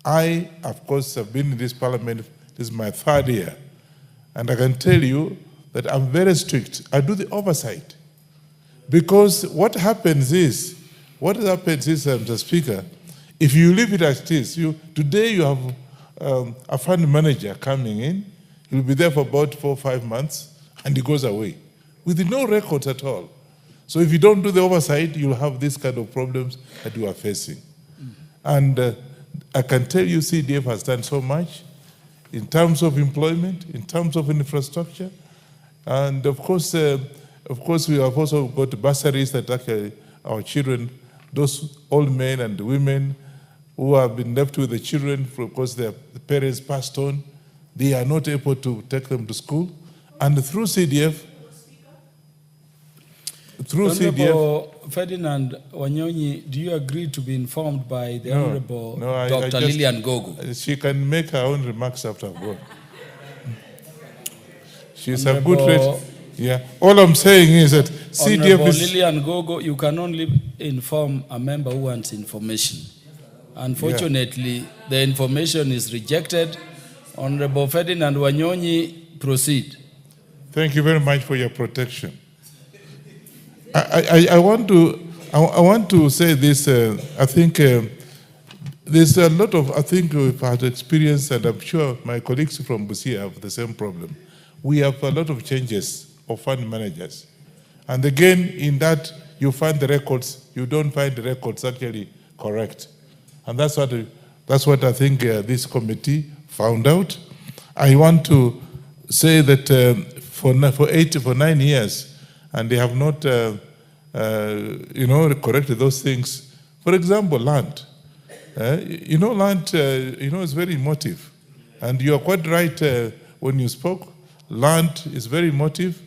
I, of course, have been in this parliament, this is my third year, and I can tell you that I'm very strict. I do the oversight. Because what happens is, Mr. Speaker, if you leave it as it is, today you have a fund manager coming in, he'll be there for about 4 or 5 months, and he goes away with no records at all. So if you don't do the oversight, you'll have this kind of problems that you are facing. And I can tell you CDF has done so much in terms of employment, in terms of infrastructure, and of course, we have also got bursaries that actually our children, those old men and women who have been left with the children because their parents passed on, they are not able to take them to school. And through CDF, Honorable Ferdinand Wanyonyi, do you agree to be informed by the Honorable Dr. Lillian Gogo? She can make her own remarks after I've gone. She's a good rate. Yeah. All I'm saying is that CDF Honorable is... Lillian Gogo, you can only inform a member who wants information. Unfortunately, the information is rejected. Honorable Ferdinand Wanyonyi, proceed. Thank you very much for your protection. I want to say this. I think there's a lot of, I think we've had experience, and I'm sure my colleagues from Busia have the same problem. We have a lot of changes of fund managers. And again, in that, you find the records, you don't find the records actually correct. And that's what I think this committee found out. I want to say that for 9 years, and they have not, corrected those things. For example, land. Land, is very emotive. And you are quite right when you spoke. Land is very emotive.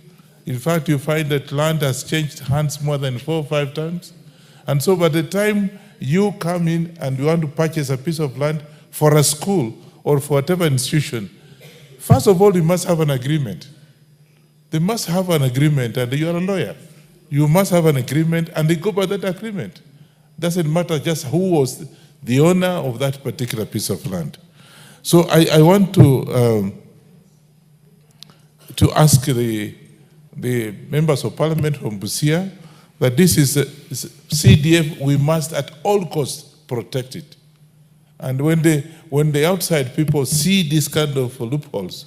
In fact, you find that land has changed hands more than 4 or 5 times. And so by the time you come in and you want to purchase a piece of land for a school or for whatever institution, first of all, you must have an agreement. They must have an agreement, and you are a lawyer. You must have an agreement, and they go by that agreement. Doesn't matter just who was the owner of that particular piece of land. So I want to ask the members of parliament from Busia that this is CDF, we must at all costs protect it. And when the outside people see this kind of loopholes,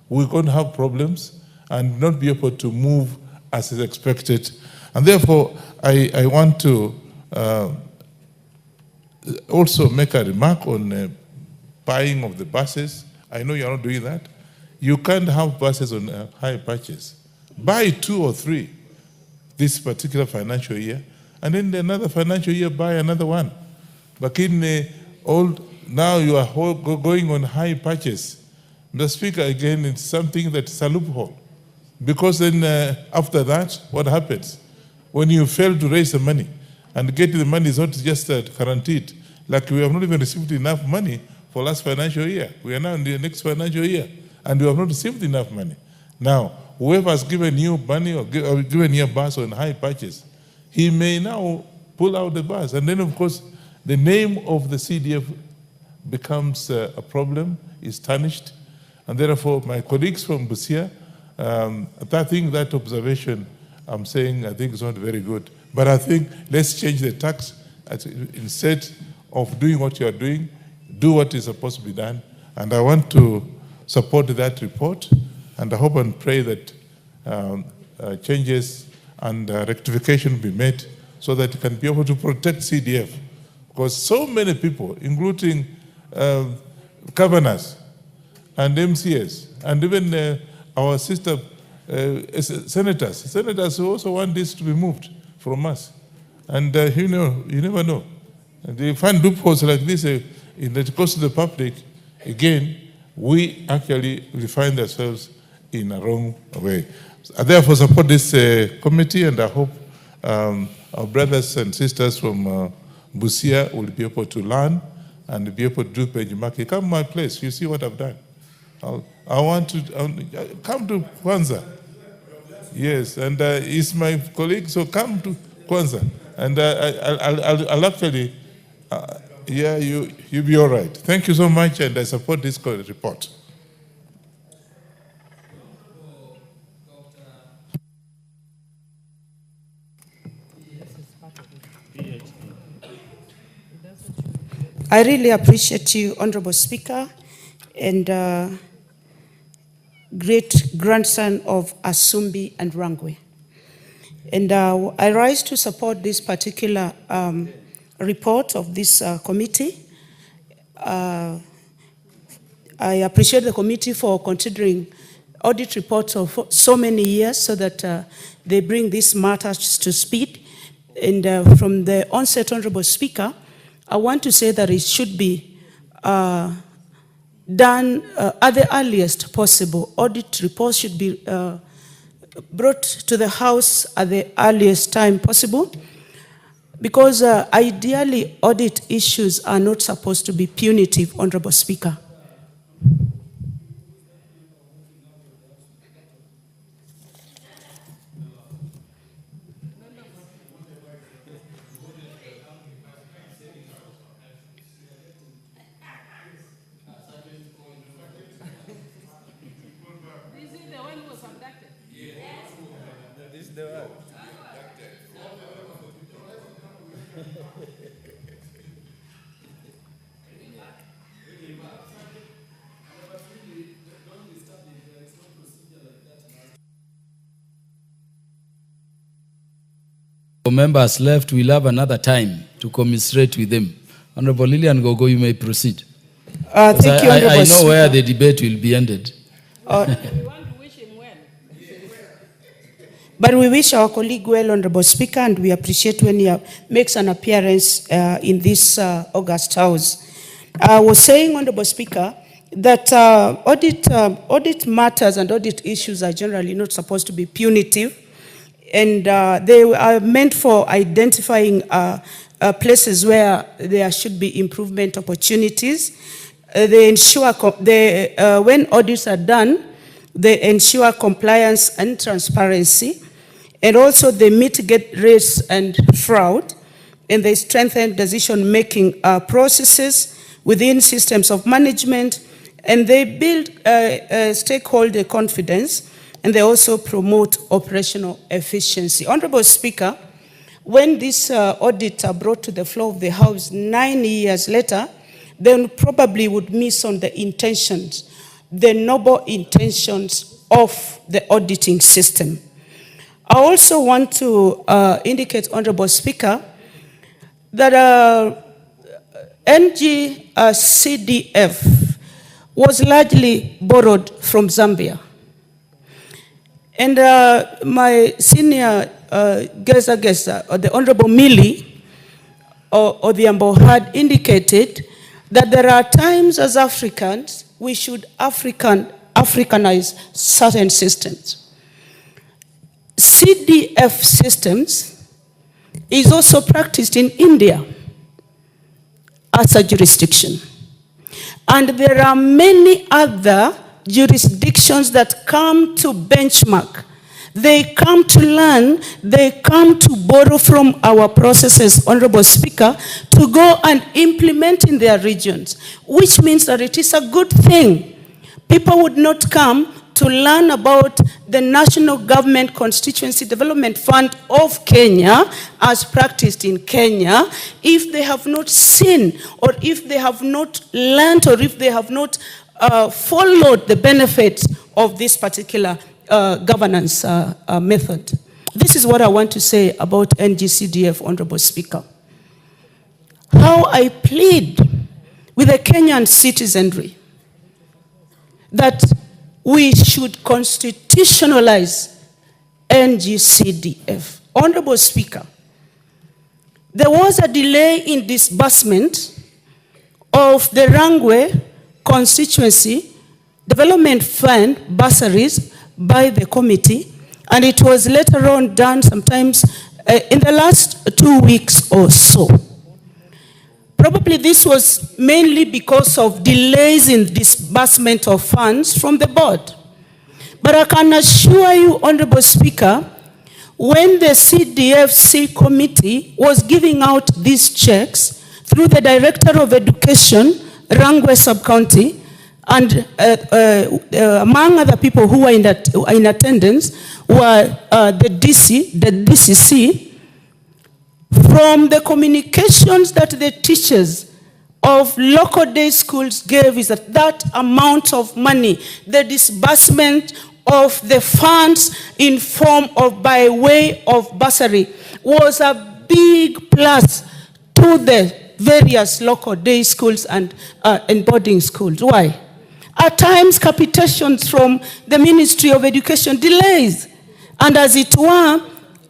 we're going to have problems and not be able to move as is expected. And therefore, I want to also make a remark on buying of the buses. I know you're not doing that. You can't have buses on high purchase. Buy 2 or 3 this particular financial year, and then another financial year buy another one. But in now you are going on high purchase. The Speaker, again, it's something that's a loophole. Because then after that, what happens? When you fail to raise the money, and get the money is not just guaranteed, like we have not even received enough money for last financial year. We are now in the next financial year, and we have not received enough money. Now, whoever has given you money or given you a bus on high purchase, he may now pull out the bus. And then, of course, the name of the CDF becomes a problem, is tarnished. And therefore, my colleagues from Busia, I think that observation I'm saying, I think is not very good. But I think let's change the tax. Instead of doing what you are doing, do what is supposed to be done. And I want to support that report. And I hope and pray that changes and rectification be made so that it can be able to protect CDF. Because so many people, including governors and MCS, and even our sister senators who also want this to be moved from us. And you never know. And they find loopholes like this in the cost of the public. Again, we actually will find ourselves in a wrong way. I therefore support this committee, and I hope our brothers and sisters from Busia will be able to learn and be able to do benchmarking. Come to my place, you see what I've done. I want to come to Kwanzaa. Yes, and he's my colleague, so come to Kwanzaa. And I'll actually, yeah, you'll be all right. Thank you so much, and I support this report. I really appreciate you, Honorable Speaker, and great grandson of Asumbi and Rangwe. And I rise to support this particular report of this committee. I appreciate the committee for considering audit reports of so many years so that they bring these matters to speed. And from the onset, Honorable Speaker, I want to say that it should be done at the earliest possible. Audit reports should be brought to the House at the earliest time possible, because ideally audit issues are not supposed to be punitive, Honorable Speaker. Members left, we'll have another time to commiserate with them. Honorable Lillian Gogo, you may proceed. Thank you, Honorable I know Speaker. where the debate will be ended. But we wish our colleague well, Honorable Speaker, and we appreciate when he makes an appearance in this August House. I was saying, Honorable Speaker, that audit matters and audit issues are generally not supposed to be punitive. And they are meant for identifying places where there should be improvement opportunities. They ensure, when audits are done, they ensure compliance and transparency. And also they mitigate risk and fraud. And they strengthen decision-making processes within systems of management. And they build stakeholder confidence. And they also promote operational efficiency. Honorable Speaker, when this audits are brought to the floor of the House 9 years later, then probably would miss on the intentions. the noble intentions of the auditing system. I also want to indicate, Honorable Speaker, that NGCDF was largely borrowed from Zambia. And my senior Geza, or the Honorable Mili Odhiambo had indicated that there are times as Africans we should Africanize certain systems. CDF systems is also practiced in India as a jurisdiction. And there are many other jurisdictions that come to benchmark. They come to learn, they come to borrow from our processes, Honorable Speaker, to go and implement in their regions, which means that it is a good thing. People would not come to learn about the National Government Constituency Development Fund of Kenya as practiced in Kenya if they have not seen, or if they have not learned, or if they have not followed the benefits of this particular governance method. This is what I want to say about NGCDF, Honorable Speaker. How I plead with the Kenyan citizenry that we should constitutionalize NGCDF. Honorable Speaker, there was a delay in disbursement of the Rangwe Constituency Development Fund bursaries by the committee, and it was later on done sometimes in the last 2 weeks or so. Probably this was mainly because of delays in disbursement of funds from the board. But I can assure you, Honorable Speaker, when the CDFC committee was giving out these checks through the Director of Education, Rangwe Sub-County, and among other people who were in attendance were the DCC, from the communications that the teachers of local day schools gave is that amount of money, the disbursement of the funds in form of by way of bursary was a big plus to the various local day schools and boarding schools. Why? At times, capitations from the Ministry of Education delays. And as it were,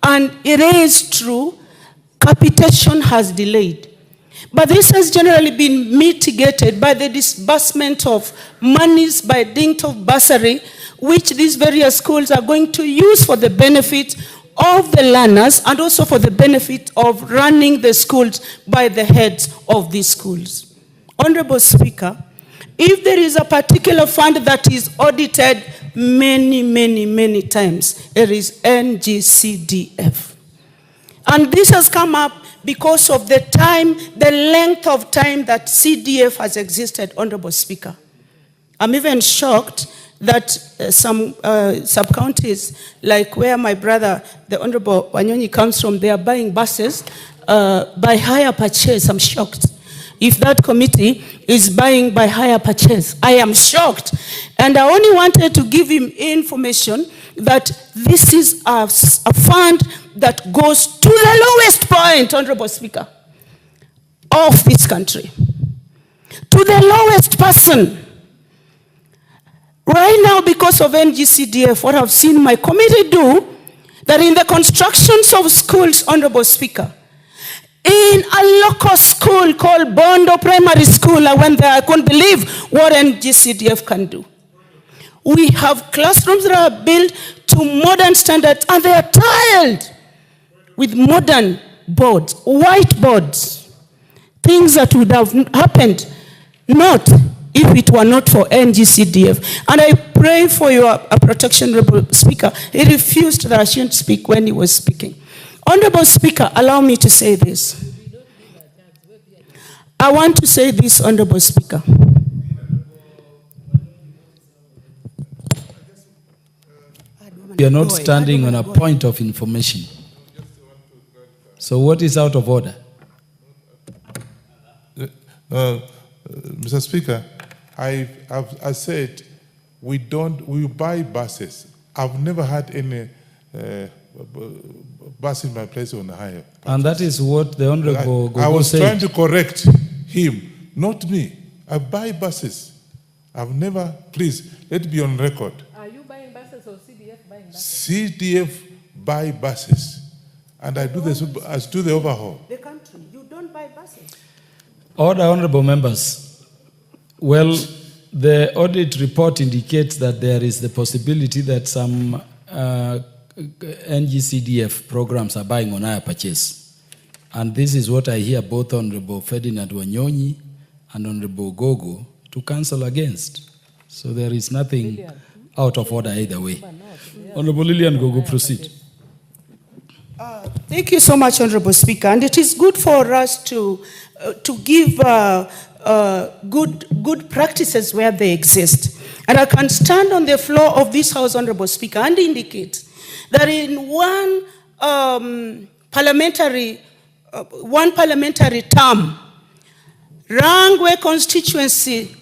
and it is true, capitation has delayed. But this has generally been mitigated by the disbursement of monies by dint of bursary, which these various schools are going to use for the benefit of the learners and also for the benefit of running the schools by the heads of these schools. Honorable Speaker, if there is a particular fund that is audited many times, it is NGCDF. And this has come up because of the length of time that CDF has existed, Honorable Speaker. I'm even shocked that some sub-counties, like where my brother, the Honorable Wanyonyi, comes from, they are buying buses by hire purchase. I'm shocked. If that committee is buying by hire purchase, I am shocked. And I only wanted to give him information that this is a fund that goes to the lowest point, Honorable Speaker, of this country. To the lowest person. Right now, because of NGCDF, what I've seen my committee do, that in the constructions of schools, Honorable Speaker, in a local school called Bondo Primary School, I went there, I couldn't believe what NGCDF can do. We have classrooms that are built to modern standards, and they are tiled with modern boards, white boards, things that would have happened not if it were not for NGCDF. And I pray for your protection, Honorable Speaker. He refused that I shouldn't speak when he was speaking. Honorable Speaker, allow me to say this. I want to say this, Honorable Speaker. You are not standing on a point of information. So what is out of order? Mr. Speaker, I said we buy buses. I've never had any bus in my place on hire. And that is what the Honorable Gogo I was said. trying to correct him, not me. I buy buses. I've never, please, let it be on record. Are you buying buses or CDF buying buses? CDF buy buses. And I do the overhaul. The country, you don't buy buses. All the honorable members, well, the audit report indicates that there is the possibility that some NGCDF programs are buying on hire purchase. And this is what I hear both Honorable Ferdinand Wanyonyi and Honorable Gogo to cancel against. So there is nothing out of order either way. Honorable Lilian Gogo, proceed. Thank you so much, Honorable Speaker. And it is good for us to give good practices where they exist. And I can stand on the floor of this House, Honorable Speaker, and indicate that in one parliamentary term, Rangwe constituency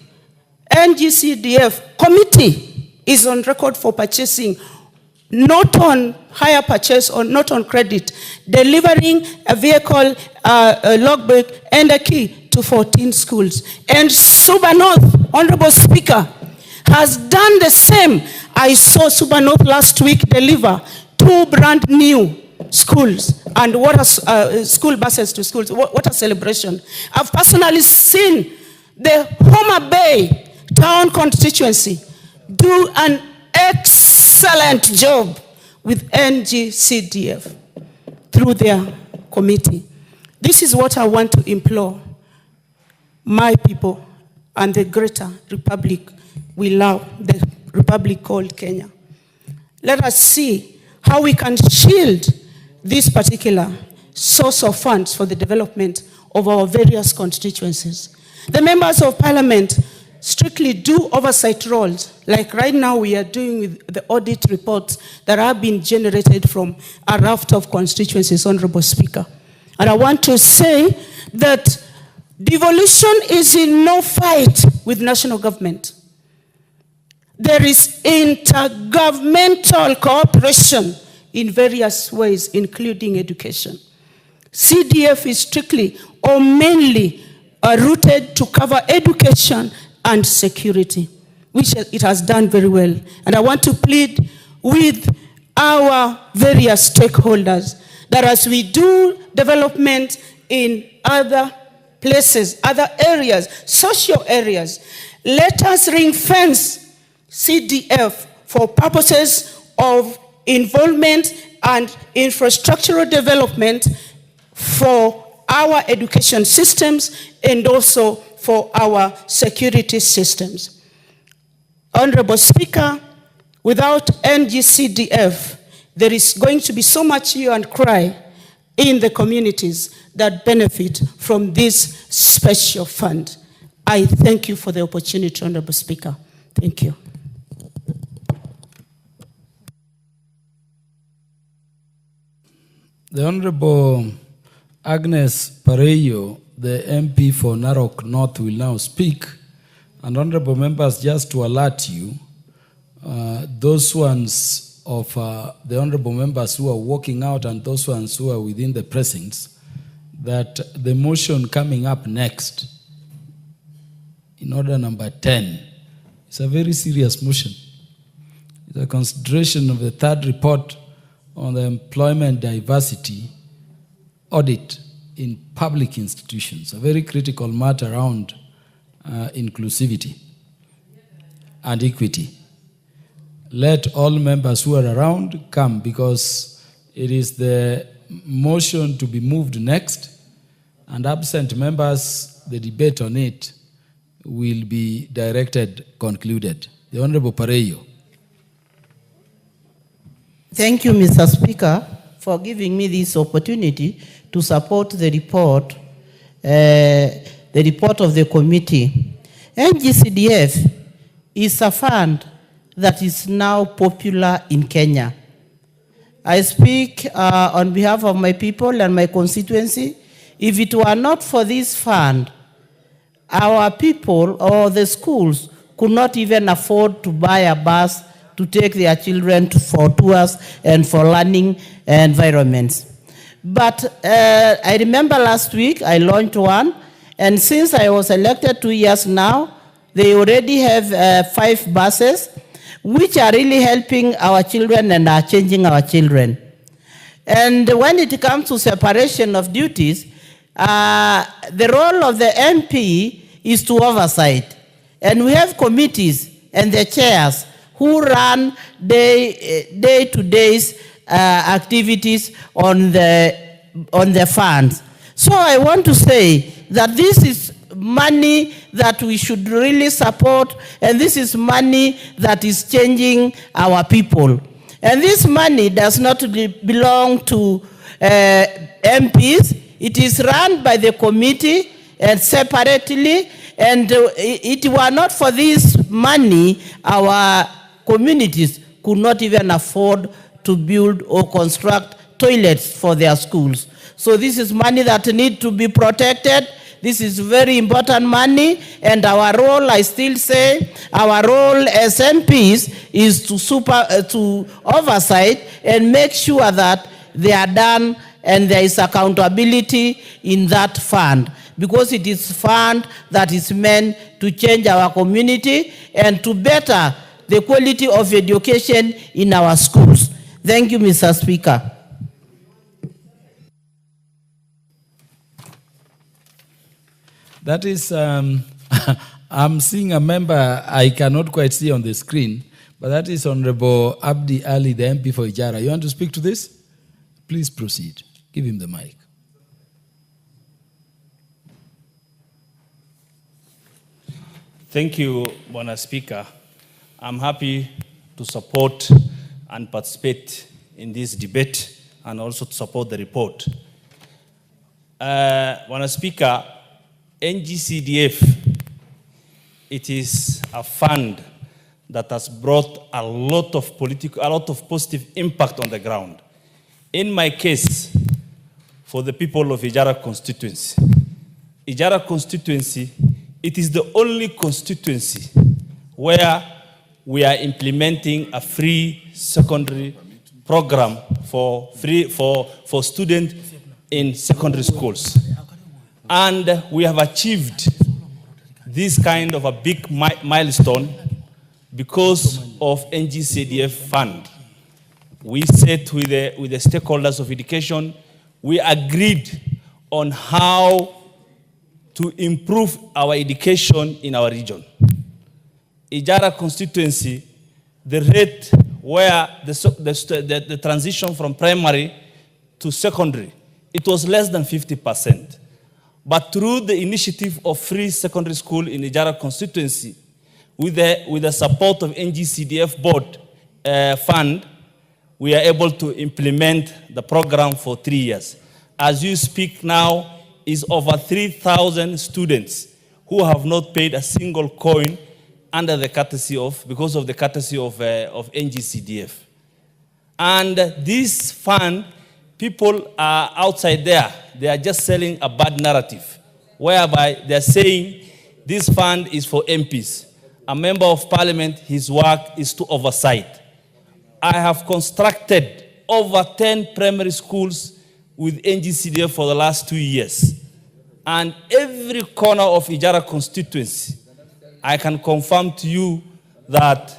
NGCDF committee is on record for purchasing, not on hire purchase or not on credit, delivering a vehicle, a logbook, and a key to 14 schools. And Suba North, Honorable Speaker, has done the same. I saw Suba North last week deliver 2 brand new schools and school buses to schools. What a celebration. I've personally seen the Homa Bay town constituency do an excellent job with NGCDF through their committee. This is what I want to implore my people and the greater republic we love, the republic called Kenya. Let us see how we can shield this particular source of funds for the development of our various constituencies. The members of parliament strictly do oversight roles, like right now we are doing with the audit reports that have been generated from a raft of constituencies, Honorable Speaker. And I want to say that devolution is in no fight with national government. There is intergovernmental cooperation in various ways, including education. CDF is strictly or mainly rooted to cover education and security, which it has done very well. And I want to plead with our various stakeholders that as we do development in other places, other areas, social areas, let us ring-fence CDF for purposes of involvement and infrastructural development for our education systems and also for our security systems. Honorable Speaker, without NGCDF, there is going to be so much hue and cry in the communities that benefit from this special fund. I thank you for the opportunity, Honorable Speaker. Thank you. The Honorable Agnes Pareyo, the MP for Narok North, will now speak. And honorable members, just to alert you, those ones of the honorable members who are walking out and those ones who are within the precincts, that the motion coming up next, in order number 10, is a very serious motion. It's a consideration of the third report on the employment diversity audit in public institutions, a very critical matter around inclusivity and equity. Let all members who are around come, because it is the motion to be moved next, and absent members, the debate on it will be concluded. The Honorable Pareyo. Thank you, Mr. Speaker, for giving me this opportunity to support the report of the committee. NGCDF is a fund that is now popular in Kenya. I speak on behalf of my people and my constituency. If it were not for this fund, our people or the schools could not even afford to buy a bus to take their children for tours and for learning environments. But I remember last week I launched one, and since I was elected 2 years now, they already have 5 buses, which are really helping our children and are changing our children. And when it comes to separation of duties, the role of the MP is to oversight. And we have committees and the chairs who run day-to-day activities on the funds. So I want to say that this is money that we should really support, and this is money that is changing our people. And this money does not belong to MPs. It is run by the committee and separately, and it were not for this money, our communities could not even afford to build or construct toilets for their schools. So this is money that needs to be protected. This is very important money, and our role, I still say, our role as MPs is to oversight and make sure that they are done and there is accountability in that fund, because it is a fund that is meant to change our community and to better the quality of education in our schools. Thank you, Mr. Speaker. That is, I'm seeing a member I cannot quite see on the screen, but that is Honorable Abdi Ali, the MP for Ijara. You want to speak to this? Please proceed. Give him the mic. Thank you, Bwana Speaker. I'm happy to support and participate in this debate and also to support the report. Bwana Speaker, NGCDF, it is a fund that has brought a lot of positive impact on the ground. In my case, for the people of Ijara constituency, it is the only constituency where we are implementing a free secondary program for students in secondary schools. And we have achieved this kind of a big milestone because of NGCDF fund. We sat with the stakeholders of education. We agreed on how to improve our education in our region. Ijara constituency, the rate where the transition from primary to secondary, it was less than 50%. But through the initiative of free secondary school in Ijara constituency, with the support of NGCDF board fund, we are able to implement the program for 3 years. As you speak now, is over 3,000 students who have not paid a single coin under the courtesy of NGCDF. And this fund, people are outside there, they are just selling a bad narrative, whereby they're saying this fund is for MPs. A member of parliament, his work is to oversight. I have constructed over 10 primary schools with NGCDF for the last 2 years. And every corner of Ijara constituency, I can confirm to you that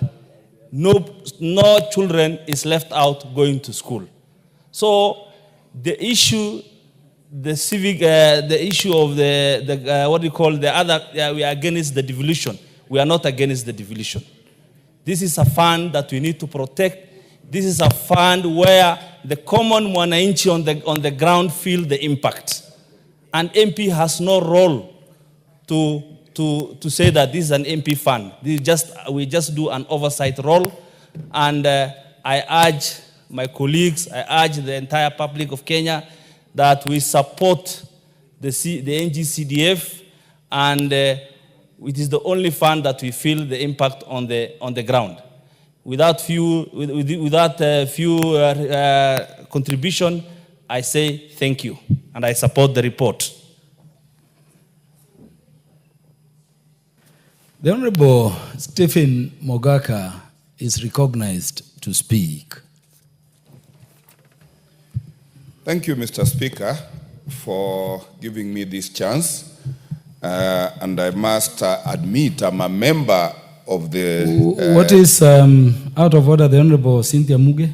no children is left out going to school. So the issue, the issue of we are against the devolution. We are not against the devolution. This is a fund that we need to protect. This is a fund where the common mwananchi on the ground feel the impact. And MP has no role to say that this is an MP fund. We just do an oversight role. And I urge my colleagues, I urge the entire public of Kenya that we support the NGCDF, and it is the only fund that we feel the impact on the ground. Without few contribution, I say thank you, and I support the report. The Honorable Stephen Mogaka is recognized to speak. Thank you, Mr. Speaker, for giving me this chance. And I must admit I'm a member of the... What is out of order, the Honorable Cynthia Muge?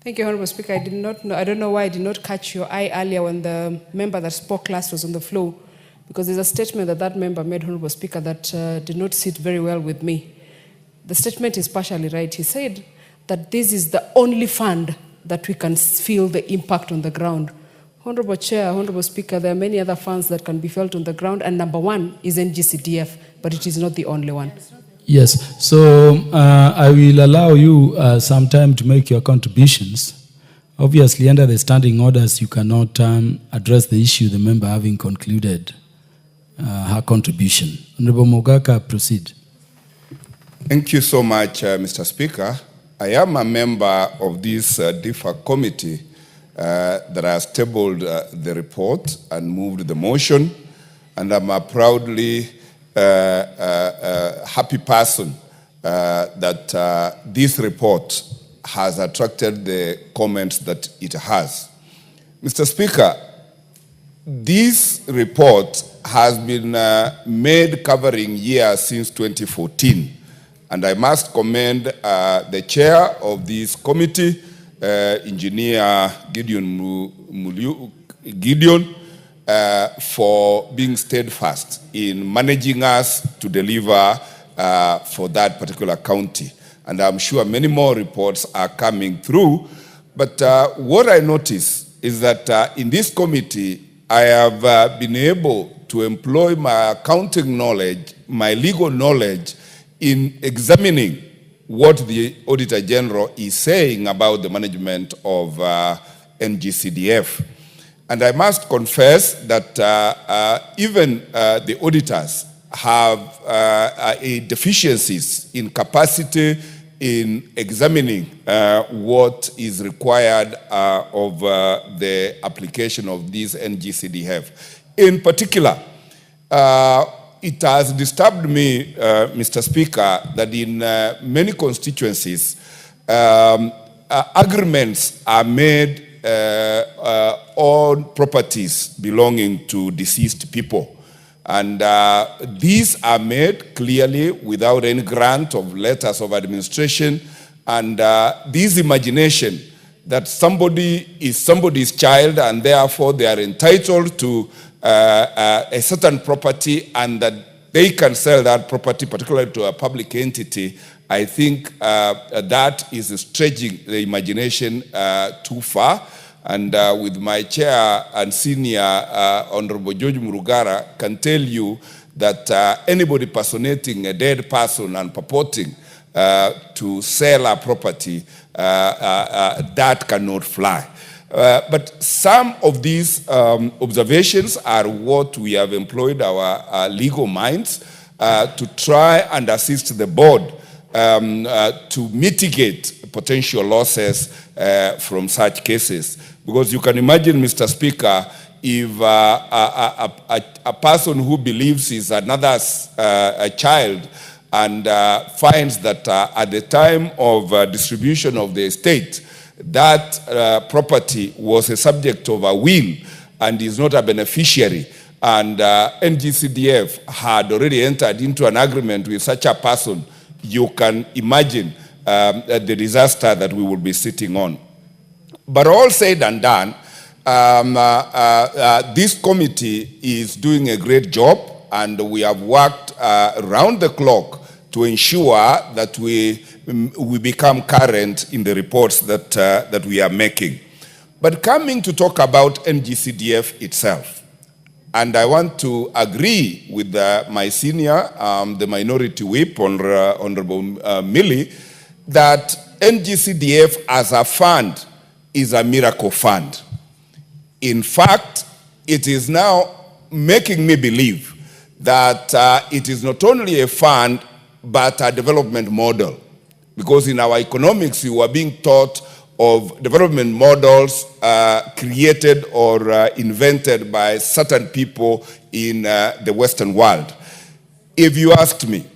Thank you, Honorable Speaker. I don't know why I did not catch your eye earlier when the member that spoke last was on the floor, because there's a statement that that member made, Honorable Speaker, that did not sit very well with me. The statement is partially right. He said that this is the only fund that we can feel the impact on the ground. Honorable Chair, Honorable Speaker, there are many other funds that can be felt on the ground, and number one is NGCDF, but it is not the only one. Yes, so I will allow you some time to make your contributions. Obviously, under the standing orders, you cannot address the issue, the member having concluded her contribution. Honorable Mogaka, proceed. Thank you so much, Mr. Speaker. I am a member of this DFA committee that has tabled the report and moved the motion, and I'm a proudly happy person that this report has attracted the comments that it has. Mr. Speaker, this report has been made covering years since 2014, and I must commend the chair of this committee, Engineer Gideon, for being steadfast in managing us to deliver for that particular county. And I'm sure many more reports are coming through. But what I notice is that in this committee, I have been able to employ my accounting knowledge, my legal knowledge in examining what the Auditor General is saying about the management of NGCDF. And I must confess that even the auditors have deficiencies in capacity in examining what is required of the application of this NGCDF. In particular, it has disturbed me, Mr. Speaker, that in many constituencies, agreements are made on properties belonging to deceased people. And these are made clearly without any grant of letters of administration. And this imagination that somebody is somebody's child and therefore they are entitled to a certain property and that they can sell that property, particularly to a public entity, I think that is stretching the imagination too far. And with my chair and senior, Honorable George Murugara, can tell you that anybody personating a dead person and purporting to sell a property, that cannot fly. But some of these observations are what we have employed our legal minds to try and assist the board to mitigate potential losses from such cases. Because you can imagine, Mr. Speaker, if a person who believes is another's child and finds that at the time of distribution of the estate, that property was a subject of a will and is not a beneficiary, and NGCDF had already entered into an agreement with such a person, you can imagine the disaster that we will be sitting on. But all said and done, this committee is doing a great job, and we have worked around the clock to ensure that we become current in the reports that we are making. But coming to talk about NGCDF itself, and I want to agree with my senior, the minority whip, Honorable Millie, that NGCDF as a fund is a miracle fund. In fact, it is now making me believe that it is not only a fund, but a development model. Because in our economics, you are being taught of development models created or invented by certain people in the Western world. If you asked me,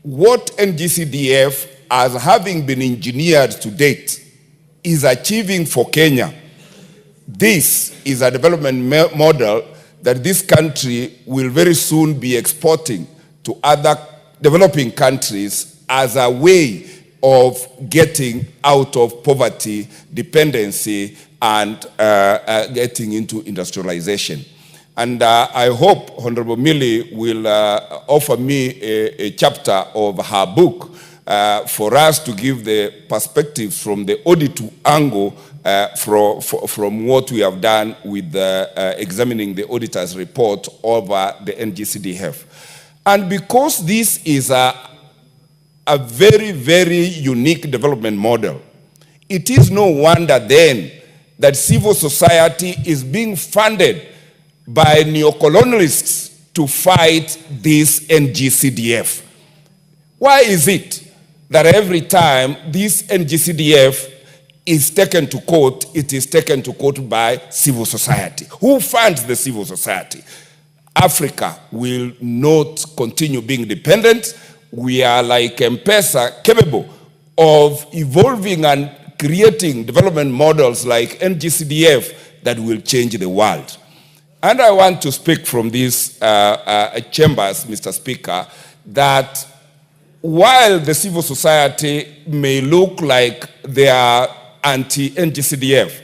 what NGCDF, as having been engineered to date, is achieving for Kenya, this is a development model that this country will very soon be exporting to other developing countries as a way of getting out of poverty, dependency, and getting into industrialization. And I hope Honorable Millie will offer me a chapter of her book for us to give the perspectives from the audit angle from what we have done with examining the auditor's report over the NGCDF. And because this is a very, very unique development model, it is no wonder then that civil society is being funded by neocolonialists to fight this NGCDF. Why is it that every time this NGCDF is taken to court, it is taken to court by civil society? Who funds the civil society? Africa will not continue being dependent. We are like M-Pesa, capable of evolving and creating development models like NGCDF that will change the world. And I want to speak from these chambers, Mr. Speaker, that while the civil society may look like they are anti-NGCDF,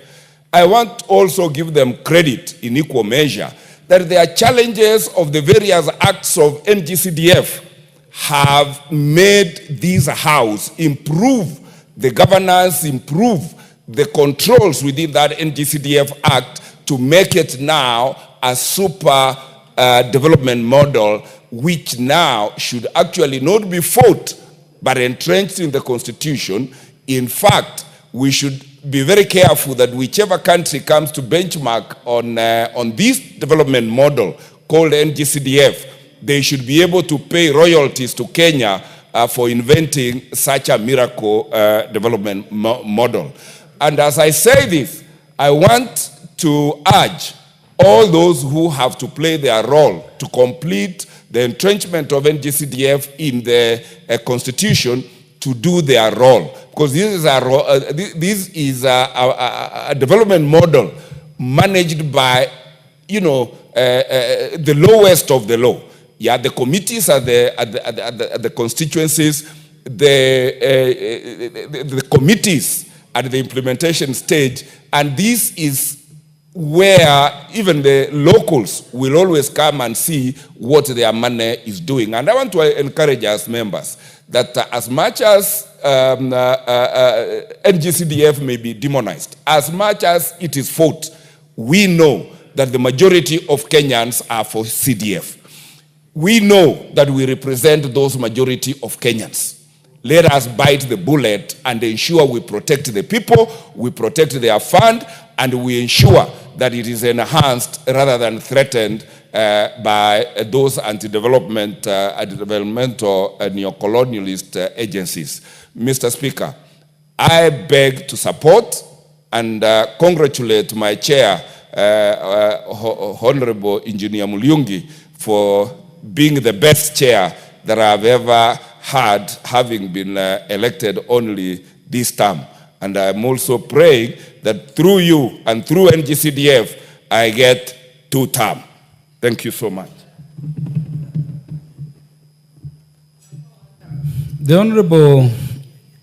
I want to also give them credit in equal measure that their challenges of the various acts of NGCDF have made this house improve the governance, improve the controls within that NGCDF Act to make it now a super development model, which now should actually not be fought but entrenched in the Constitution. In fact, we should be very careful that whichever country comes to benchmark on this development model called NGCDF, they should be able to pay royalties to Kenya for inventing such a miracle development model. And as I say this, I want to urge all those who have to play their role to complete the entrenchment of NGCDF in the Constitution to do their role. Because this is a development model managed by, the lowest of the low. Yeah, the committees at the constituencies, the committees at the implementation stage, and this is where even the locals will always come and see what their money is doing. And I want to encourage us members that as much as NGCDF may be demonized, as much as it is fought, we know that the majority of Kenyans are for CDF. We know that we represent those majority of Kenyans. Let us bite the bullet and ensure we protect the people, we protect their fund, and we ensure that it is enhanced rather than threatened by those anti-development, anti-developmental neo-colonialist agencies. Mr. Speaker, I beg to support and congratulate my chair, Honorable Engineer Mulyungi, for being the best chair that I've ever had, having been elected only this term. And I'm also praying that through you and through NGCDF, I get 2 terms. Thank you so much. The Honorable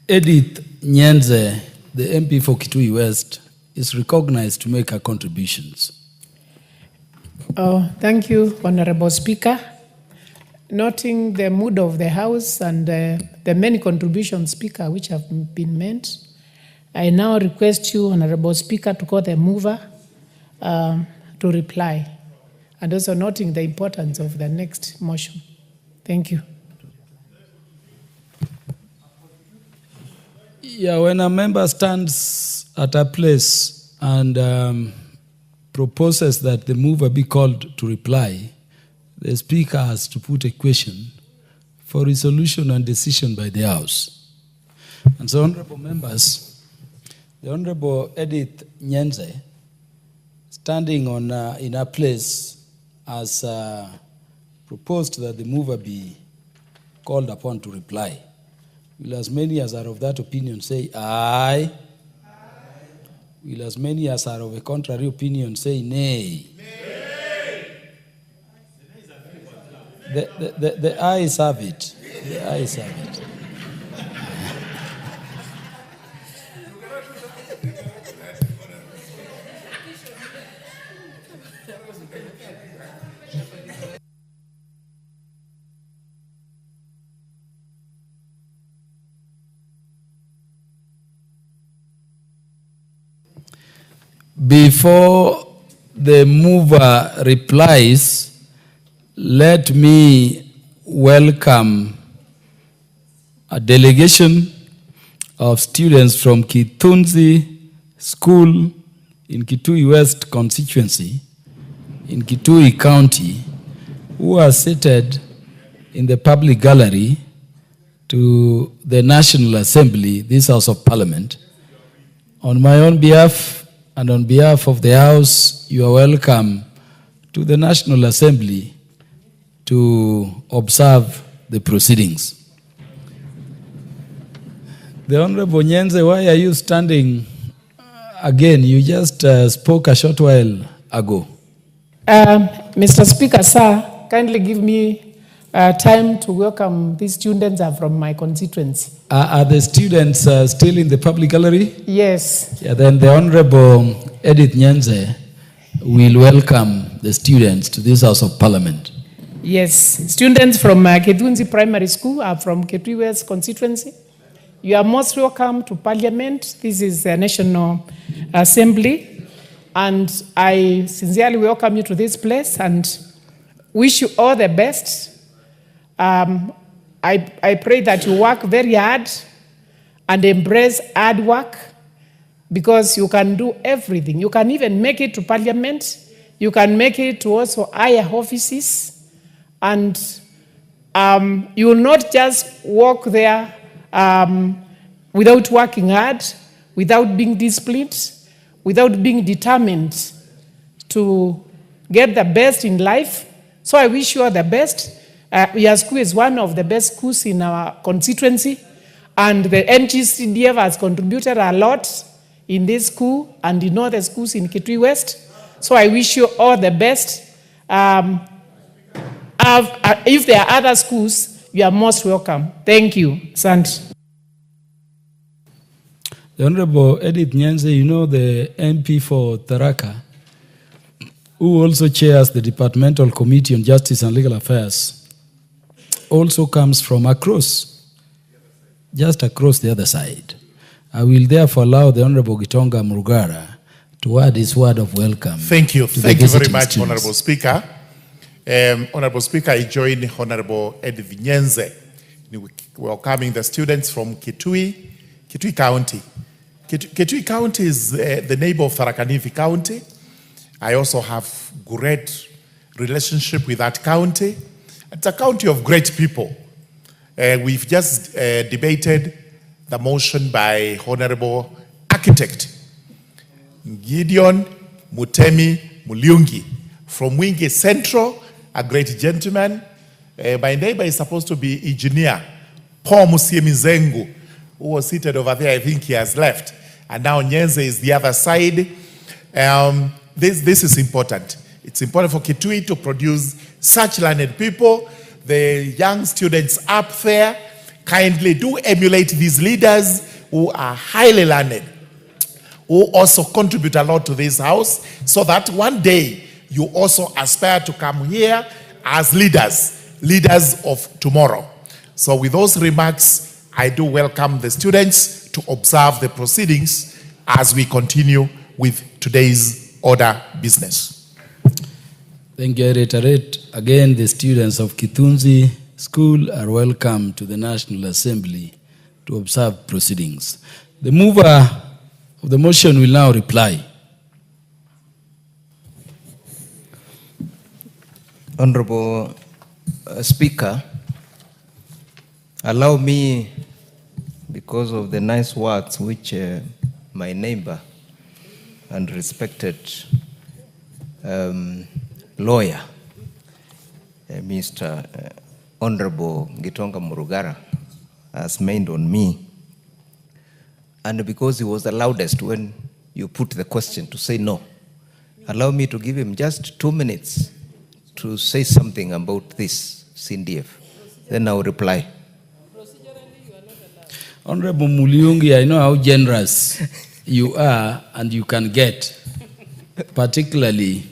Edith Nyenze, the MP for Kitui West, is recognized to make her contributions. Oh, thank you, Honorable Speaker. Noting the mood of the House and the many contributions, Speaker, which have been made, I now request you, Honorable Speaker, to call the mover to reply, and also noting the importance of the next motion. Thank you. Yeah, when a member stands at a place and proposes that the mover be called to reply, the Speaker has to put a question for resolution and decision by the House. And so, honorable members, The Honorable Edith Nyenze, standing on in her place, has proposed that the mover be called upon to reply. Will as many as are of that opinion say aye? Aye. Will as many as are of a contrary opinion say nay? Nay. The ayes have it. The ayes have it. Before the mover replies, let me welcome a delegation of students from Kitunzi School in Kitui West constituency in Kitui County who are seated in the public gallery to the National Assembly, this House of Parliament. On my own behalf and on behalf of the House, you are welcome to the National Assembly to observe the proceedings. The Honorable Nyenze, why are you standing again? You just spoke a short while ago. Mr. Speaker, sir, kindly give me time to welcome these students are from my constituency. Are the students still in the public gallery? Yes. Yeah, then the Honorable Edith Nyenze will welcome the students to this House of Parliament. Yes. Students from Kitunzi Primary School are from Kitui West constituency. You are most welcome to Parliament. This is the National Assembly. And I sincerely welcome you to this place and wish you all the best. I pray that you work very hard and embrace hard work because you can do everything. You can even make it to Parliament. You can make it to also higher offices. And you will not just walk there without working hard, without being disciplined, without being determined to get the best in life. So I wish you all the best. Your school is one of the best schools in our constituency, and the NGCDF has contributed a lot in this school and in other schools in Kitui West. So I wish you all the best. If there are other schools, you are most welcome. Thank you. Sant. The Honorable Edith Nyenze, you know the MP for Tharaka, who also chairs the Departmental Committee on Justice and Legal Affairs, also comes from just across the other side. I will therefore allow the Honorable Gitonga Murugara to add his word of welcome. Thank you. To Thank the you very visiting much, students. Honorable Speaker. Honorable Speaker, I join Honorable Edith Nyenze in welcoming the students from Kitui County. Kitui County is the neighbor of Tharaka Nithi County. I also have great relationship with that county. It's a county of great people. We've just debated the motion by Honorable Architect Gideon Mutemi Muliungi from Wingi Central, a great gentleman. My neighbor is supposed to be engineer Paul Musiemizengu, who was seated over there. I think he has left. And now Nyenze is the other side. This is important. It's important for Kitui to produce such learned people. The young students up there kindly do emulate these leaders who are highly learned, who also contribute a lot to this house, so that one day you also aspire to come here as leaders of tomorrow. So with those remarks, I do welcome the students to observe the proceedings as we continue with today's order business. Thank you. I reiterate again, the students of Kitunzi School are welcome to the National Assembly to observe proceedings. The mover of the motion will now reply. Honorable Speaker, allow me, because of the nice words which my neighbor and respected lawyer, Mr. Honorable Gitonga Murugara, has made on me. And because he was the loudest when you put the question to say no, allow me to give him just 2 minutes to say something about this CDF. Then I'll reply. Honorable Muliungi, I know how generous you are and you can get, particularly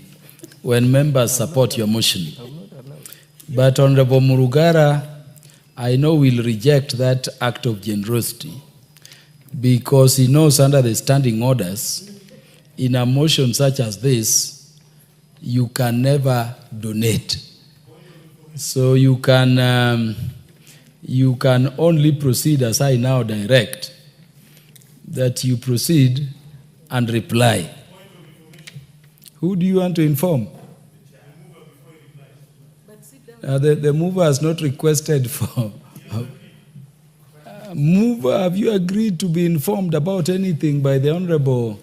when members support your motion. But Honorable Murugara, I know will reject that act of generosity because he knows under the standing orders, in a motion such as this, you can never donate. So you can only proceed as I now direct, that you proceed and reply. Who do you want to inform? The mover has not requested for. Mover, have you agreed to be informed about anything by the Honorable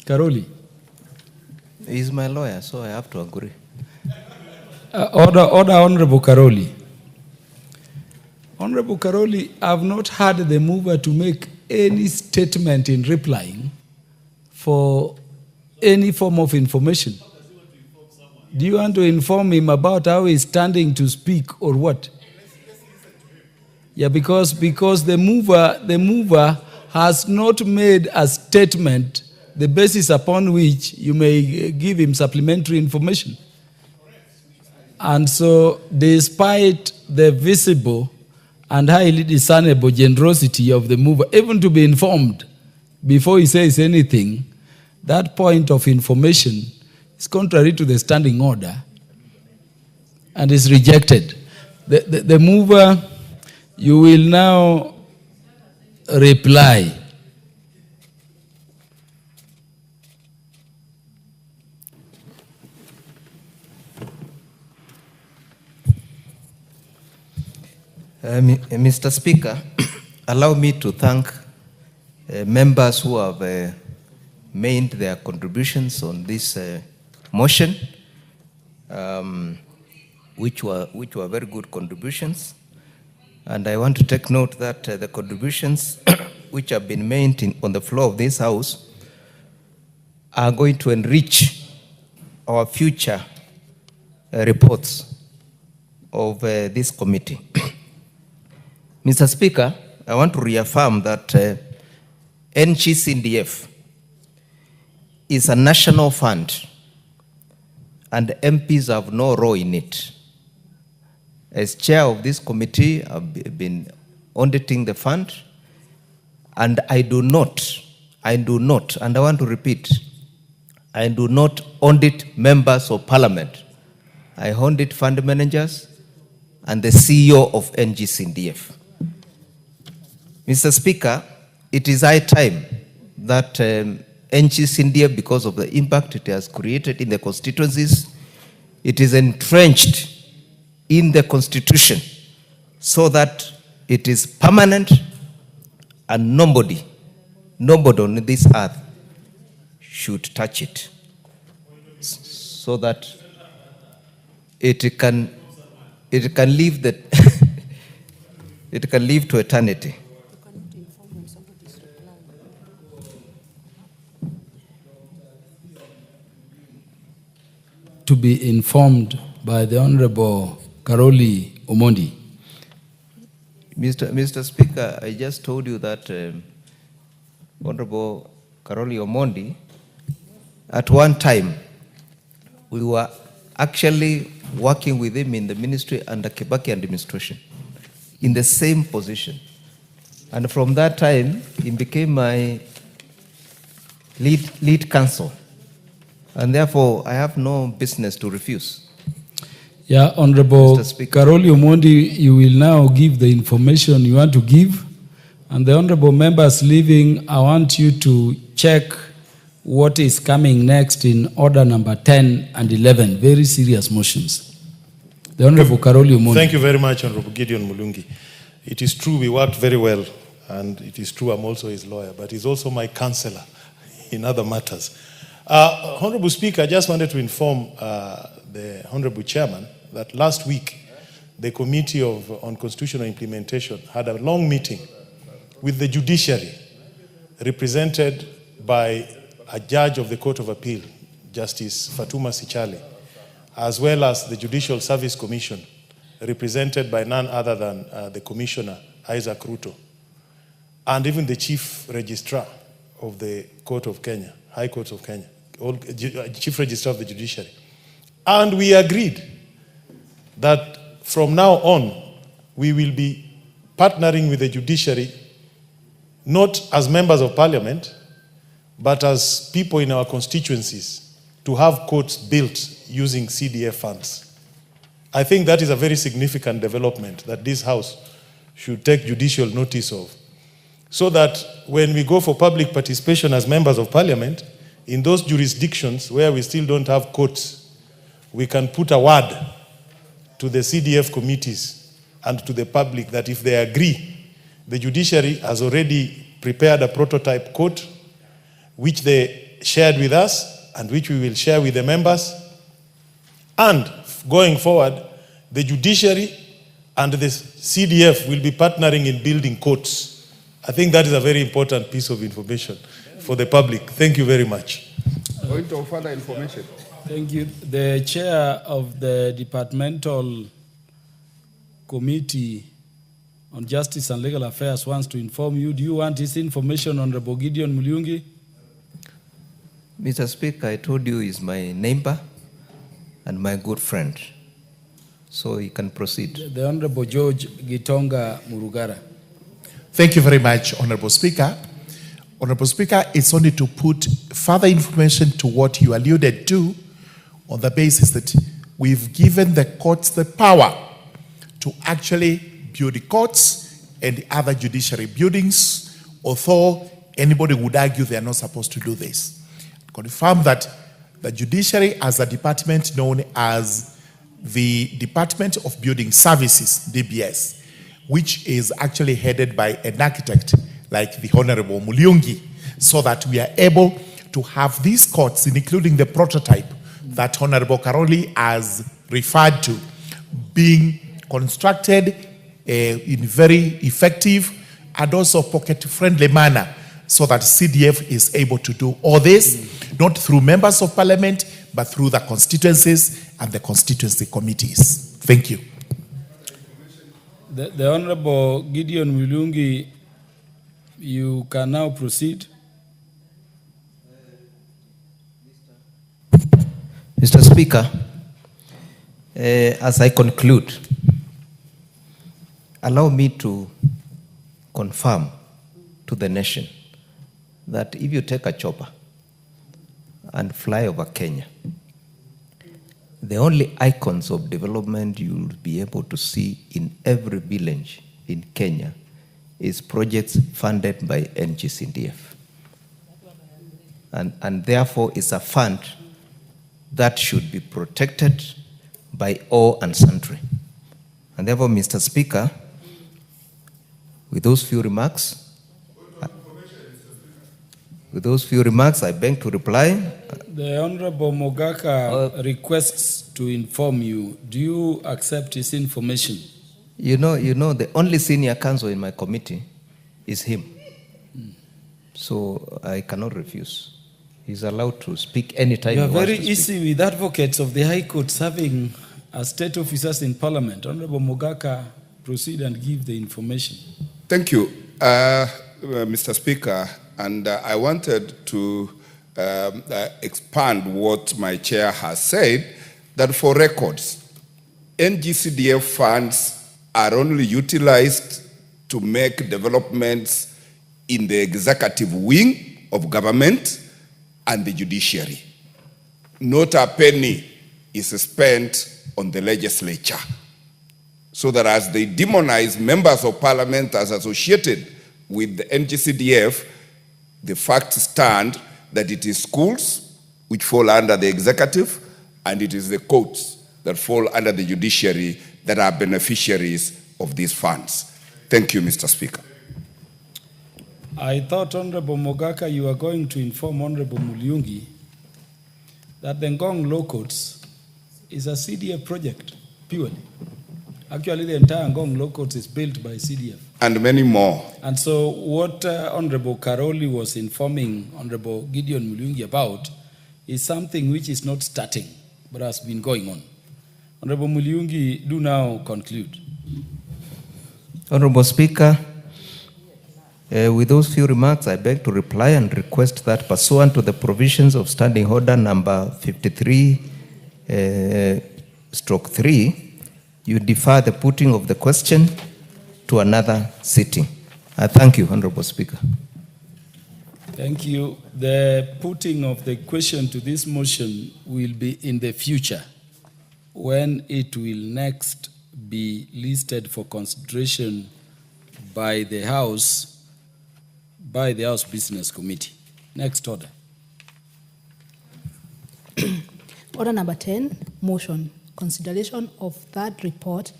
Karoli? He's my lawyer, so I have to agree. Order, Honorable Karoli. Honorable Karoli, I have not heard the mover to make any statement in replying for any form of information. Do you want to inform him about how he's standing to speak or what? Yeah, because the mover has not made a statement, the basis upon which you may give him supplementary information. And so, despite the visible and highly discernible generosity of the mover, even to be informed before he says anything, that point of information is contrary to the standing order and is rejected. The mover, you will now reply. Mr. Speaker, allow me to thank members who have made their contributions on this motion, which were very good contributions. And I want to take note that the contributions which have been made on the floor of this House are going to enrich our future reports of this committee. Mr. Speaker, I want to reaffirm that NGCDF is a national fund and MPs have no role in it. As chair of this committee, I've been auditing the fund, and I do not, and I want to repeat, I do not audit members of parliament. I audit fund managers and the CEO of NGCDF. Mr. Speaker, it is high time that NGCDF, because of the impact it has created in the constituencies, it is entrenched in the Constitution so that it is permanent and nobody on this earth should touch it, so that it can live it can live to eternity. To be informed by the Honorable Karoli Omondi. Mr. Speaker, I just told you that Honorable Karoli Omondi, at one time, we were actually working with him in the ministry under Kibaki administration, in the same position. And from that time, he became my lead counsel. And therefore, I have no business to refuse. Yeah, Honorable Karoli Omondi, you will now give the information you want to give. And the Honorable members leaving, I want you to check what is coming next in order number 10 and 11, very serious motions. The Honorable Karoli Omondi. Thank you very much, Honorable Gideon Mulungi. It is true we worked very well and it is true I'm also his lawyer, but he's also my counselor in other matters. Honorable Speaker, I just wanted to inform the Honorable Chairman that last week the Committee on Constitutional Implementation had a long meeting with the judiciary, represented by a judge of the Court of Appeal, Justice Fatuma Sichale, as well as the Judicial Service Commission, represented by none other than the Commissioner, Isaac Ruto, and even the Chief Registrar of the Court of Kenya, High Court of Kenya, Chief Registrar of the Judiciary. And we agreed that from now on, we will be partnering with the judiciary, not as members of parliament, but as people in our constituencies, to have courts built using CDF funds. I think that is a very significant development that this House should take judicial notice of, so that when we go for public participation as members of parliament, in those jurisdictions where we still don't have courts, we can put a word to the CDF committees and to the public that if they agree, the judiciary has already prepared a prototype court, which they shared with us and which we will share with the members. And going forward, the judiciary and the CDF will be partnering in building courts. I think that is a very important piece of information for the public. Thank you very much. Point of further information. Thank you. The chair of the Departmental Committee on Justice and Legal Affairs wants to inform you. Do you want this information, Honorable Gideon Mulyungi? Mr. Speaker, I told you he's my neighbor and my good friend. So you can proceed. The Honorable George Gitonga Murugara. Thank you very much, Honorable Speaker. Honorable Speaker, it's only to put further information to what you alluded to, on the basis that we've given the courts the power to actually build the courts and other judiciary buildings, although anybody would argue they are not supposed to do this. Confirm that the judiciary as a department known as the Department of Building Services, DBS, which is actually headed by an architect like the Honorable Mulyungi, so that we are able to have these courts, including the prototype that Honorable Karoli has referred to, being constructed in very effective and also pocket-friendly manner, so that CDF is able to do all this, not through members of parliament, but through the constituencies and the constituency committees. Thank you. The Honorable Gideon Mulyungi, you can now proceed. Mr. Speaker, as I conclude, allow me to confirm to the nation that if you take a chopper and fly over Kenya, the only icons of development you will be able to see in every village in Kenya is projects funded by NGCDF. And therefore it's a fund that should be protected by all and sundry. And therefore, Mr. Speaker, with those few remarks, I beg to reply. The Honorable Mogaka requests to inform you. Do you accept his information? You know, the only senior counsel in my committee is him. So I cannot refuse. He's allowed to speak anytime. You are very easy with advocates of the High Court serving as state officers in Parliament. Honorable Mogaka, proceed and give the information. Thank you, Mr. Speaker. And I wanted to expand what my chair has said, that for records, NGCDF funds are only utilized to make developments in the executive wing of government and the judiciary. Not a penny is spent on the legislature. So that as they demonize members of parliament as associated with the NGCDF, the facts stand that it is schools which fall under the executive, and it is the courts that fall under the judiciary that are beneficiaries of these funds. Thank you, Mr. Speaker. I thought, Honorable Mogaka, you are going to inform Honorable Muliungi that the Ngong Law Courts is a CDF project, purely. Actually, the entire Ngong Law Courts is built by CDF. And many more. And so what Honorable Karoli was informing Honorable Gideon Muliungi about is something which is not starting, but has been going on. Honorable Muliungi, do now conclude. Honorable Speaker, with those few remarks, I beg to reply and request that pursuant to the provisions of Standing Order number 53/3, you defer the putting of the question to another sitting. I thank you, Honorable Speaker. Thank you. The putting of the question to this motion will be in the future when it will next be listed for consideration by the House Business Committee. Next order. Order number 10, motion. Consideration of third report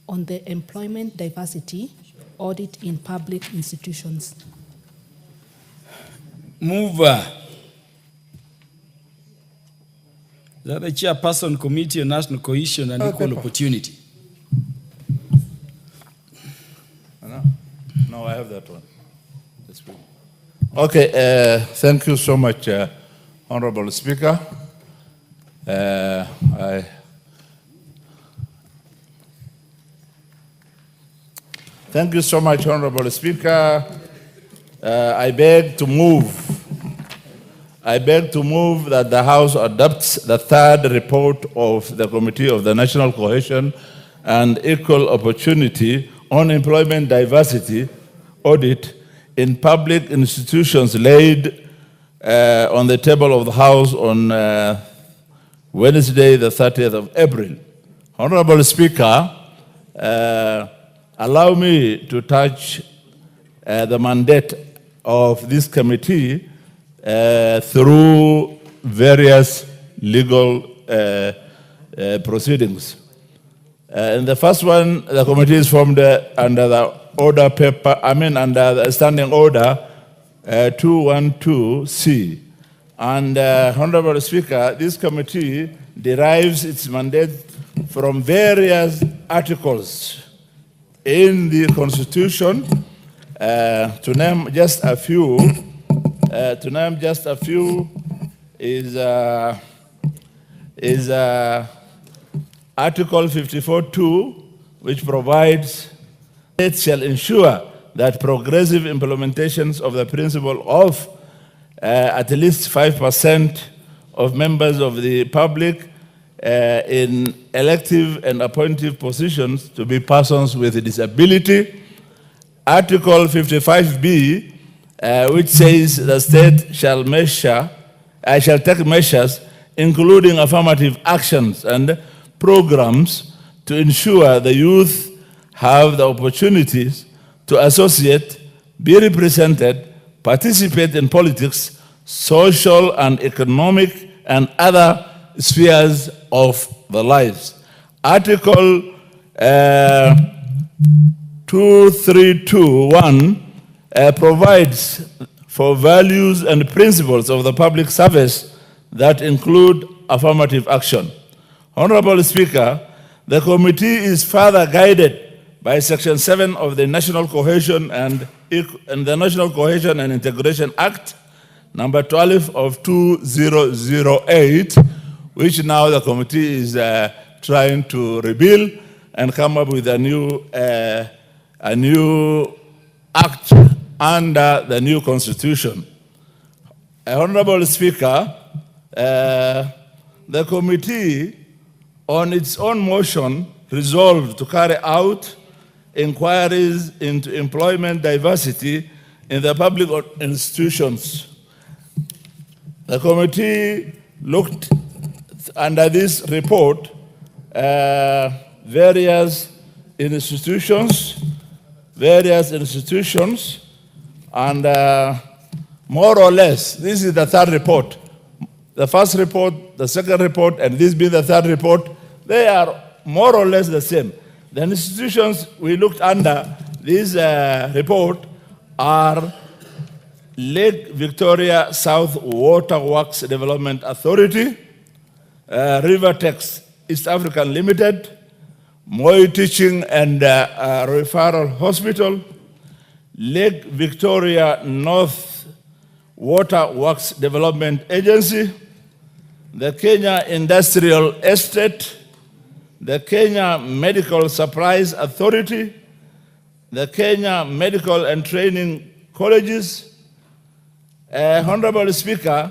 on the employment diversity audit in public institutions. Mover. Is that the chairperson, Committee on National Cohesion and Equal Opportunity? No, I have that one. Okay, thank you so much, Honorable Speaker. Thank you so much, Honorable Speaker. I beg to move that the House adopts the third report of the Committee of the National Cohesion and Equal Opportunity on Employment Diversity Audit in public institutions laid on the table of the House on Wednesday, the 30th of April. Honorable Speaker, allow me to touch the mandate of this committee through various legal proceedings. In the first one, the committee is formed under the order paper, under the standing order 212C. And Honorable Speaker, this committee derives its mandate from various articles in the Constitution. To name just a few, is Article 54(2), which provides it shall ensure that progressive implementations of the principle of at least 5% of members of the public in elective and appointive positions to be persons with a disability. Article 55B, which says the state shall take measures including affirmative actions and programs to ensure the youth have the opportunities to associate, be represented, participate in politics, social and economic and other spheres of their lives. Article 2321 provides for values and principles of the public service that include affirmative action. Honorable Speaker, the committee is further guided by Section 7 of the National Cohesion and the National Cohesion and Integration Act, number 12 of 2008, which now the committee is trying to rebuild and come up with a new act under the new constitution. Honorable Speaker, the committee on its own motion resolved to carry out inquiries into employment diversity in the public institutions. The committee looked under this report various institutions, and more or less, this is the third report. The first report, the second report, and this being the third report, they are more or less the same. The institutions we looked under this report are Lake Victoria South Water Works Development Authority, Rivertex East African Limited, Moi Teaching and Referral Hospital, Lake Victoria North Water Works Development Agency, the Kenya Industrial Estate, the Kenya Medical Supplies Authority, the Kenya Medical and Training Colleges. Honorable Speaker,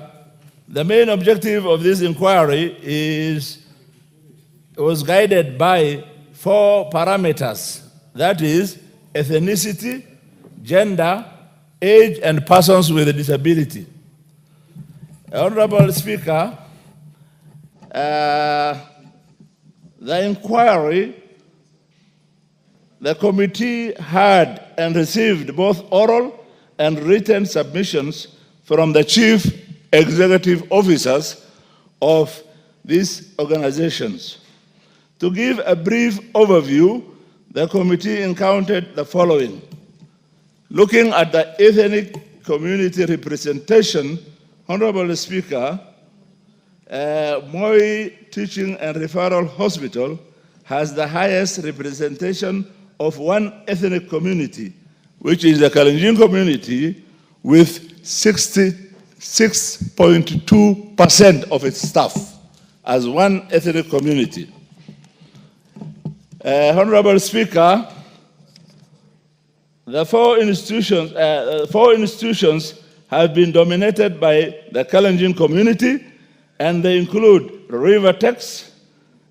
the main objective of this inquiry was guided by 4 parameters, that is, ethnicity, gender, age, and persons with a disability. Honorable Speaker, the inquiry, the committee had and received both oral and written submissions from the chief executive officers of these organizations. To give a brief overview, the committee encountered the following. Looking at the ethnic community representation, Honorable Speaker, Moi Teaching and Referral Hospital has the highest representation of one ethnic community, which is the Kalenjin community, with 66.2% of its staff as one ethnic community. Honorable Speaker, the 4 institutions have been dominated by the Kalenjin community, and they include Rivertex,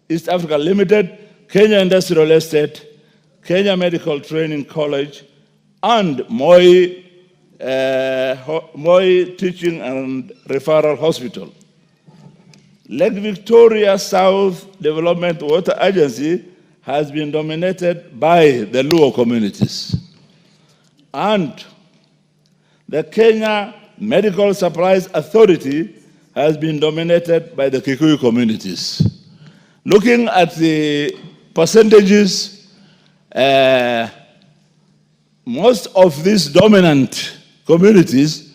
East Africa Limited, Kenya Industrial Estate, Kenya Medical Training College, and Moi Teaching and Referral Hospital. Lake Victoria South Development Water Agency has been dominated by the Luo communities. And the Kenya Medical Supplies Authority has been dominated by the Kikuyu communities. Looking at the percentages, most of these dominant communities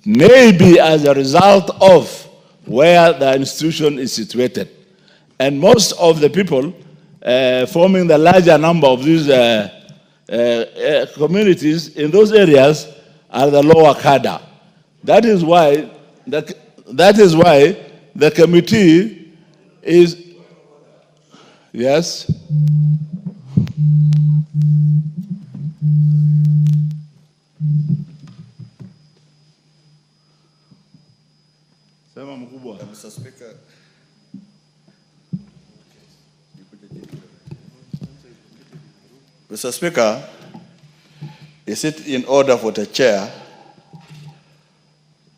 may be as a result of where the institution is situated. And most of the people forming the larger number of these communities in those areas are the lower cadre. That is why the committee is, yes? Mr. Speaker. Mr. Speaker, is it in order for the chair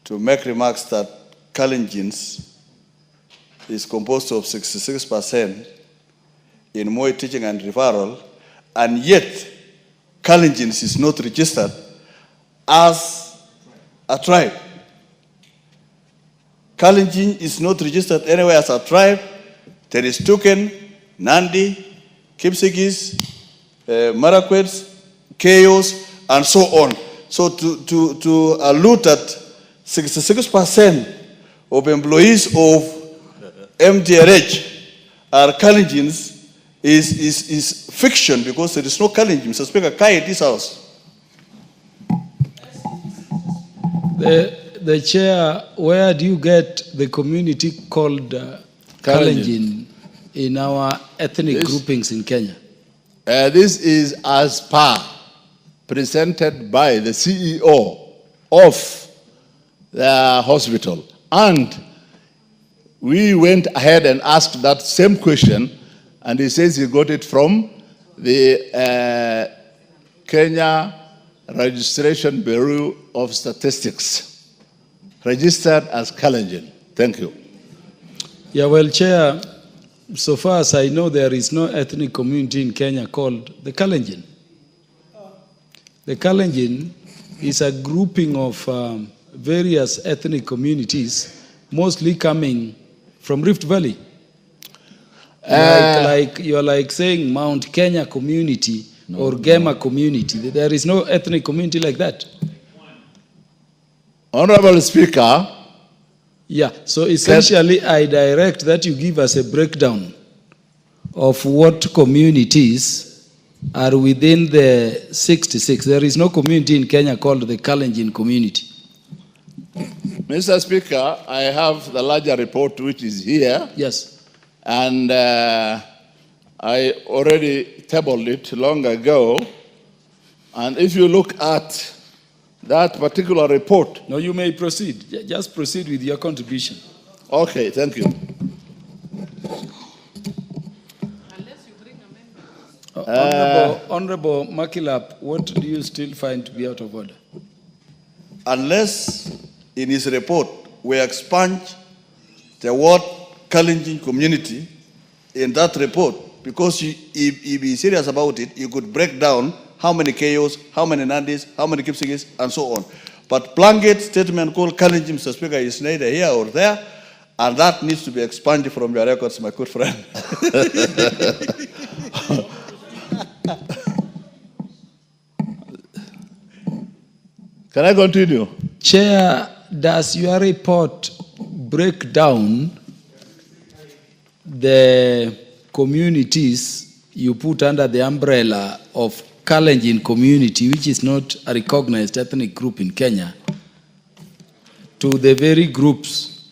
to make remarks that Kalenjins is composed of 66% in Moi Teaching and Referral, and yet Kalenjins is not registered as a tribe? Kalenjin is not registered anywhere as a tribe. There is Tuken, Nandi, Kipsigis, Marakwets, Keos, and so on. So to allude that 66% of employees of MDRH are Kalenjins is fiction, because there is no Kalenjin. Mr. Speaker, Kai at this house. The chair, where do you get the community called Kalenjin in our ethnic groupings in Kenya? This is as per presented by the CEO of the hospital. And we went ahead and asked that same question, and he says he got it from the Kenya Registration Bureau of Statistics, registered as Kalenjin. Thank you. Yeah, well, Chair, so far as I know, there is no ethnic community in Kenya called the Kalenjin. The Kalenjin is a grouping of various ethnic communities, mostly coming from Rift Valley. You're like saying Mount Kenya community or Gema community. There is no ethnic community like that. Honorable Speaker. Yeah, so essentially I direct that you give us a breakdown of what communities are within the 66. There is no community in Kenya called the Kalenjin community. Mr. Speaker, I have the larger report which is here. Yes. And I already tabled it long ago. And if you look at that particular report. No, you may proceed. Just proceed with your contribution. Okay, thank you. Honorable Makilap, what do you still find to be out of order? Unless in his report we expunge the word Kalenjin community in that report, because if he's serious about it, you could break down how many KOs, how many Nandis, how many Kipsigis, and so on. But blanket statement called Kalenjin, Mr. Speaker, is neither here or there, and that needs to be expunged from your records, my good friend. Can I continue? Chair, does your report break down the communities you put under the umbrella of Kalenjin community, which is not a recognized ethnic group in Kenya, to the very groups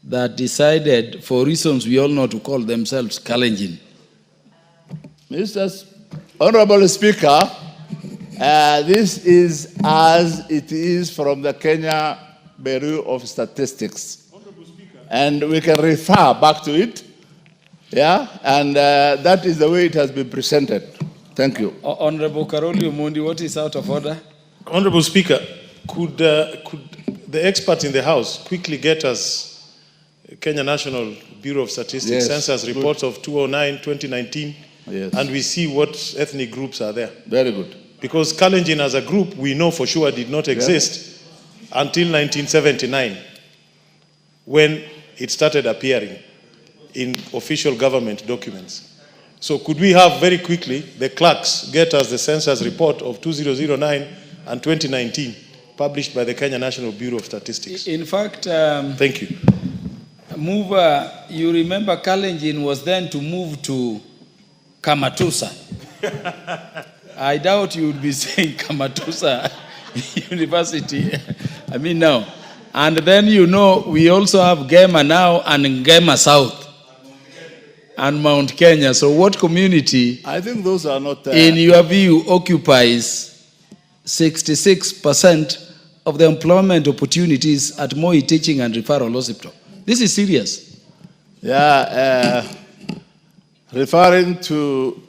that decided, for reasons we all know, to call themselves Kalenjin? Mr. Honorable Speaker, this is as it is from the Kenya Bureau of Statistics. And we can refer back to it. Yeah, and that is the way it has been presented. Thank you. Honorable Karoli Omondi, what is out of order? Honorable Speaker, could the expert in the House quickly get us Kenya National Bureau of Statistics, Yes, census reports of 2009, 2019, yes, and we see what ethnic groups are there? Very good. Because Kalenjin as a group, we know for sure did not exist until 1979, when it started appearing in official government documents. So could we have very quickly the clerks get us the census report of 2009 and 2019 published by the Kenya National Bureau of Statistics? In fact, thank you. You remember Kalenjin was then to move to Kamatusa. I doubt you would be saying Kamatusa University. I mean now. And then we also have Gema now and Gema South and Mount Kenya. So what community, I think those are not in your view, occupies 66% of the employment opportunities at Moi Teaching and Referral Hospital? This is serious. Yeah, referring to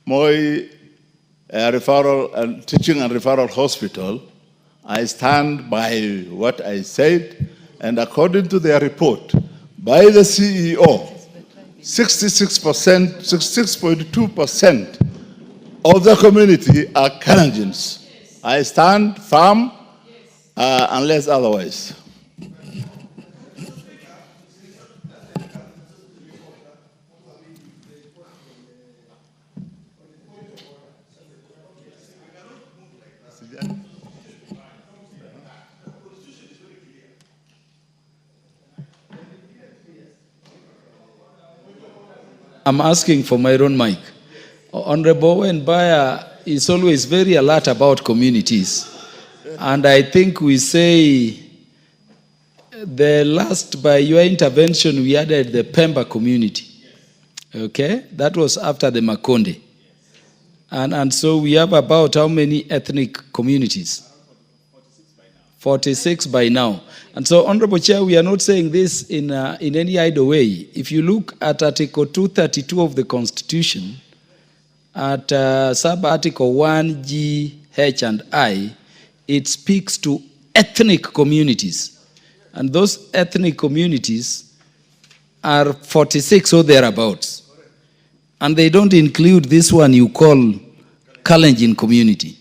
Moi Referral and Teaching and Referral Hospital, I stand by what I said, and according to their report by the CEO, 66%, 66.2% of the community are Kalenjins. I stand firm unless otherwise. I'm asking for my own mic. Honorable Wenbaya is always very alert about communities. And I think we say by your intervention, we added the Pemba community. Okay? That was after the Makonde. And so we have about how many ethnic communities? 46 by now. And so, Honorable Chair, we are not saying this in any idle way. If you look at Article 232 of the Constitution, at sub-article 1G, H, and I, it speaks to ethnic communities. And those ethnic communities are 46 or thereabouts. And they don't include this one you call Kalenjin community.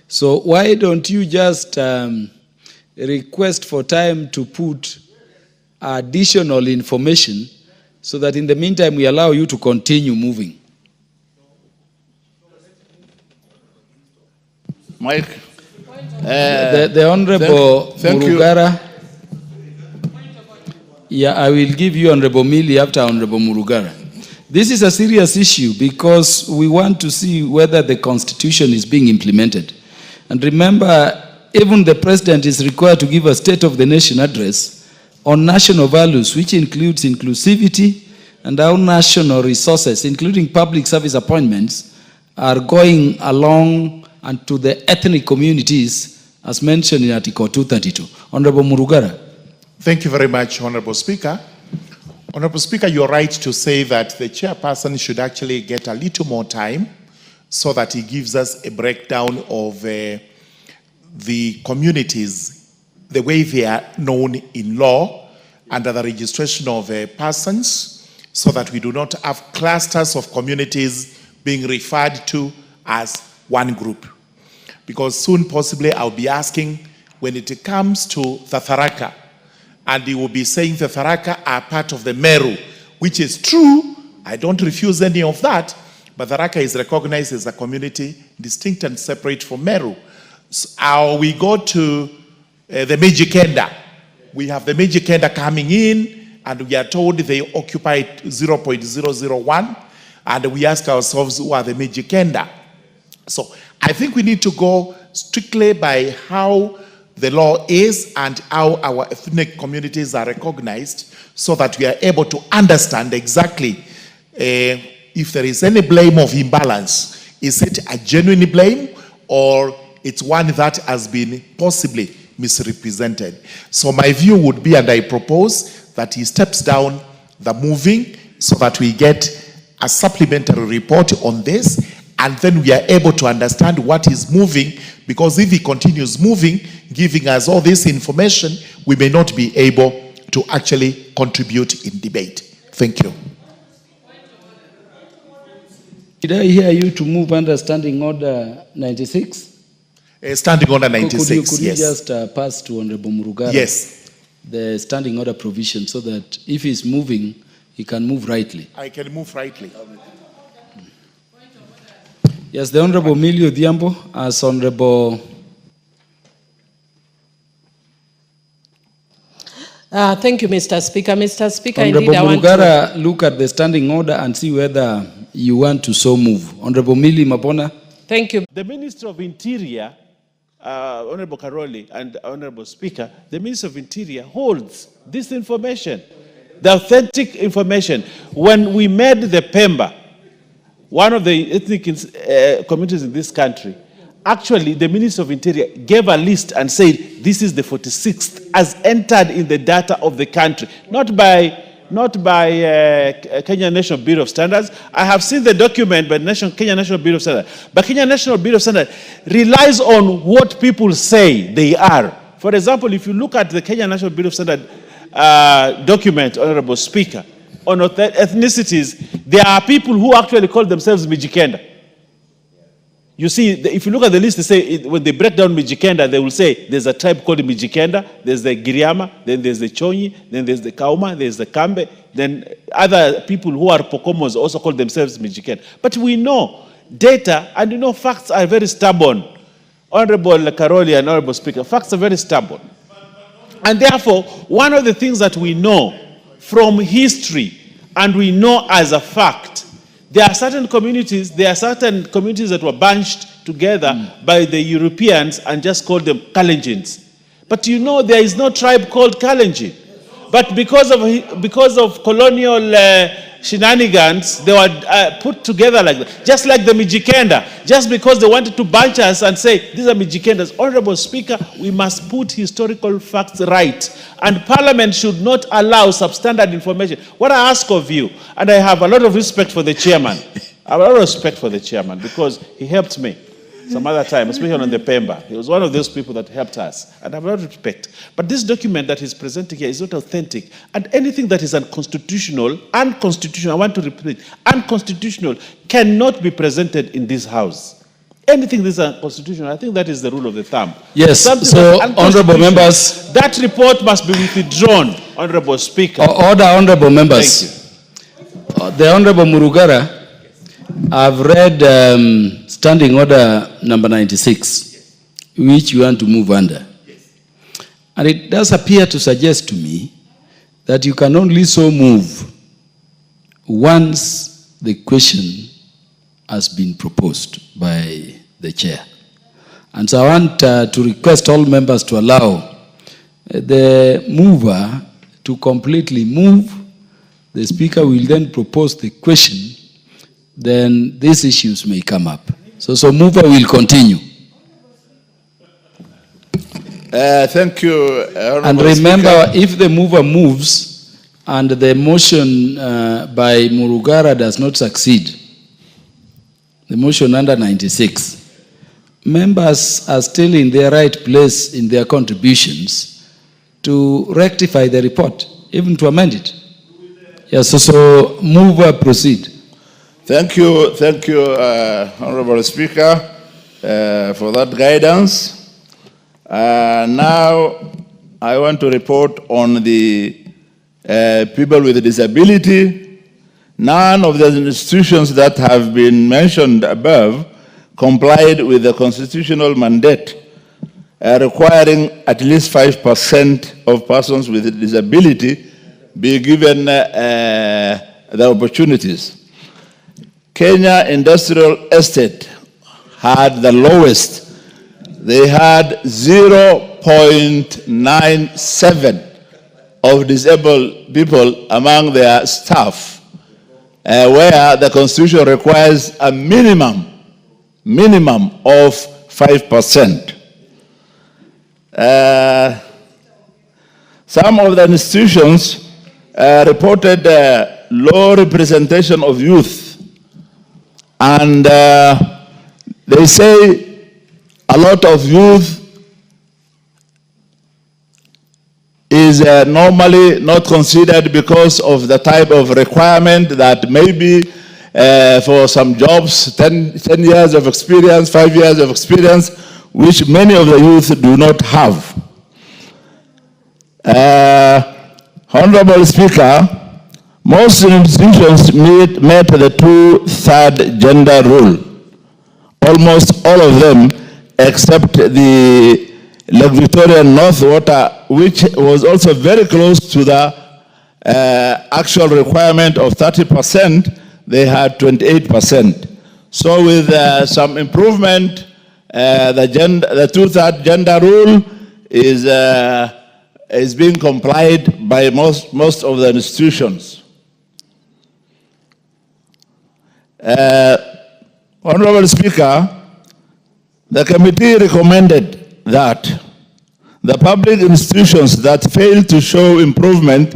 So why don't you just request for time to put additional information so that in the meantime we allow you to continue moving? Mike. The Honorable Thank you. Murugara. Yeah, I will give you Honorable Mili after Honorable Murugara. This is a serious issue because we want to see whether the Constitution is being implemented. And remember, even the President is required to give a State of the Nation address on national values, which includes inclusivity and how national resources, including public service appointments, are going along and to the ethnic communities as mentioned in Article 232. Honorable Murugara. Thank you very much, Honorable Speaker. Honorable Speaker, you're right to say that the chairperson should actually get a little more time so that he gives us a breakdown of the communities, the way they are known in law under the registration of persons, so that we do not have clusters of communities being referred to as one group. Because soon, possibly, I'll be asking when it comes to the Tharaka, and he will be saying the Tharaka are part of the Meru, which is true. I don't refuse any of that, but Tharaka is recognized as a community distinct and separate from Meru. So, we go to the Mijikenda. We have the Mijikenda coming in, and we are told they occupy 0.001, and we ask ourselves, who are the Mijikenda? So I think we need to go strictly by how the law is and how our ethnic communities are recognized, so that we are able to understand exactly if there is any blame of imbalance. Is it a genuine blame, or it's one that has been possibly misrepresented? So my view would be, and I propose, that he steps down the moving so that we get a supplementary report on this, and then we are able to understand what is moving, because if he continues moving, giving us all this information, we may not be able to actually contribute in debate. Thank you. Did I hear you to move under Standing Order 96? Standing Order 96, could you yes. just pass to Honorable Murugara? Yes. The Standing Order provision, so that if he's moving, he can move rightly. I can move rightly. Yes, the Honorable Milio Diambo as Honorable. Thank you, Mr. Speaker. Mr. Speaker, Honorable indeed, I want Murugara, look at the Standing Order and see whether you want to so move. Honorable Mili Mabona. Thank you. The Minister of Interior, Honorable Karoli and Honorable Speaker, the Minister of Interior holds this information, the authentic information. When we made the Pemba, one of the ethnic communities in this country, actually the Minister of Interior gave a list and said, this is the 46th as entered in the data of the country, not by Kenya National Bureau of Standards. I have seen the document by Kenya National Bureau of Standards. But Kenya National Bureau of Standards relies on what people say they are. For example, if you look at the Kenya National Bureau of Standards document, Honorable Speaker, on ethnicities, there are people who actually call themselves Mijikenda. You see, if you look at the list, they say, when they break down Mijikenda, they will say there's a tribe called Mijikenda, there's the Giriama, then there's the Chonyi, then there's the Kauma, there's the Kambe, then other people who are Pokomos also call themselves Mijikenda. But we know data, and you know facts are very stubborn. Honorable Karoli and Honorable Speaker, facts are very stubborn. And therefore, one of the things that we know from history, and we know as a fact, there are certain communities that were bunched together by the Europeans and just called them Kalenjins. But you know there is no tribe called Kalenjin. But because of colonial shenanigans, they were put together like that. Just like the Mijikenda, just because they wanted to bunch us and say, these are Mijikendas. Honorable Speaker, we must put historical facts right. And Parliament should not allow substandard information. What I ask of you, and I have a lot of respect for the chairman, I have a lot of respect for the chairman because he helped me some other time, especially on the Pemba. He was one of those people that helped us, and I have a lot of respect. But this document that he's presenting here is not authentic, and anything that is unconstitutional, I want to repeat, unconstitutional cannot be presented in this house. Anything that is unconstitutional, I think that is the rule of the thumb. Yes, so honorable members. That report must be withdrawn, Honorable Speaker. Order, honorable members. Thank you. The Honorable Murugara, I've read Standing Order number 96. which you want to move under. And it does appear to suggest to me that you can only so move once the question has been proposed by the chair. And so I want to request all members to allow the mover to completely move. The speaker will then propose the question. Then these issues may come up. So mover will continue. Thank you. And remember, Speaker, if the mover moves and the motion by Murugara does not succeed, the motion under 96, members are still in their right place in their contributions to rectify the report, even to amend it. Yes, so mover, proceed. Thank you, Honorable Speaker, for that guidance. Now, I want to report on the people with disability. None of the institutions that have been mentioned above complied with the constitutional mandate requiring at least 5% of persons with disability be given the opportunities. Kenya Industrial Estate had the lowest. They had 0.97 of disabled people among their staff, where the Constitution requires a minimum of 5%. Some of the institutions reported low representation of youth, and they say a lot of youth is normally not considered because of the type of requirement that maybe for some jobs, 10 years of experience, 5 years of experience, which many of the youth do not have. Honorable Speaker, most institutions met the 2/3 gender rule. Almost all of them, except the Lake Victoria North Water, which was also very close to the actual requirement of 30%, they had 28%. So with some improvement, the 2/3 gender rule is being complied by most of the institutions. Honorable Speaker, the committee recommended that the public institutions that fail to show improvement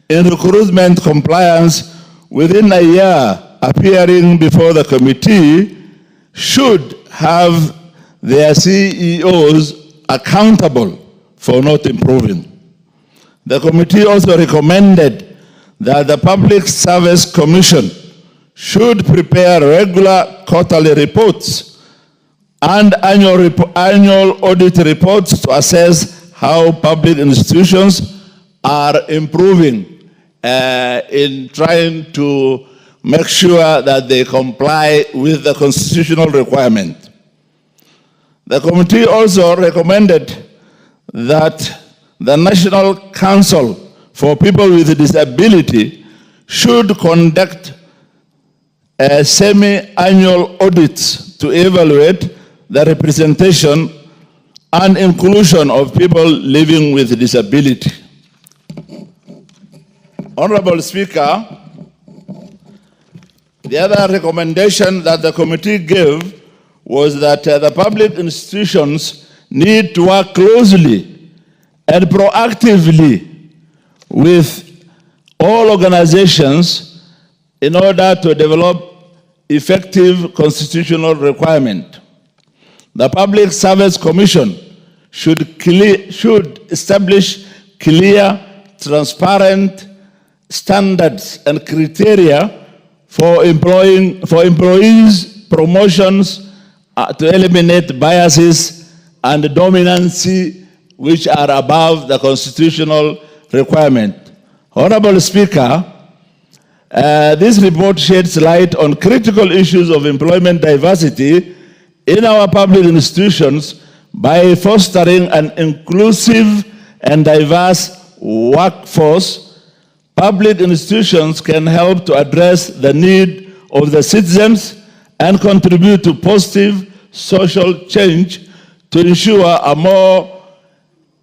in recruitment compliance within a year appearing before the committee should have their CEOs accountable for not improving. The committee also recommended that the Public Service Commission should prepare regular quarterly reports and annual audit reports to assess how public institutions are improving in trying to make sure that they comply with the constitutional requirement. The committee also recommended that the National Council for People with Disability should conduct semi-annual audits to evaluate the representation and inclusion of people living with disability. Honorable Speaker, the other recommendation that the committee gave was that the public institutions need to work closely and proactively with all organizations in order to develop effective constitutional requirement. The Public Service Commission should establish clear, transparent standards and criteria for employees' promotions to eliminate biases and dominancy which are above the constitutional requirement. Honorable Speaker, this report sheds light on critical issues of employment diversity in our public institutions By fostering an inclusive and diverse workforce, public institutions can help to address the need of the citizens and contribute to positive social change to ensure a more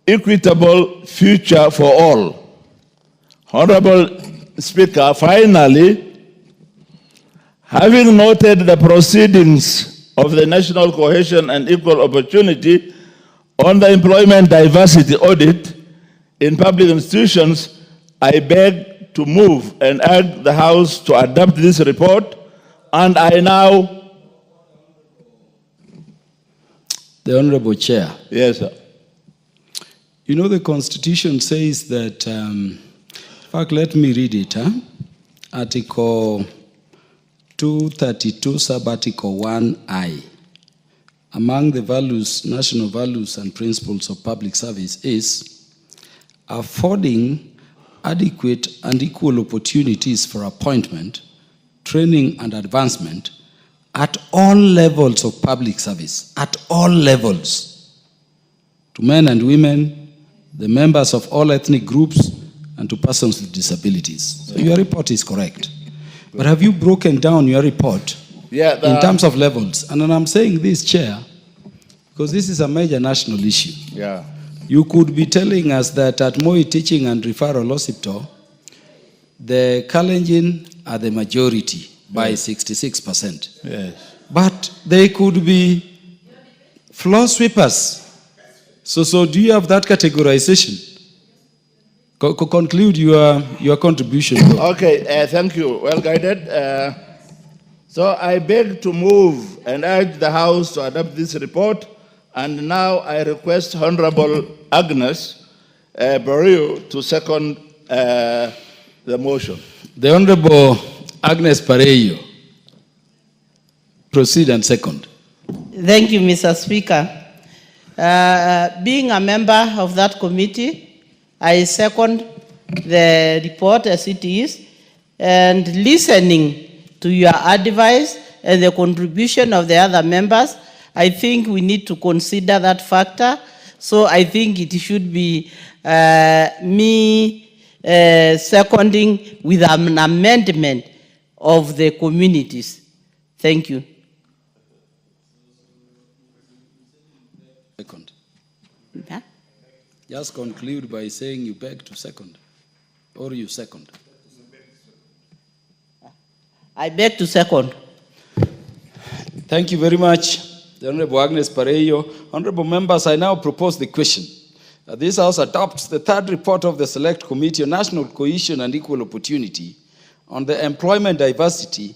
equitable future for all. Honorable Speaker, finally, having noted the proceedings of the National Cohesion and Equal Opportunity on the employment diversity audit in public institutions, I beg to move and urge the House to adopt this report, and I now... The Honorable Chair. Yes, sir. You know, the Constitution says that, in fact, let me read it. Article 232, sub-article 1I. Among the values, national values and principles of public service is affording adequate and equal opportunities for appointment, training and advancement at all levels of public service, at all levels, to men and women, the members of all ethnic groups, and to persons with disabilities. So your report is correct. But have you broken down your report in terms of levels? And I'm saying this, Chair, because this is a major national issue. Yeah. You could be telling us that at Moi Teaching and Referral Hospital, the Kalenjin are the majority by 66%. Yes. But they could be floor sweepers. So do you have that categorization? Conclude your contribution. Okay, thank you. Well guided. So I beg to move and urge the House to adopt this report. And now I request Honorable Agnes Barrio to second the motion. The Honorable Agnes Pareyo, proceed and second. Thank you, Mr. Speaker. Being a member of that committee, I second the report as it is, and listening to your advice and the contribution of the other members, I think we need to consider that factor. So I think it should be me seconding with an amendment of the communities. Thank you. Second. Yeah. Just conclude by saying you beg to second, or you second. I beg to second. Thank you very much, the Honorable Agnes Pareyo. Honorable members, I now propose the question. This House adopts the third report of the Select Committee on National Cohesion and Equal Opportunity on the employment diversity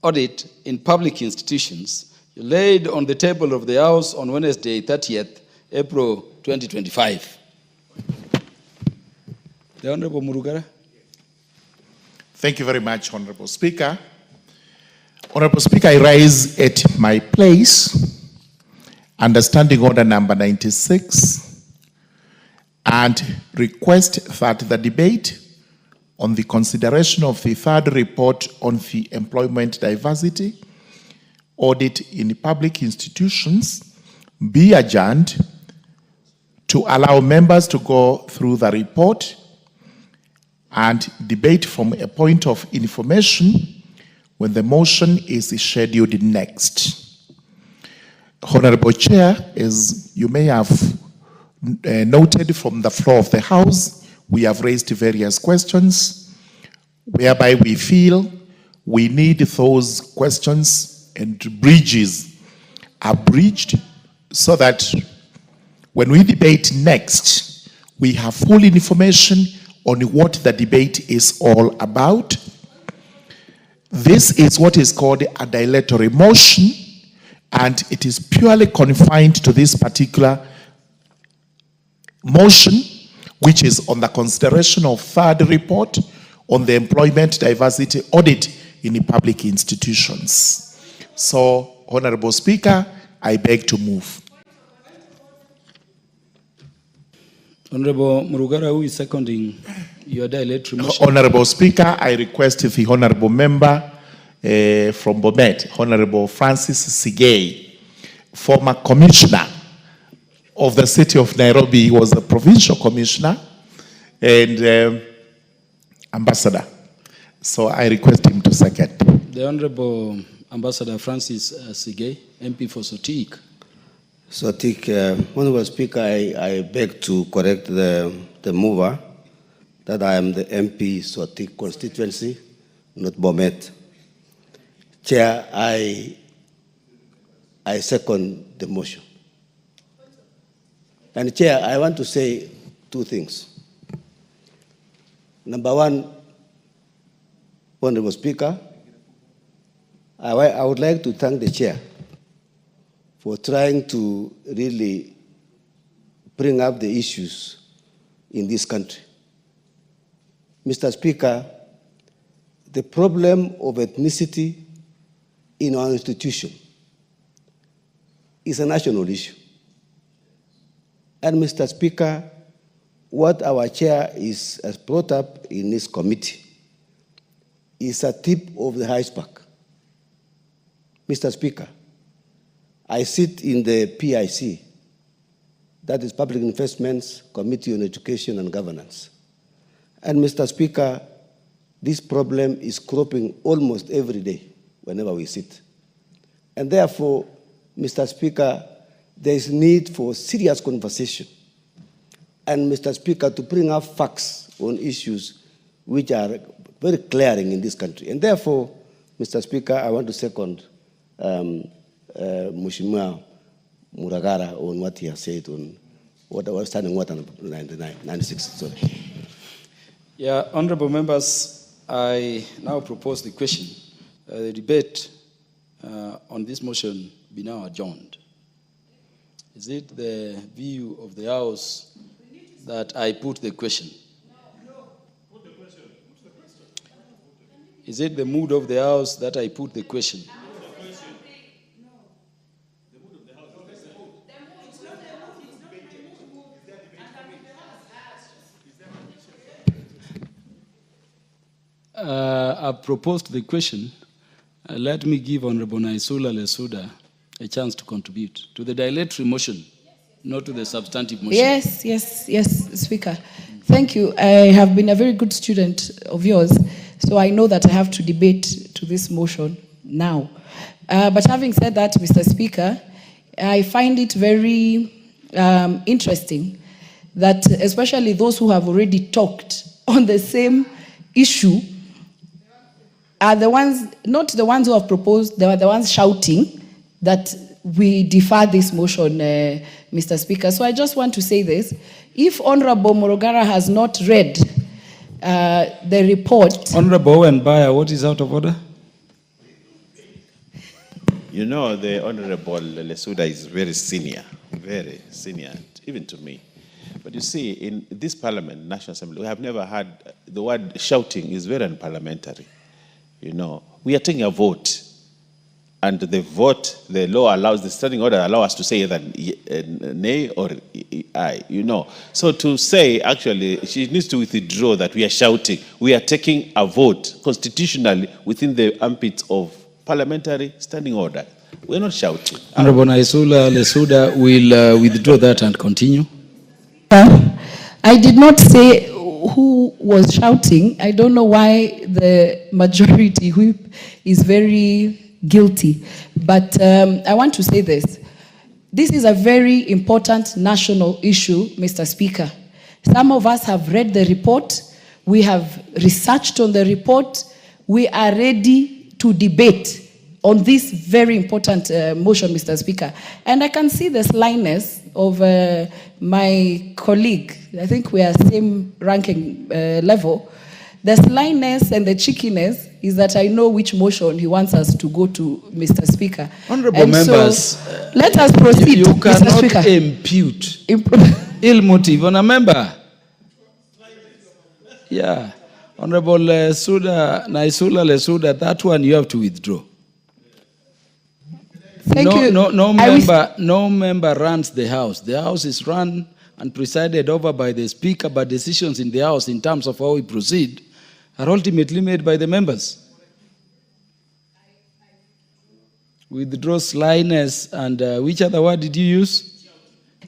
audit in public institutions, laid on the table of the House on Wednesday, 30th April 2025. The Honorable Murugara. Thank you very much, Honorable Speaker. Honorable Speaker, I rise at my place, understanding order number 96, and request that the debate on the consideration of the third report on the employment diversity audit in public institutions be adjourned to allow members to go through the report and debate from a point of information when the motion is scheduled next. Honorable Chair, as you may have noted from the floor of the House, we have raised various questions whereby we feel we need those questions and bridges are bridged so that when we debate next, we have full information on what the debate is all about. This is what is called a dilatory motion, and it is purely confined to this particular motion, which is on the consideration of third report on the employment diversity audit in the public institutions. So, Honorable Speaker, I beg to move. Honorable Murugara, who is seconding your dilatory motion? Honorable Speaker, I request the Honorable Member from Bomet, Honorable Francis Sigay, former Commissioner of the city of Nairobi. He was a provincial commissioner and ambassador. So I request him to second. The Honorable Ambassador Francis Sigay, MP for Sotik. Sotik, Honorable Speaker, I beg to correct the mover that I am the MP Sotik constituency, not Bomet. Chair, I second the motion. And Chair, I want to say two things. Number one, Honorable Speaker, I would like to thank the Chair for trying to really bring up the issues in this country. Mr. Speaker, the problem of ethnicity in our institution is a national issue. And Mr. Speaker, what our chair has brought up in this committee is a tip of the iceberg. Mr. Speaker, I sit in the PIC, that is Public Investments Committee on Education and Governance. And Mr. Speaker, this problem is cropping almost every day whenever we sit. And therefore, Mr. Speaker, there is need for serious conversation. And Mr. Speaker, to bring up facts on issues which are very glaring in this country. And therefore, Mr. Speaker, I want to second Mheshimiwa Muragara on what he has said on what was standing water 96. Sorry. Yeah, honorable members, I now propose the question. The debate on this motion be now adjourned. Is it the view of the House that I put the question? Is it the mood of the House that I put the question? I've proposed the question. Let me give Honorable Naisula Lesuda a chance to contribute to the dilatory motion, not to the substantive motion. Yes, Speaker. Thank you. I have been a very good student of yours, so I know that I have to debate to this motion now. But having said that, Mr. Speaker, I find it very interesting that especially those who have already talked on the same issue are the ones, not the ones who have proposed, they are the ones shouting that we defer this motion, Mr. Speaker. So I just want to say this. If Honorable Morogara has not read the report... Honorable Owenbaya, what is out of order? You know, the Honorable Lesuda is very senior, even to me. But you see, in this parliament, National Assembly, we have never had, the word shouting is very unparliamentary. You know, we are taking a vote. And the vote, the law allows, the standing order allows us to say either nay or aye, you know. So to say, actually, she needs to withdraw that we are shouting. We are taking a vote constitutionally within the ambit of parliamentary standing order. We're not shouting. Honorable Naisula Lesuda will withdraw that and continue. I did not say who was shouting. I don't know why the majority whip is very guilty. But I want to say this. This is a very important national issue, Mr. Speaker. Some of us have read the report. We have researched on the report. We are ready to debate on this very important motion, Mr. Speaker. And I can see the slyness of my colleague. I think we are same ranking level. The slyness and the cheekiness is that I know which motion he wants us to go to, Mr. Speaker. Honorable members, so, let us proceed, you cannot Mr. Speaker. impute ill motive on a member. Yeah. Honorable Naisula Lesuda, that one you have to withdraw. Thank you. No member runs the House. The House is run and presided over by the Speaker, but decisions in the House in terms of how we proceed are ultimately made by the members. Withdraw slyness and which other word did you use?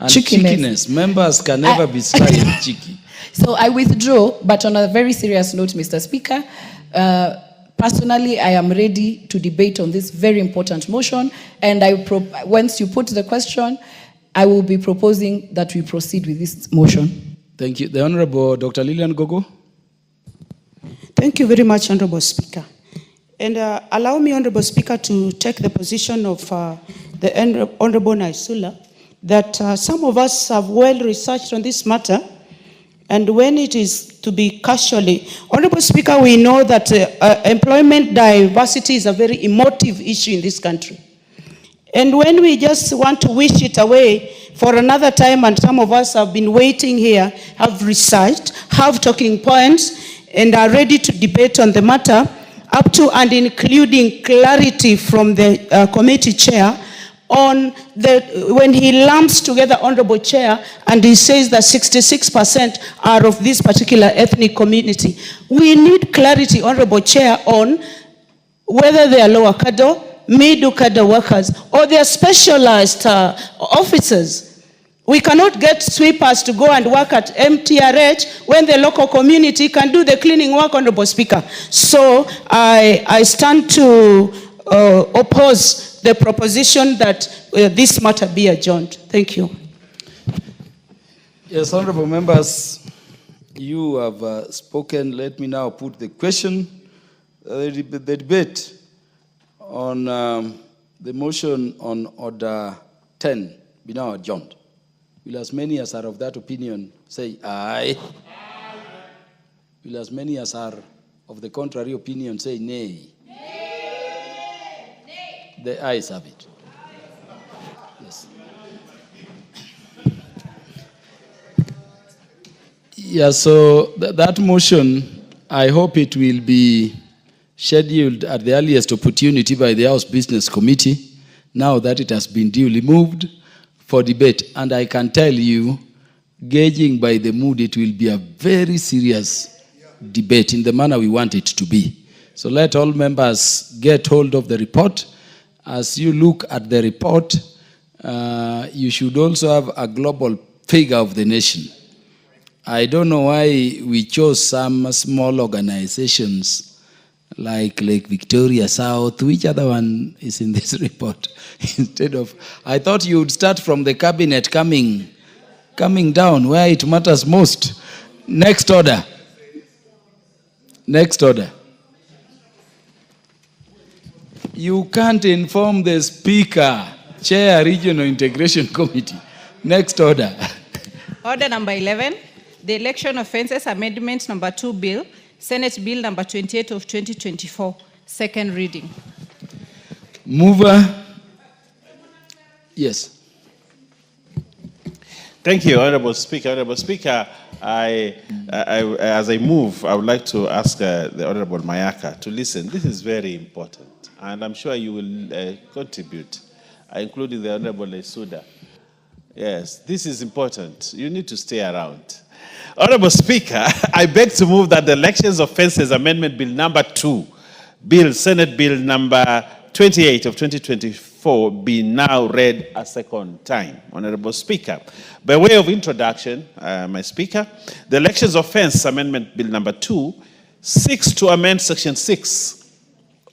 And cheekiness. Members can never be sly and cheeky. So I withdraw, but on a very serious note, Mr. Speaker, personally, I am ready to debate on this very important motion, and once you put the question, I will be proposing that we proceed with this motion. Thank you. The Honorable Dr. Lilian Gogo. Thank you very much, Honorable Speaker. And allow me, Honorable Speaker, to take the position of the Honorable Naisula, that some of us have well researched on this matter, and when it is to be casually, Honorable Speaker, we know that employment diversity is a very emotive issue in this country. And when we just want to wish it away for another time, and some of us have been waiting here, have researched, have talking points, and are ready to debate on the matter, up to and including clarity from the committee chair on when he lumps together, Honorable Chair, and he says that 66% are of this particular ethnic community. We need clarity, Honorable Chair, on whether they are lower cadre, middle cadre workers, or they are specialized officers. We cannot get sweepers to go and work at MTRH when the local community can do the cleaning work, Honorable Speaker. So I stand to oppose the proposition that this matter be adjourned. Thank you. Yes, honorable members, you have spoken. Let me now put the question. The debate on the motion on Order 10 be now adjourned. Will as many as are of that opinion say aye? Aye. Will as many as are of the contrary opinion say nay? Nay. Nay. The ayes have it. Yes. Yeah, so that motion, I hope it will be scheduled at the earliest opportunity by the House Business Committee, now that it has been duly moved for debate. And I can tell you, gauging by the mood, it will be a very serious debate in the manner we want it to be. So let all members get hold of the report. As you look at the report, you should also have a global figure of the nation. I don't know why we chose some small organizations like Lake Victoria South. Which other one is in this report? Instead of, I thought you would start from the cabinet coming down where it matters most. Next order. Next order. You can't inform the Speaker, Chair, Regional Integration Committee. Next order. Order number 11, the Election Offences Amendment number 2 Bill, Senate Bill number 28 of 2024, second reading. Mover. Yes. Thank you, Honorable Speaker. Honorable Speaker, as I move, I would like to ask the Honorable Mayaka to listen. This is very important, and I'm sure you will contribute, including the Honorable Lesuda. Yes, this is important. You need to stay around. Honorable Speaker, I beg to move that the Elections Offences Amendment Bill number 2, Senate Bill number 28 of 2024, be now read a second time. Honorable Speaker, by way of introduction, my Speaker, the Elections Offence Amendment Bill number 2 seeks to amend Section 6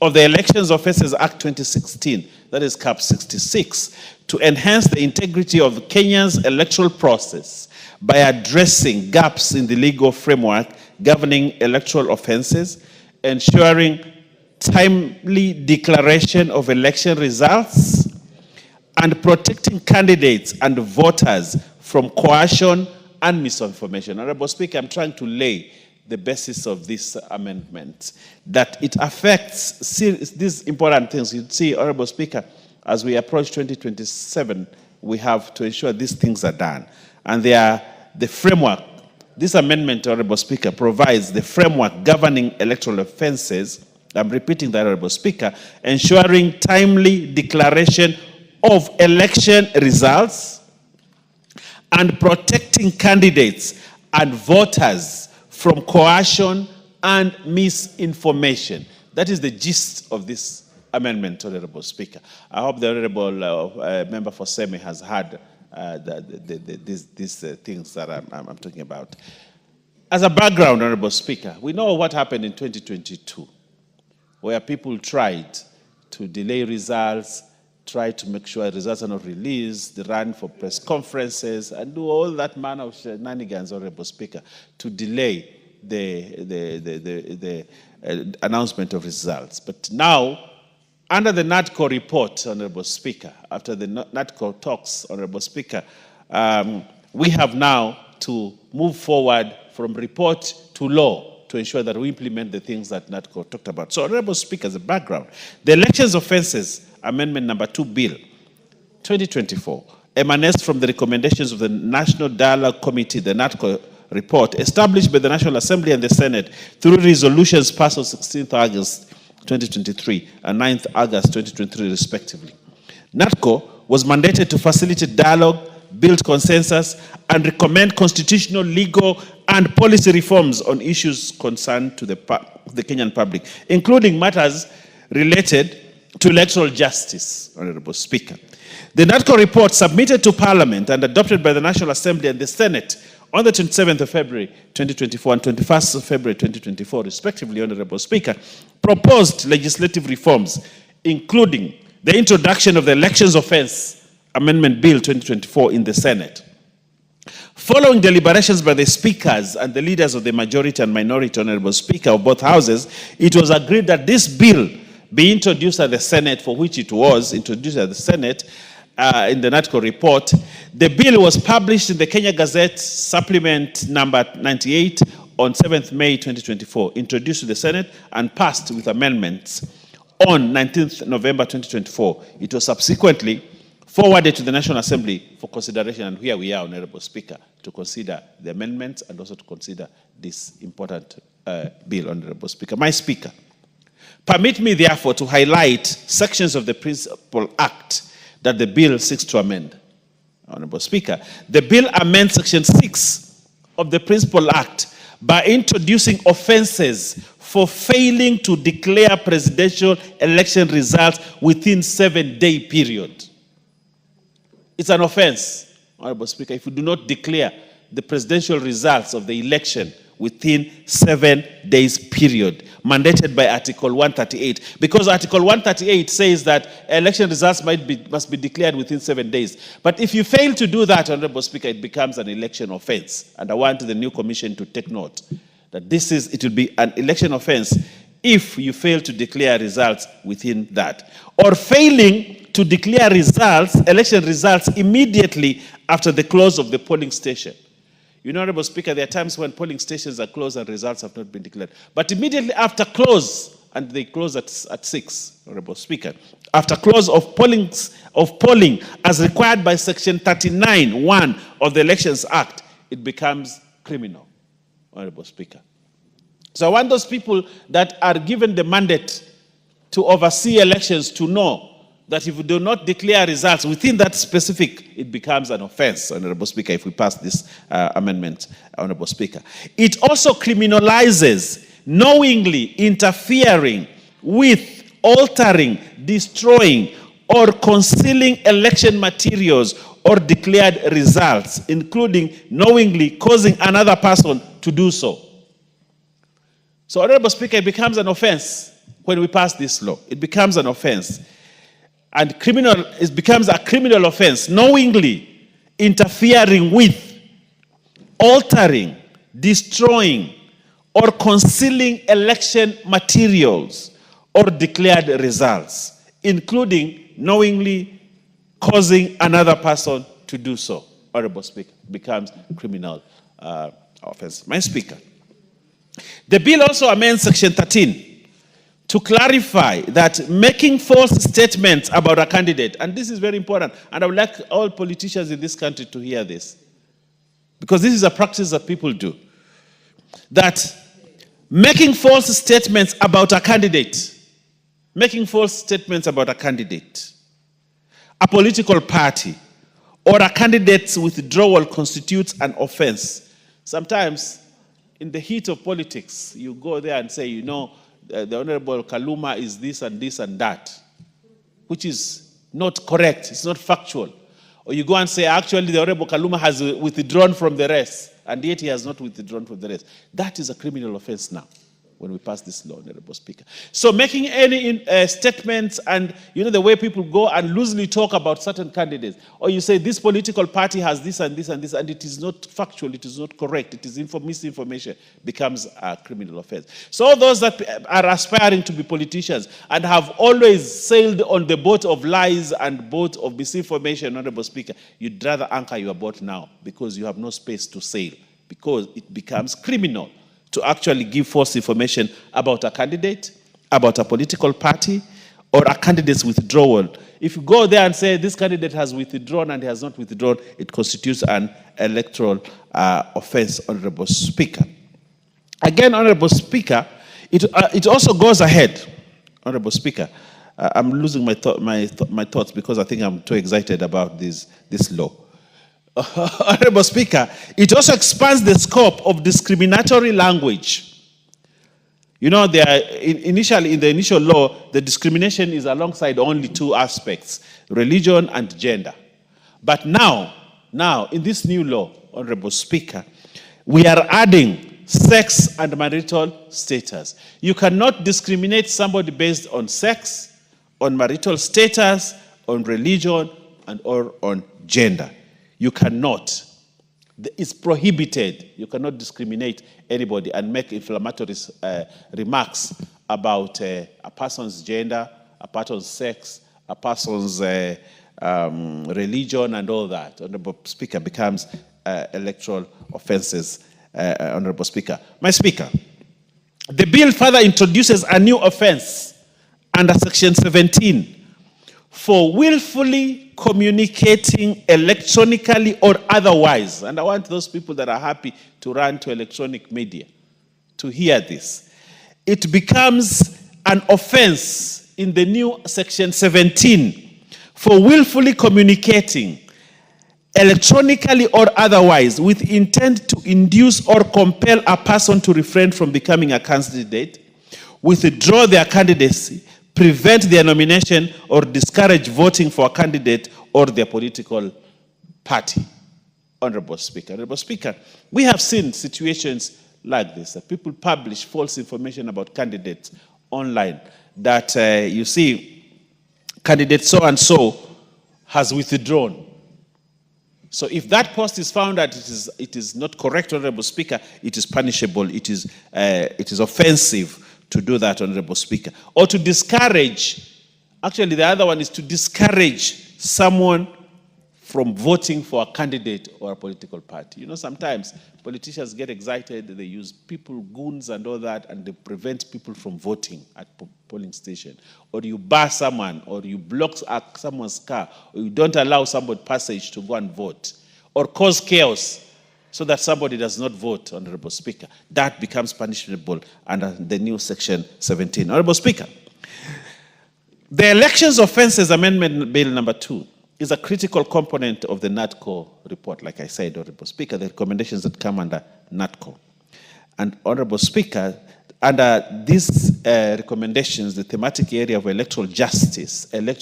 of the Elections Offences Act 2016, that is Cap 66, to enhance the integrity of Kenya's electoral process by addressing gaps in the legal framework governing electoral offenses, ensuring timely declaration of election results, and protecting candidates and voters from coercion and misinformation. Honorable Speaker, I'm trying to lay the basis of this amendment, that it affects these important things. You see, Honorable Speaker, as we approach 2027, we have to ensure these things are done. And they are the framework. This amendment, Honorable Speaker, provides the framework governing electoral offenses. I'm repeating that, Honorable Speaker, ensuring timely declaration of election results and protecting candidates and voters from coercion and misinformation. That is the gist of this amendment, Honorable Speaker. I hope the Honorable Member for Seme has heard these things that I'm talking about. As a background, Honorable Speaker, we know what happened in 2022, where people tried to delay results, tried to make sure results are not released, they ran for press conferences, and do all that manner of shenanigans, Honorable Speaker, to delay the announcement of results. But now, under the NADCO report, Honorable Speaker, after the NADCO talks, Honorable Speaker, we have now to move forward from report to law to ensure that we implement the things that NADCO talked about. So, Honorable Speaker, as a background, the Elections Offences Amendment number 2 Bill 2024 emanates from the recommendations of the National Dialogue Committee, the NADCO report, established by the National Assembly and the Senate through resolutions passed on 16th August 2023 and 9th August 2023, respectively. NADCO was mandated to facilitate dialogue, build consensus, and recommend constitutional, legal, and policy reforms on issues concerned to the Kenyan public, including matters related to electoral justice, Honorable Speaker. The NADCO report submitted to Parliament and adopted by the National Assembly and the Senate on the 27th of February 2024 and 21st of February 2024, respectively, Honorable Speaker, proposed legislative reforms, including the introduction of the Elections Offence Amendment Bill 2024 in the Senate. Following deliberations by the speakers and the leaders of the majority and minority, Honorable Speaker, of both houses, it was agreed that this bill be introduced at the Senate, for which it was introduced at the Senate in the NADCO report. The bill was published in the Kenya Gazette Supplement number 98 on 7th May 2024, introduced to the Senate and passed with amendments on 19th November 2024. It was subsequently forwarded to the National Assembly for consideration, and here we are, Honorable Speaker, to consider the amendments and also to consider this important bill, Honorable Speaker. My Speaker, permit me, therefore, to highlight sections of the Principal Act that the bill seeks to amend. Honorable Speaker, the bill amends Section 6 of the Principal Act by introducing offenses for failing to declare presidential election results within 7-day period. It's an offense, Honorable Speaker, if you do not declare the presidential results of the election within 7 days period, mandated by Article 138. Because Article 138 says that election results must be declared within 7 days. But if you fail to do that, Honorable Speaker, it becomes an election offense. And I want the new commission to take note that it will be an election offense if you fail to declare results within that. Or failing to declare results, election results, immediately after the close of the polling station. You know, Honorable Speaker, there are times when polling stations are closed and results have not been declared. But immediately after close, and they close at 6, Honorable Speaker, after close of polling as required by Section 39(1) of the Elections Act, it becomes criminal, Honorable Speaker. So I want those people that are given the mandate to oversee elections to know that if we do not declare results within that specific, it becomes an offense, Honorable Speaker, if we pass this amendment, Honorable Speaker. It also criminalizes knowingly interfering with, altering, destroying, or concealing election materials or declared results, including knowingly causing another person to do so. So, Honorable Speaker, it becomes an offense when we pass this law. It becomes an offense. And it becomes a criminal offense, knowingly interfering with, altering, destroying, or concealing election materials or declared results, including knowingly causing another person to do so. Honorable Speaker, becomes criminal offense. My Speaker, the bill also amends Section 13 to clarify that making false statements about a candidate, and this is very important, and I would like all politicians in this country to hear this, because this is a practice that people do, that making false statements about a candidate, a political party, or a candidate's withdrawal constitutes an offense. Sometimes, in the heat of politics, you go there and say, you know, the Honorable Kaluma is this and this and that, which is not correct, it's not factual. Or you go and say, actually, the Honorable Kaluma has withdrawn from the rest, and yet he has not withdrawn from the rest. That is a criminal offense now, when we pass this law, Honorable Speaker. So making any statements and, the way people go and loosely talk about certain candidates, or you say this political party has this and this and this, and it is not factual, it is not correct, it is misinformation, becomes a criminal offense. So all those that are aspiring to be politicians and have always sailed on the boat of lies and boat of misinformation, Honorable Speaker, you'd rather anchor your boat now because you have no space to sail, because it becomes criminal to actually give false information about a candidate, about a political party, or a candidate's withdrawal. If you go there and say this candidate has withdrawn and he has not withdrawn, it constitutes an electoral offense, Honorable Speaker. Again, Honorable Speaker, it also goes ahead, Honorable Speaker. I'm losing my thoughts because I think I'm too excited about this law. Honorable Speaker, it also expands the scope of discriminatory language. Initially, in the initial law, the discrimination is alongside only two aspects, religion and gender. But now, in this new law, Honorable Speaker, we are adding sex and marital status. You cannot discriminate somebody based on sex, on marital status, on religion, or on gender. You cannot. It's prohibited. You cannot discriminate anybody and make inflammatory remarks about a person's gender, a person's sex, a person's religion, and all that. Honorable Speaker, becomes electoral offenses, Honorable Speaker. My Speaker, the bill further introduces a new offense under Section 17 for willfully communicating electronically or otherwise. And I want those people that are happy to run to electronic media to hear this. It becomes an offense in the new Section 17 for willfully communicating electronically or otherwise with intent to induce or compel a person to refrain from becoming a candidate, withdraw their candidacy, prevent their nomination, or discourage voting for a candidate or their political party. Honorable Speaker. Honorable Speaker, we have seen situations like this, that people publish false information about candidates online, that you see, candidate so-and-so has withdrawn. So if that post is found that it is not correct, Honorable Speaker, it is punishable, it is offensive to do that, Honorable Speaker. Or to discourage, actually the other one is to discourage someone from voting for a candidate or a political party. Sometimes politicians get excited, they use people, goons and all that, and they prevent people from voting at polling station. Or you bar someone, or you block someone's car, or you don't allow somebody passage to go and vote, or cause chaos so that somebody does not vote, Honorable Speaker. That becomes punishable under the new Section 17. Honorable Speaker, the Elections Offences Amendment Bill number 2 is a critical component of the NATCO report, like I said, Honorable Speaker, the recommendations that come under NATCO. And Honorable Speaker, under these recommendations, the thematic area of electoral justice, and I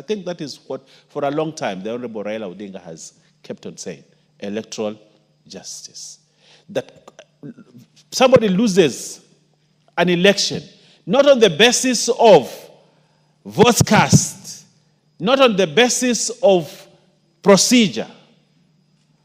think that is what, for a long time, the Honorable Raila Odinga has kept on saying, electoral justice. That somebody loses an election, not on the basis of votes cast, not on the basis of procedure,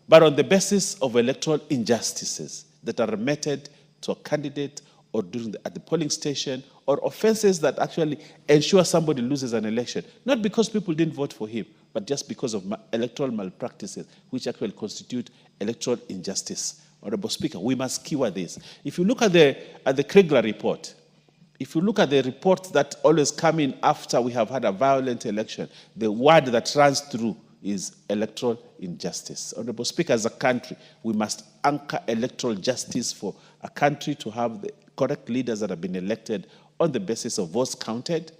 but on the basis of electoral injustices that are remitted to a candidate or at the polling station, or offenses that actually ensure somebody loses an election, not because people didn't vote for him, but just because of electoral malpractices, which actually constitute electoral injustice. Honorable Speaker, we must cure this. If you look at the Kriegler report, if you look at the reports that always come in after we have had a violent election, the word that runs through is electoral injustice. Honorable Speaker, as a country, we must anchor electoral justice for a country to have the correct leaders that have been elected on the basis of votes counted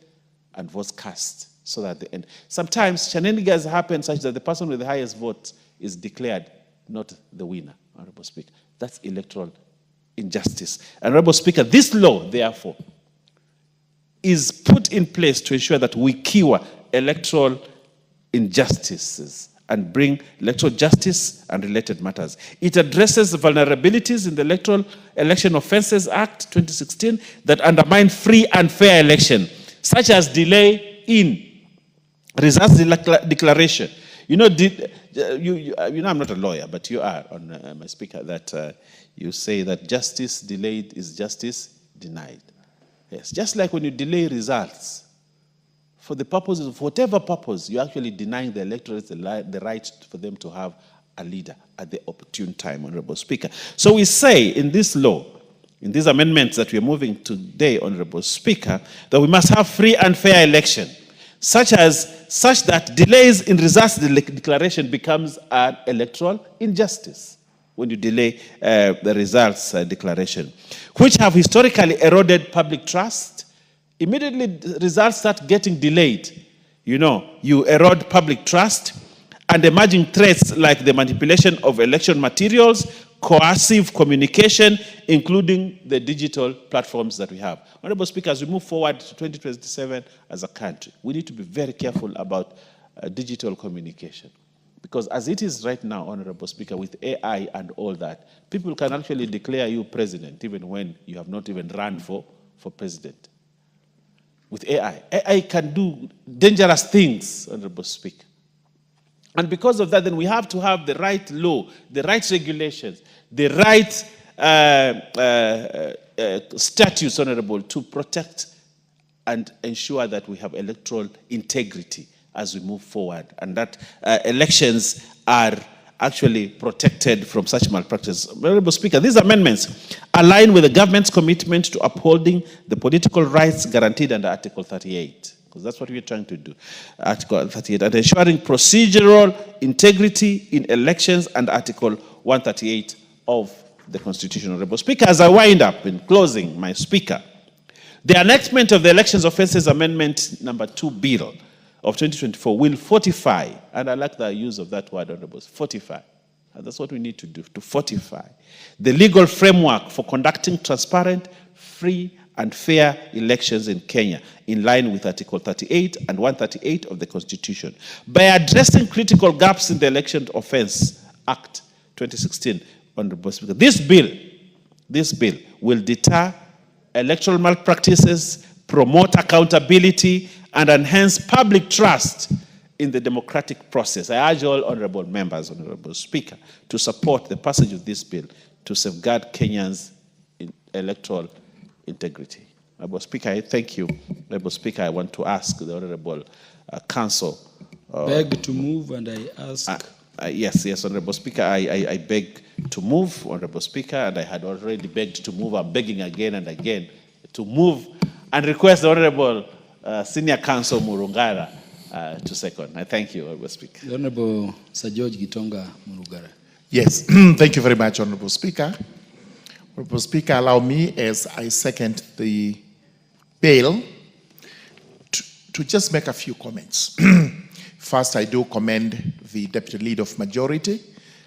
and votes cast, so that the end. Sometimes shenanigans happen such that the person with the highest vote is declared not the winner, Honorable Speaker. That's electoral injustice. Honorable Speaker, this law, therefore, is put in place to ensure that we cure electoral injustices and bring electoral justice and related matters. It addresses the vulnerabilities in the Electoral Election Offences Act 2016 that undermine free and fair election, such as delay in results declaration. You know, I'm not a lawyer, but you are on my speaker, that you say that justice delayed is justice denied. Yes, just like when you delay results, for the purposes of whatever purpose, you're actually denying the electorate the right for them to have a leader at the opportune time, Honorable Speaker. So we say in this law, in these amendments that we're moving today, Honorable Speaker, that we must have free and fair election, such that delays in results declaration becomes an electoral injustice when you delay the results declaration, which have historically eroded public trust. Immediately results start getting delayed. You know, you erode public trust, and emerging threats like the manipulation of election materials, coercive communication, including the digital platforms that we have. Honorable Speaker, as we move forward to 2027 as a country, we need to be very careful about digital communication. Because as it is right now, Honorable Speaker, with AI and all that, people can actually declare you president even when you have not even run for president. With AI can do dangerous things, Honorable Speaker. And because of that, then we have to have the right law, the right regulations, the right statutes, Honorable, to protect and ensure that we have electoral integrity as we move forward, and that elections are actually protected from such malpractice. Honorable Speaker, these amendments align with the government's commitment to upholding the political rights guaranteed under Article 38, because that's what we're trying to do, Article 38, and ensuring procedural integrity in elections and Article 138 of the Constitution. Honorable Speaker, as I wind up in closing, my Speaker, the enactment of the Elections Offences Amendment number 2 Bill of 2024 will fortify, and I like the use of that word, Honorable, fortify. And that's what we need to do, to fortify the legal framework for conducting transparent, free, and fair elections in Kenya, in line with Article 38 and 138 of the Constitution, by addressing critical gaps in the Election Offence Act 2016. Honorable Speaker, this bill will deter electoral malpractices, promote accountability, and enhance public trust in the democratic process. I urge all honorable members, Honorable Speaker, to support the passage of this bill to safeguard Kenyans' electoral integrity. Honorable Speaker, I thank you. Honorable Speaker, I want to ask the Honorable Council. Beg to move, and I ask. Yes, Honorable Speaker, I beg to move, Honorable Speaker, and I had already begged to move. I'm begging again and again to move and request the Honorable Senior Counsel Murungara to second. I thank you, Honorable Speaker. The Honorable Sir George Gitonga Murungara. Yes, thank you very much, Honorable Speaker. Honorable Speaker, allow me, as I second the bill, to just make a few comments. First, I do commend the Deputy Leader of Majority.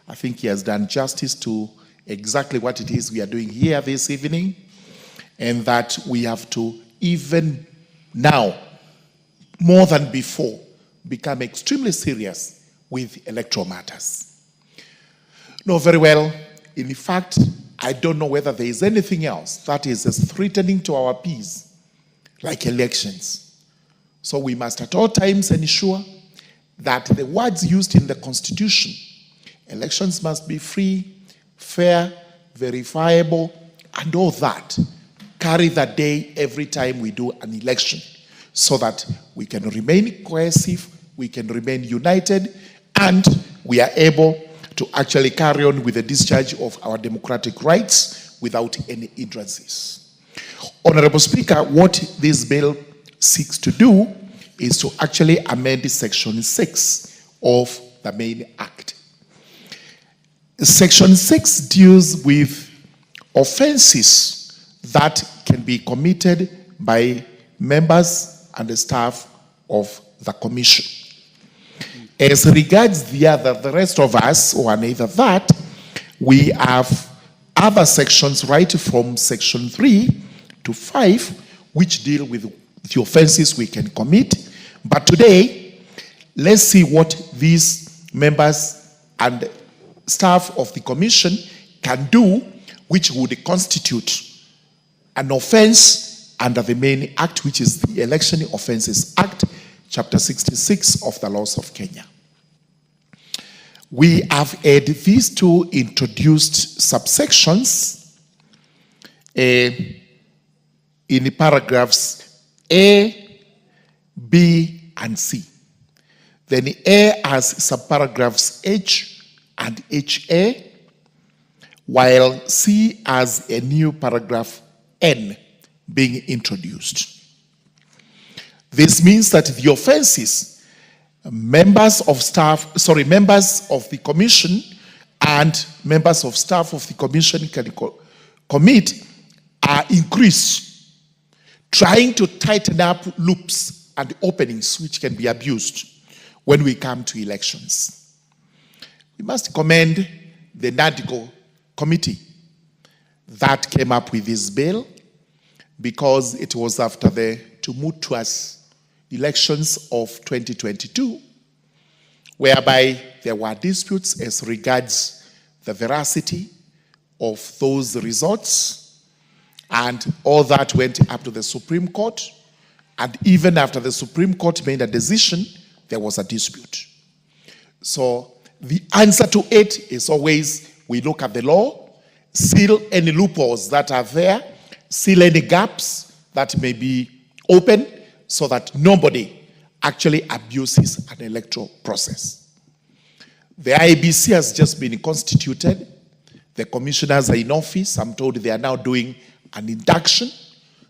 I think he has done justice to exactly what it is we are doing here this evening, and that we have to, even now, more than before, become extremely serious with electoral matters. No, very well. In fact, I don't know whether there is anything else that is as threatening to our peace like elections. So we must at all times ensure that the words used in the Constitution, elections must be free, fair, verifiable, and all that, carry that day every time we do an election, so that we can remain cohesive, we can remain united, and we are able to actually carry on with the discharge of our democratic rights without any hindrances. Honorable Speaker, what this bill seeks to do is to actually amend Section 6 of the main act. Section 6 deals with offenses that can be committed by members and the staff of the commission. As regards the rest of us who are neither that, we have other sections right from Section 3 to 5 which deal with the offenses we can commit. But today, let's see what this members and staff of the commission can do, which would constitute an offense under the main act, which is the Election Offences Act, Chapter 66 of the laws of Kenya. We have added these two introduced subsections in the paragraphs A, B, and C. Then A has subparagraphs H and HA, while C has a new paragraph N being introduced. This means that the offenses members of the commission and members of staff of the commission can commit are increased, trying to tighten up loops and openings which can be abused when we come to elections. We must commend the NADCO committee that came up with this bill, because it was after the tumultuous elections of 2022, whereby there were disputes as regards the veracity of those results, and all that went up to the Supreme Court, and even after the Supreme Court made a decision, there was a dispute. So the answer to it is always, we look at the law, seal any loopholes that are there, seal any gaps that may be open, so that nobody actually abuses an electoral process. The IEBC has just been constituted. The commissioners are in office. I'm told they are now doing an induction,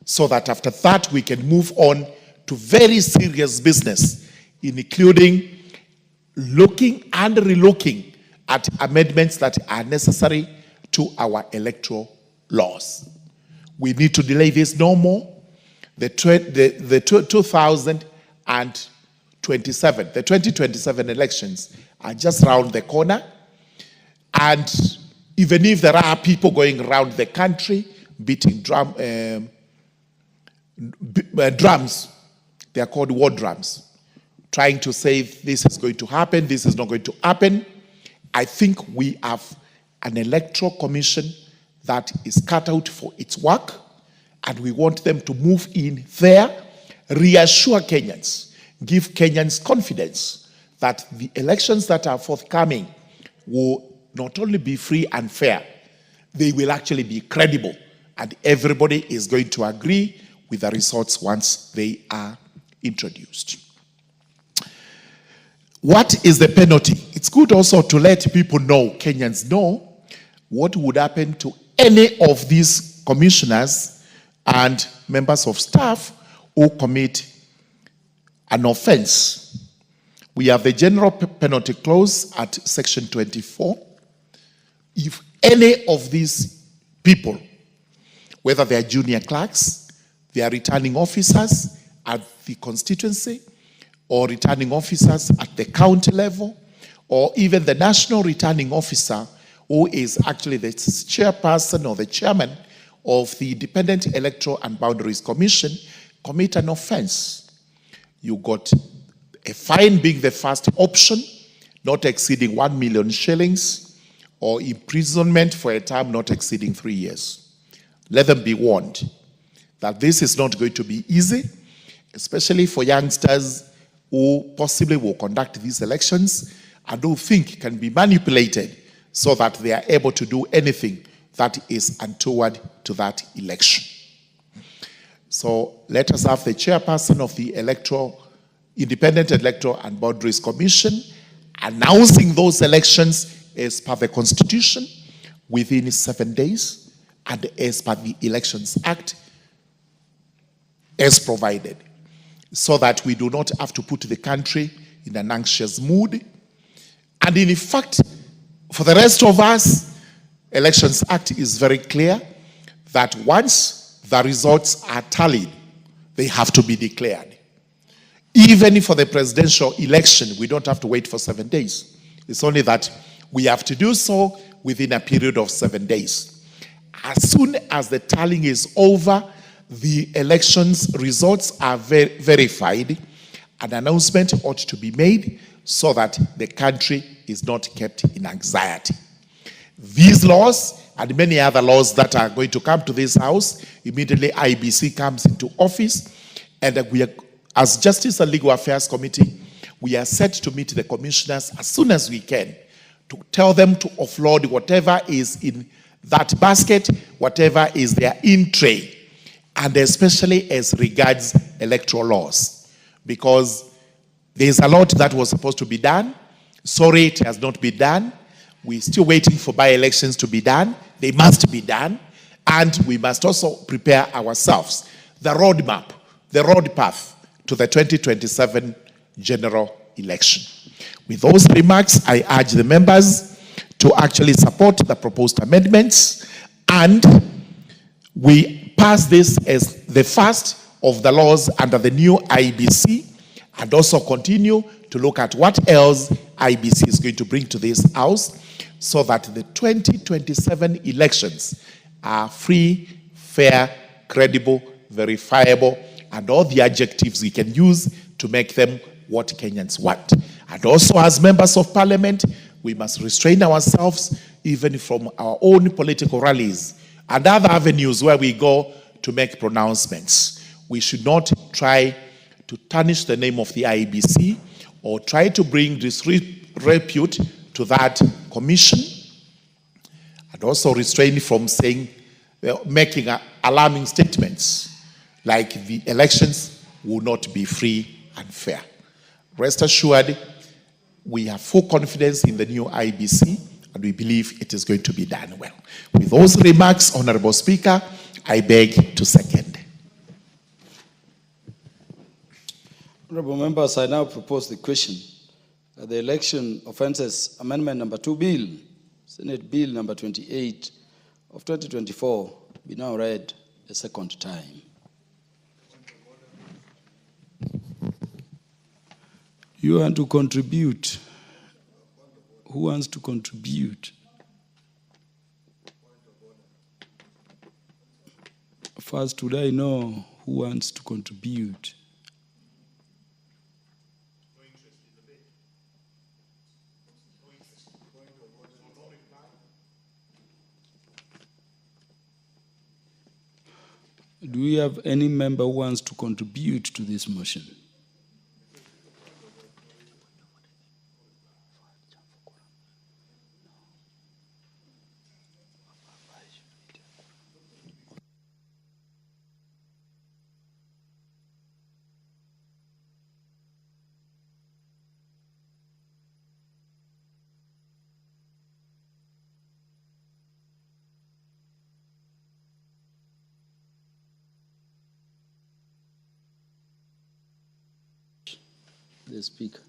so that after that we can move on to very serious business, including looking and relooking at amendments that are necessary to our electoral laws. We need to delay this no more. The 2027 elections are just around the corner. And even if there are people going around the country beating drums, they are called war drums, trying to say this is going to happen, this is not going to happen, I think we have an electoral commission that is cut out for its work, and we want them to move in there, reassure Kenyans, give Kenyans confidence that the elections that are forthcoming will not only be free and fair, they will actually be credible, and everybody is going to agree with the results once they are introduced. What is the penalty? It's good also to let people know, Kenyans know, what would happen to any of these commissioners and members of staff who commit an offense. We have the general penalty clause at section 24. If any of these people, whether they are junior clerks, they are returning officers at the constituency, or returning officers at the county level, or even the national returning officer, who is actually the chairperson or the chairman of the Independent Electoral and Boundaries Commission, commit an offense. You got a fine being the first option, not exceeding 1 million shillings, or imprisonment for a term not exceeding 3 years. Let them be warned that this is not going to be easy, especially for youngsters who possibly will conduct these elections and who think can be manipulated so that they are able to do anything that is untoward to that election. So let us have the chairperson of the Independent Electoral and Boundaries Commission announcing those elections as per the Constitution within 7 days and as per the Elections Act as provided, so that we do not have to put the country in an anxious mood. And in fact, for the rest of us, Elections Act is very clear that once the results are tallied, they have to be declared. Even for the presidential election, we don't have to wait for 7 days. It's only that we have to do so within a period of 7 days. As soon as the tallying is over, the elections results are verified, an announcement ought to be made so that the country is not kept in anxiety. These laws and many other laws that are going to come to this House, immediately IBC comes into office, and we are, as Justice and Legal Affairs Committee, we are set to meet the commissioners as soon as we can to tell them to offload whatever is in that basket, whatever is their in tray, and especially as regards electoral laws, because there's a lot that was supposed to be done. Sorry, it has not been done. We're still waiting for by-elections to be done. They must be done. And we must also prepare ourselves. The roadmap, the road path to the 2027 general election. With those remarks, I urge the members to actually support the proposed amendments, and we pass this as the first of the laws under the new IBC, and also continue to look at what else IBC is going to bring to this House, so that the 2027 elections are free, fair, credible, verifiable, and all the adjectives we can use to make them what Kenyans want. And also, as members of parliament, we must restrain ourselves even from our own political rallies and other avenues where we go to make pronouncements. We should not try to tarnish the name of the IEBC or try to bring disrepute to that commission, and also restrain from saying, making alarming statements like the elections will not be free and fair. Rest assured, we have full confidence in the new IBC, and we believe it is going to be done well. With those remarks, Honorable Speaker, I beg to second. Honorable members, I now propose the question that the Election Offences Amendment number 2 Bill, Senate Bill number 28 of 2024, be now read a second time. You want to contribute? Who wants to contribute? First, would I know who wants to contribute? Do we have any member who wants to contribute to this motion? The Speaker.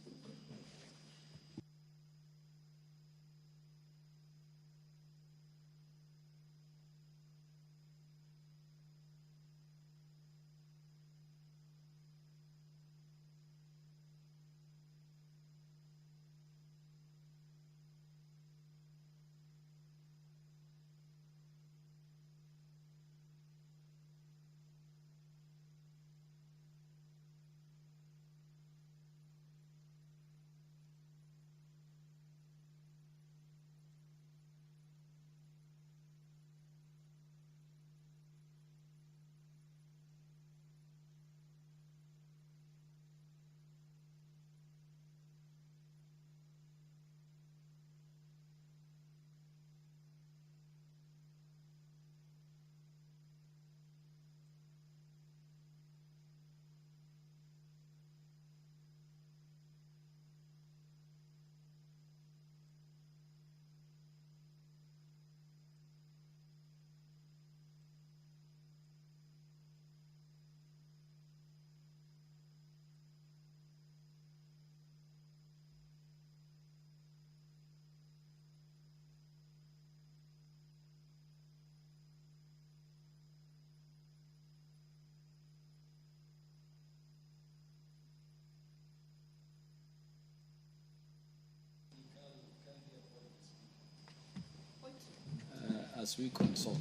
As we consult,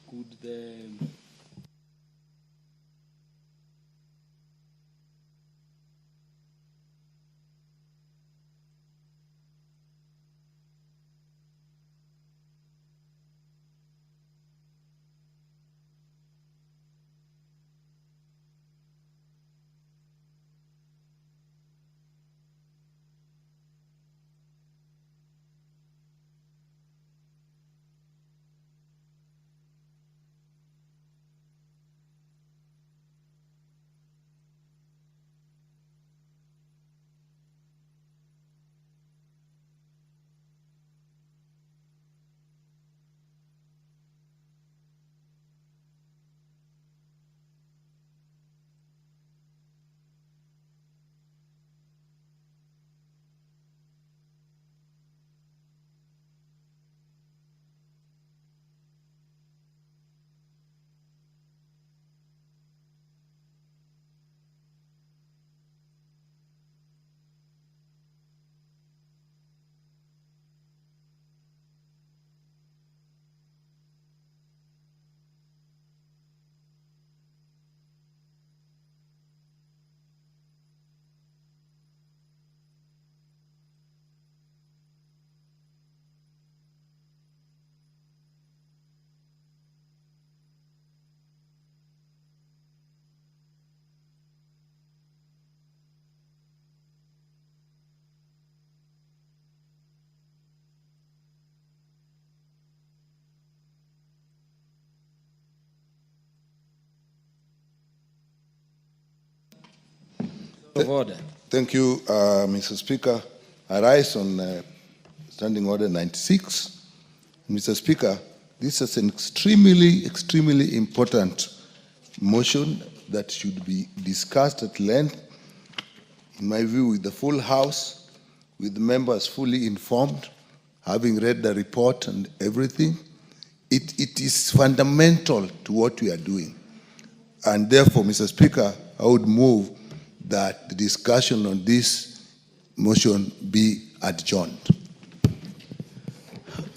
could the Of order. Thank you, Mr. Speaker. I rise on Standing Order 96. Mr. Speaker, this is an extremely important motion that should be discussed at length, in my view, with the full House, with the members fully informed, having read the report and everything. It is fundamental to what we are doing. And therefore, Mr. Speaker, I would move that the discussion on this motion be adjourned.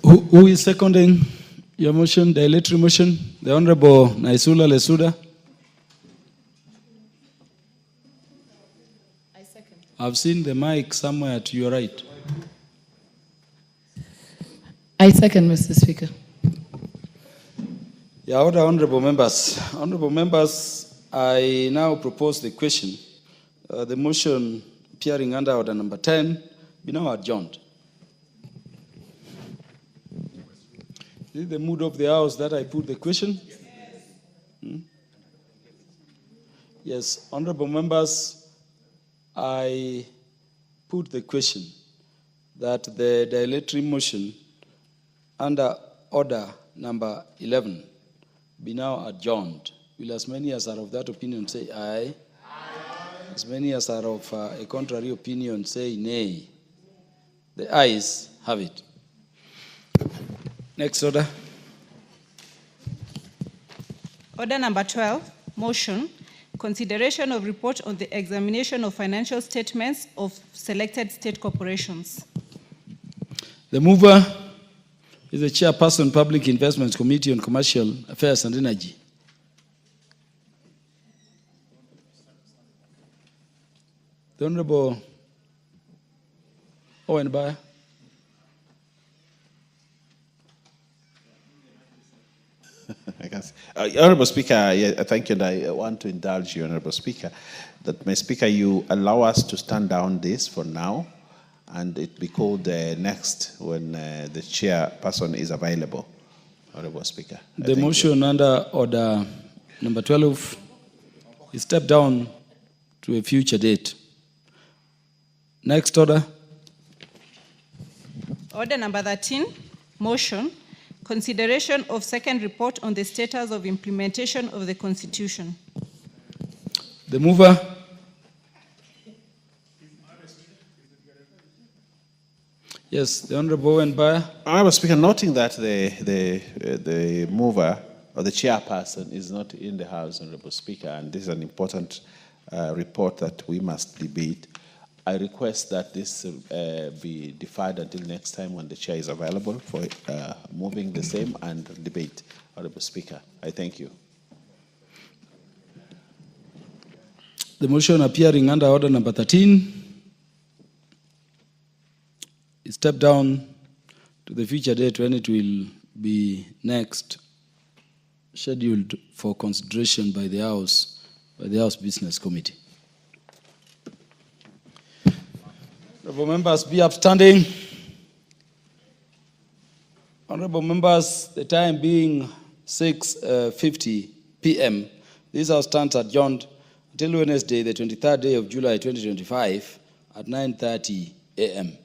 Who is seconding your motion, the electoral motion? The Honorable Naisula Lesuda. I second. I've seen the mic somewhere to your right. I second, Mr. Speaker. Yeah, order, honorable members. Honorable members, I now propose the question. The motion appearing under order number 10 be now adjourned. Is it the mood of the House that I put the question? Yes. Yes, honorable members, I put the question that the dilatory motion under order number 11 be now adjourned. Will as many as are of that opinion say aye? Aye. As many as are of a contrary opinion say nay. The ayes have it. Next order. Order number 12, motion, consideration of report on the examination of financial statements of selected state corporations. The mover is the chairperson, Public Investments Committee on Commercial Affairs and Energy. The Honorable Owen Bayer. Honorable Speaker, thank you, and I want to indulge you, Honorable Speaker, that, my Speaker, you allow us to stand down this for now, and it be called next when the chairperson is available, Honorable Speaker. The motion under order number 12 is stepped down to a future date. Next order. Order number 13, motion, consideration of second report on the status of implementation of the Constitution. The mover. Yes, the Honorable Owen Bayer. Honorable Speaker, noting that the mover or the chairperson is not in the House, Honorable Speaker, and this is an important report that we must debate, I request that this be deferred until next time when the chair is available for moving the same and debate. Honorable Speaker, I thank you. The motion appearing under order number 13 is stepped down to the future date when it will be next scheduled for consideration by the House Business Committee. Honorable members, be upstanding. Honorable members, the time being 6:50 p.m., this House stands adjourned until Wednesday, the 23rd day of July 2025 at 9:30 a.m.